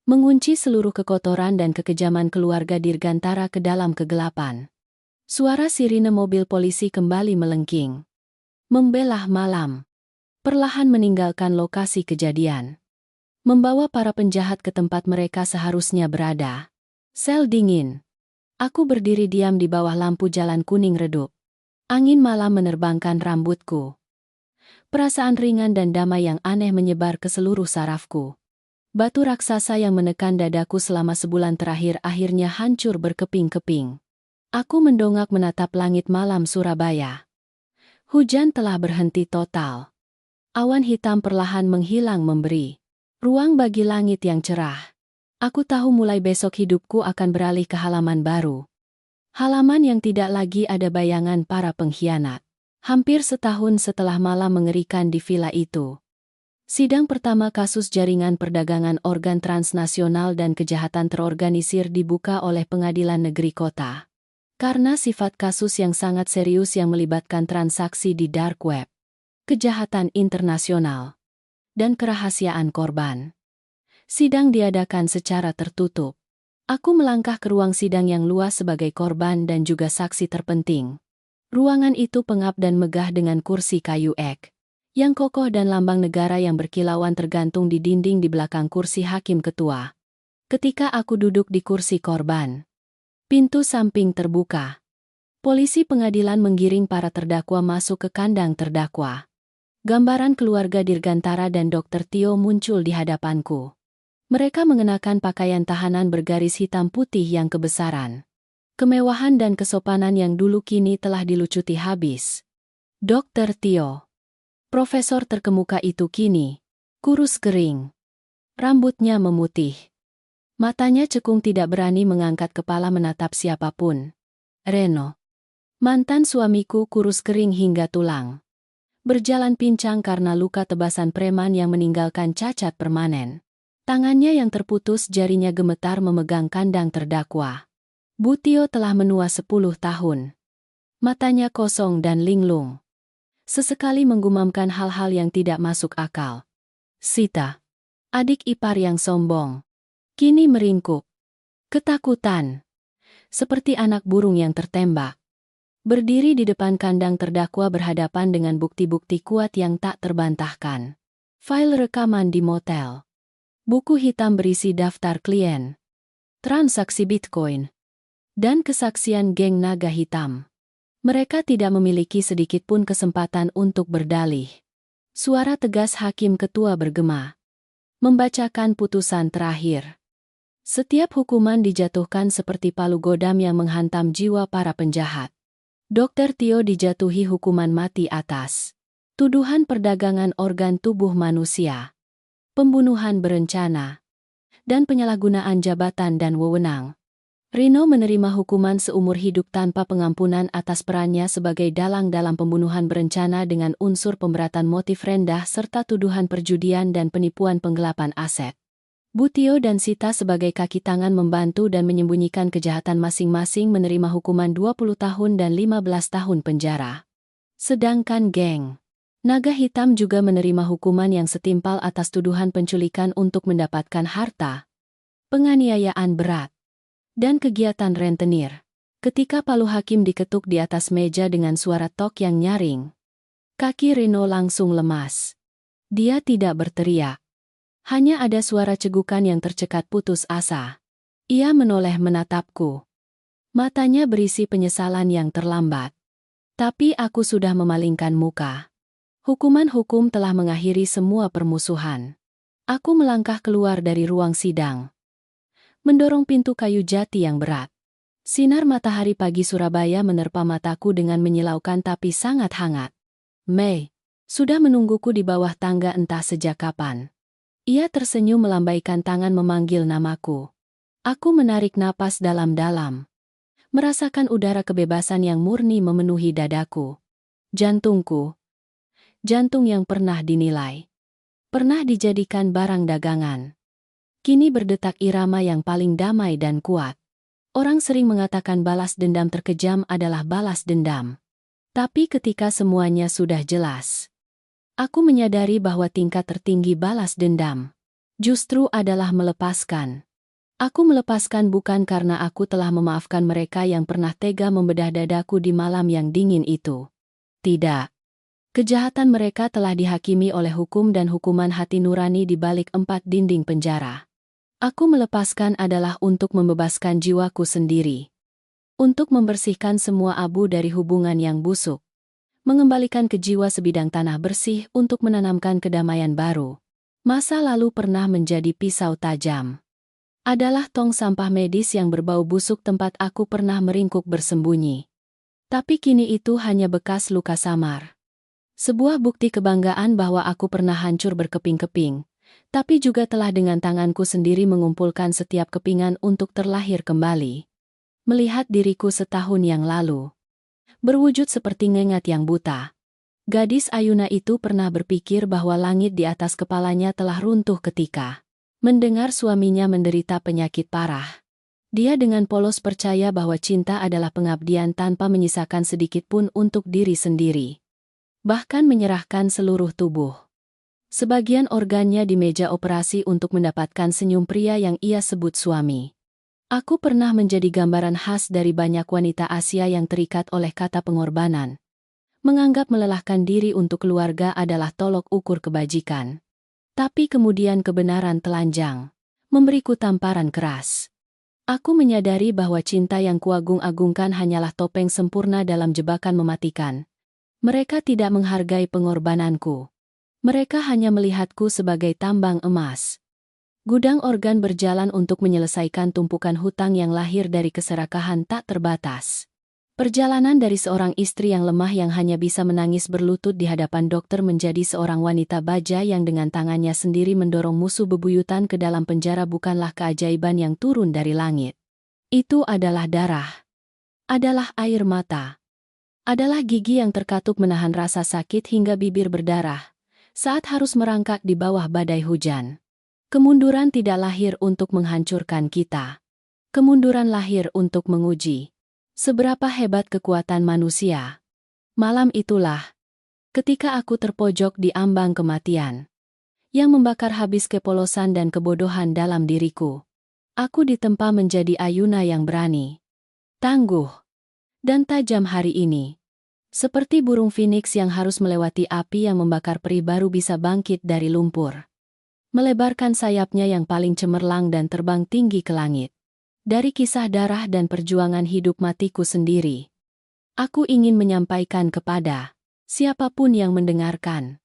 mengunci seluruh kekotoran dan kekejaman keluarga Dirgantara ke dalam kegelapan. Suara sirine mobil polisi kembali melengking. Membelah malam. Perlahan meninggalkan lokasi kejadian. Membawa para penjahat ke tempat mereka seharusnya berada. Sel dingin. Aku berdiri diam di bawah lampu jalan kuning redup. Angin malam menerbangkan rambutku. Perasaan ringan dan damai yang aneh menyebar ke seluruh sarafku. Batu raksasa yang menekan dadaku selama sebulan terakhir akhirnya hancur berkeping-keping. Aku mendongak menatap langit malam Surabaya. Hujan telah berhenti total. Awan hitam perlahan menghilang memberi ruang bagi langit yang cerah. Aku tahu mulai besok hidupku akan beralih ke halaman baru. Halaman yang tidak lagi ada bayangan para pengkhianat. Hampir setahun setelah malam mengerikan di villa itu. Sidang pertama kasus jaringan perdagangan organ transnasional dan kejahatan terorganisir dibuka oleh Pengadilan Negeri Kota. Karena sifat kasus yang sangat serius yang melibatkan transaksi di dark web, kejahatan internasional, dan kerahasiaan korban. Sidang diadakan secara tertutup. Aku melangkah ke ruang sidang yang luas sebagai korban dan juga saksi terpenting. Ruangan itu pengap dan megah dengan kursi kayu ek yang kokoh dan lambang negara yang berkilauan tergantung di dinding di belakang kursi hakim ketua. Ketika aku duduk di kursi korban, pintu samping terbuka. Polisi pengadilan menggiring para terdakwa masuk ke kandang terdakwa. Gambaran keluarga Dirgantara dan Dr. Tio muncul di hadapanku. Mereka mengenakan pakaian tahanan bergaris hitam putih yang kebesaran. Kemewahan dan kesopanan yang dulu kini telah dilucuti habis. Dr. Tio, profesor terkemuka itu kini kurus kering. Rambutnya memutih. Matanya cekung tidak berani mengangkat kepala menatap siapapun. Reno, mantan suamiku kurus kering hingga tulang. Berjalan pincang karena luka tebasan preman yang meninggalkan cacat permanen. Tangannya yang terputus jarinya gemetar memegang kandang terdakwa. Bu Tio telah menua 10 tahun. Matanya kosong dan linglung. Sesekali menggumamkan hal-hal yang tidak masuk akal. Sita, adik ipar yang sombong, kini meringkuk. Ketakutan. Seperti anak burung yang tertembak. Berdiri di depan kandang terdakwa berhadapan dengan bukti-bukti kuat yang tak terbantahkan. File rekaman di motel. Buku hitam berisi daftar klien. Transaksi Bitcoin. Dan kesaksian geng naga hitam. Mereka tidak memiliki sedikit pun kesempatan untuk berdalih. Suara tegas hakim ketua bergema. Membacakan putusan terakhir. Setiap hukuman dijatuhkan seperti palu godam yang menghantam jiwa para penjahat. Dr. Tio dijatuhi hukuman mati atas tuduhan perdagangan organ tubuh manusia, pembunuhan berencana, dan penyalahgunaan jabatan dan wewenang. Rino menerima hukuman seumur hidup tanpa pengampunan atas perannya sebagai dalang dalam pembunuhan berencana dengan unsur pemberatan motif rendah serta tuduhan perjudian dan penipuan penggelapan aset. Bu Tio dan Sita sebagai kaki tangan membantu dan menyembunyikan kejahatan masing-masing menerima hukuman 20 tahun dan 15 tahun penjara. Sedangkan geng naga hitam juga menerima hukuman yang setimpal atas tuduhan penculikan untuk mendapatkan harta, penganiayaan berat, dan kegiatan rentenir. Ketika palu hakim diketuk di atas meja dengan suara tok yang nyaring, kaki Rino langsung lemas. Dia tidak berteriak. Hanya ada suara cegukan yang tercekat putus asa. Ia menoleh menatapku. Matanya berisi penyesalan yang terlambat. Tapi aku sudah memalingkan muka. Hukuman hukum telah mengakhiri semua permusuhan. Aku melangkah keluar dari ruang sidang. Mendorong pintu kayu jati yang berat. Sinar matahari pagi Surabaya menerpa mataku dengan menyilaukan tapi sangat hangat. Mei sudah menungguku di bawah tangga entah sejak kapan. Ia tersenyum melambaikan tangan memanggil namaku. Aku menarik napas dalam-dalam. Merasakan udara kebebasan yang murni memenuhi dadaku. Jantungku. Jantung yang pernah dinilai. Pernah dijadikan barang dagangan. Kini berdetak irama yang paling damai dan kuat. Orang sering mengatakan balas dendam terkejam adalah balas dendam. Tapi ketika semuanya sudah jelas, aku menyadari bahwa tingkat tertinggi balas dendam Justru adalah melepaskan. Aku melepaskan bukan karena aku telah memaafkan mereka yang pernah tega membedah dadaku di malam yang dingin itu. Tidak. Kejahatan mereka telah dihakimi oleh hukum dan hukuman hati nurani di balik 4 dinding penjara. Aku melepaskan adalah untuk membebaskan jiwaku sendiri. Untuk membersihkan semua abu dari hubungan yang busuk. Mengembalikan ke jiwa sebidang tanah bersih untuk menanamkan kedamaian baru. Masa lalu pernah menjadi pisau tajam. Adalah tong sampah medis yang berbau busuk tempat aku pernah meringkuk bersembunyi. Tapi kini itu hanya bekas luka samar. Sebuah bukti kebanggaan bahwa aku pernah hancur berkeping-keping, tapi juga telah dengan tanganku sendiri mengumpulkan setiap kepingan untuk terlahir kembali. Melihat diriku setahun yang lalu. Berwujud seperti ngengat yang buta. Gadis Ayuna itu pernah berpikir bahwa langit di atas kepalanya telah runtuh ketika mendengar suaminya menderita penyakit parah. Dia dengan polos percaya bahwa cinta adalah pengabdian tanpa menyisakan sedikit pun untuk diri sendiri. Bahkan menyerahkan seluruh tubuh. Sebagian organnya di meja operasi untuk mendapatkan senyum pria yang ia sebut suami. Aku pernah menjadi gambaran khas dari banyak wanita Asia yang terikat oleh kata pengorbanan. Menganggap melelahkan diri untuk keluarga adalah tolok ukur kebajikan. Tapi kemudian kebenaran telanjang, memberiku tamparan keras. Aku menyadari bahwa cinta yang kuagung-agungkan hanyalah topeng sempurna dalam jebakan mematikan. Mereka tidak menghargai pengorbananku. Mereka hanya melihatku sebagai tambang emas. Gudang organ berjalan untuk menyelesaikan tumpukan hutang yang lahir dari keserakahan tak terbatas. Perjalanan dari seorang istri yang lemah yang hanya bisa menangis berlutut di hadapan dokter menjadi seorang wanita baja yang dengan tangannya sendiri mendorong musuh bebuyutan ke dalam penjara bukanlah keajaiban yang turun dari langit. Itu adalah darah. Adalah air mata. Adalah gigi yang terkatup menahan rasa sakit hingga bibir berdarah saat harus merangkak di bawah badai hujan. Kemunduran tidak lahir untuk menghancurkan kita. Kemunduran lahir untuk menguji seberapa hebat kekuatan manusia. Malam itulah, ketika aku terpojok di ambang kematian, yang membakar habis kepolosan dan kebodohan dalam diriku. Aku ditempa menjadi Ayuna yang berani, tangguh, dan tajam hari ini. Seperti burung phoenix yang harus melewati api yang membakar peri baru bisa bangkit dari lumpur. Melebarkan sayapnya yang paling cemerlang dan terbang tinggi ke langit. Dari kisah darah dan perjuangan hidup matiku sendiri, aku ingin menyampaikan kepada siapapun yang mendengarkan,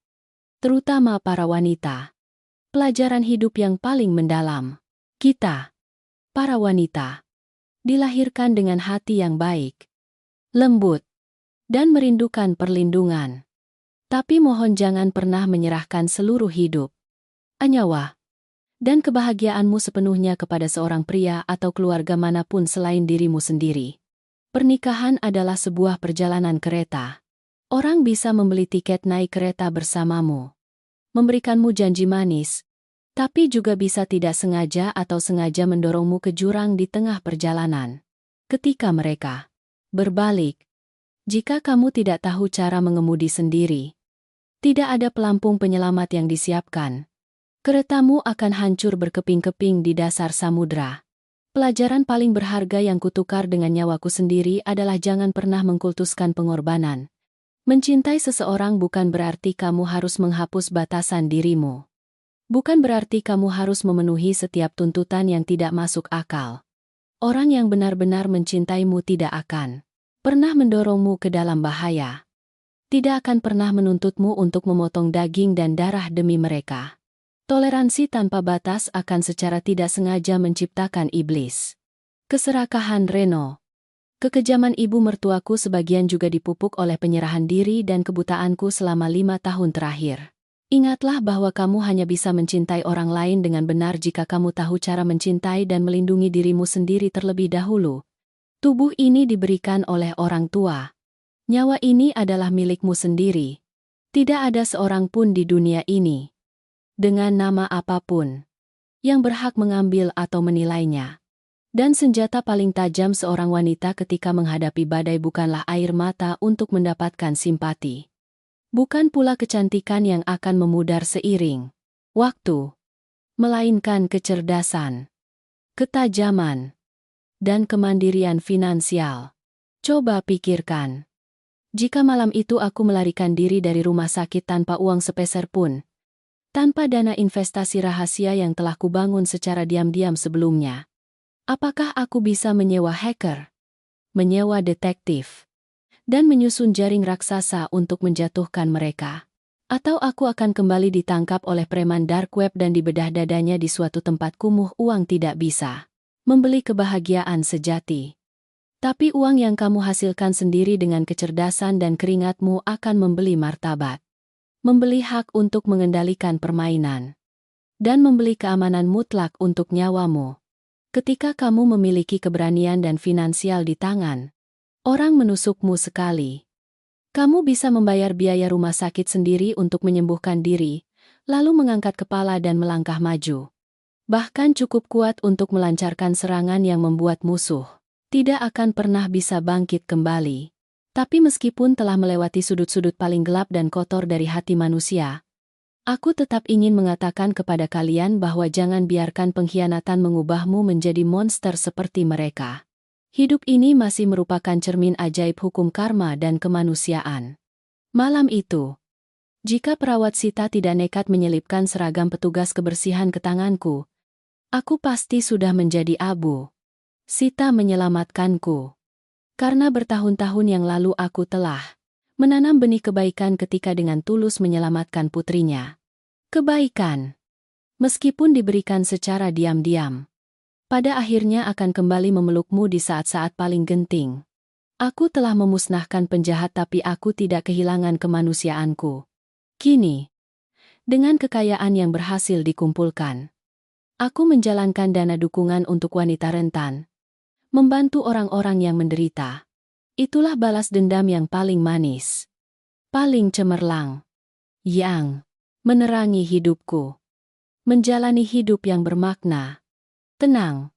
terutama para wanita, pelajaran hidup yang paling mendalam. Kita, para wanita, dilahirkan dengan hati yang baik, lembut, dan merindukan perlindungan. Tapi mohon jangan pernah menyerahkan seluruh hidup, nyawa, dan kebahagiaanmu sepenuhnya kepada seorang pria atau keluarga manapun selain dirimu sendiri. Pernikahan adalah sebuah perjalanan kereta. Orang bisa membeli tiket naik kereta bersamamu, memberikanmu janji manis, tapi juga bisa tidak sengaja atau sengaja mendorongmu ke jurang di tengah perjalanan. Ketika mereka berbalik, jika kamu tidak tahu cara mengemudi sendiri, tidak ada pelampung penyelamat yang disiapkan, keretamu akan hancur berkeping-keping di dasar samudra. Pelajaran paling berharga yang kutukar dengan nyawaku sendiri adalah jangan pernah mengkultuskan pengorbanan. Mencintai seseorang bukan berarti kamu harus menghapus batasan dirimu. Bukan berarti kamu harus memenuhi setiap tuntutan yang tidak masuk akal. Orang yang benar-benar mencintaimu tidak akan pernah mendorongmu ke dalam bahaya. Tidak akan pernah menuntutmu untuk memotong daging dan darah demi mereka. Toleransi tanpa batas akan secara tidak sengaja menciptakan iblis. Keserakahan Reno. Kekejaman ibu mertuaku sebagian juga dipupuk oleh penyerahan diri dan kebutaanku selama 5 tahun terakhir. Ingatlah bahwa kamu hanya bisa mencintai orang lain dengan benar jika kamu tahu cara mencintai dan melindungi dirimu sendiri terlebih dahulu. Tubuh ini diberikan oleh orang tua. Nyawa ini adalah milikmu sendiri. Tidak ada seorang pun di dunia ini, dengan nama apapun, yang berhak mengambil atau menilainya. Dan senjata paling tajam seorang wanita ketika menghadapi badai bukanlah air mata untuk mendapatkan simpati. Bukan pula kecantikan yang akan memudar seiring waktu. melainkan kecerdasan, ketajaman, dan kemandirian finansial. Coba pikirkan. Jika malam itu aku melarikan diri dari rumah sakit tanpa uang sepeser pun, tanpa dana investasi rahasia yang telah kubangun secara diam-diam sebelumnya, apakah aku bisa menyewa hacker, menyewa detektif, dan menyusun jaring raksasa untuk menjatuhkan mereka? Atau aku akan kembali ditangkap oleh preman dark web dan dibedah dadanya di suatu tempat kumuh? Uang tidak bisa membeli kebahagiaan sejati. Tapi uang yang kamu hasilkan sendiri dengan kecerdasan dan keringatmu akan membeli martabat, membeli hak untuk mengendalikan permainan, dan membeli keamanan mutlak untuk nyawamu. Ketika kamu memiliki keberanian dan finansial di tangan, orang menusukmu sekali. Kamu bisa membayar biaya rumah sakit sendiri untuk menyembuhkan diri, lalu mengangkat kepala dan melangkah maju. Bahkan cukup kuat untuk melancarkan serangan yang membuat musuh tidak akan pernah bisa bangkit kembali. Tapi meskipun telah melewati sudut-sudut paling gelap dan kotor dari hati manusia, aku tetap ingin mengatakan kepada kalian bahwa jangan biarkan pengkhianatan mengubahmu menjadi monster seperti mereka. Hidup ini masih merupakan cermin ajaib hukum karma dan kemanusiaan. Malam itu, jika perawat Sita tidak nekat menyelipkan seragam petugas kebersihan ke tanganku, aku pasti sudah menjadi abu. Sita menyelamatkanku. Karena bertahun-tahun yang lalu aku telah menanam benih kebaikan ketika dengan tulus menyelamatkan putrinya. Kebaikan, meskipun diberikan secara diam-diam, pada akhirnya akan kembali memelukmu di saat-saat paling genting. Aku telah memusnahkan penjahat tapi aku tidak kehilangan kemanusiaanku. Kini, dengan kekayaan yang berhasil dikumpulkan, aku menjalankan dana dukungan untuk wanita rentan, membantu orang-orang yang menderita. Itulah balas dendam yang paling manis, paling cemerlang, yang menerangi hidupku. Menjalani hidup yang bermakna, tenang,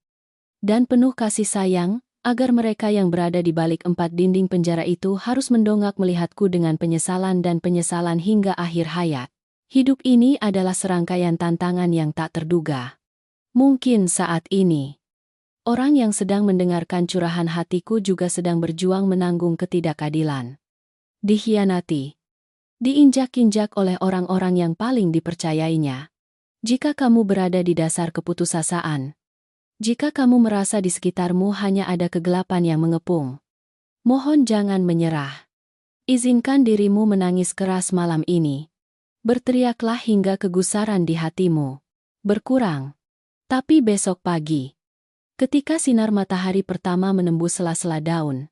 dan penuh kasih sayang, agar mereka yang berada di balik 4 dinding penjara itu harus mendongak melihatku dengan penyesalan dan penyesalan hingga akhir hayat. Hidup ini adalah serangkaian tantangan yang tak terduga. Mungkin saat ini, orang yang sedang mendengarkan curahan hatiku juga sedang berjuang menanggung ketidakadilan. Dikhianati, diinjak-injak oleh orang-orang yang paling dipercayainya. Jika kamu berada di dasar keputusasaan, jika kamu merasa di sekitarmu hanya ada kegelapan yang mengepung, mohon jangan menyerah. Izinkan dirimu menangis keras malam ini. Berteriaklah hingga kegusaran di hatimu berkurang. Tapi besok pagi, ketika sinar matahari pertama menembus sela-sela daun,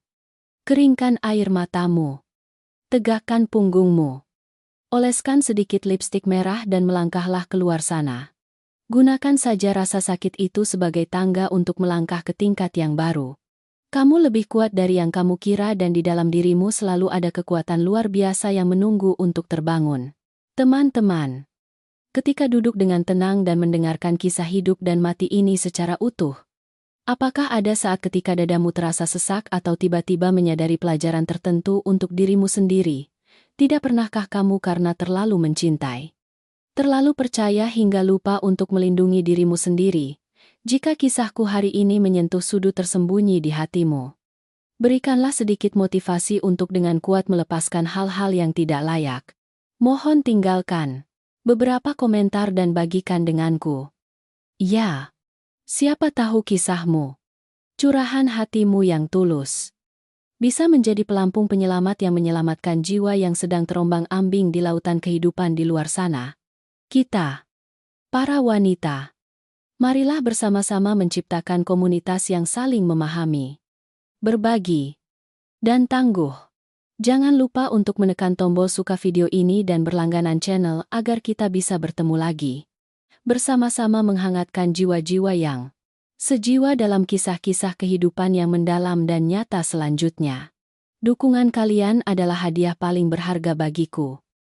keringkan air matamu, tegakkan punggungmu, oleskan sedikit lipstik merah dan melangkahlah keluar sana. Gunakan saja rasa sakit itu sebagai tangga untuk melangkah ke tingkat yang baru. Kamu lebih kuat dari yang kamu kira dan di dalam dirimu selalu ada kekuatan luar biasa yang menunggu untuk terbangun. Teman-teman, ketika duduk dengan tenang dan mendengarkan kisah hidup dan mati ini secara utuh, apakah ada saat ketika dadamu terasa sesak atau tiba-tiba menyadari pelajaran tertentu untuk dirimu sendiri? Tidak pernahkah kamu karena terlalu mencintai, terlalu percaya hingga lupa untuk melindungi dirimu sendiri? Jika kisahku hari ini menyentuh sudut tersembunyi di hatimu, berikanlah sedikit motivasi untuk dengan kuat melepaskan hal-hal yang tidak layak. Mohon tinggalkan beberapa komentar dan bagikan denganku. Ya. Siapa tahu kisahmu, curahan hatimu yang tulus, bisa menjadi pelampung penyelamat yang menyelamatkan jiwa yang sedang terombang-ambing di lautan kehidupan di luar sana. Kita, para wanita, marilah bersama-sama menciptakan komunitas yang saling memahami, berbagi, dan tangguh. Jangan lupa untuk menekan tombol suka video ini dan berlangganan channel agar kita bisa bertemu lagi. Bersama-sama menghangatkan jiwa-jiwa yang sejiwa dalam kisah-kisah kehidupan yang mendalam dan nyata selanjutnya. Dukungan kalian adalah hadiah paling berharga bagiku.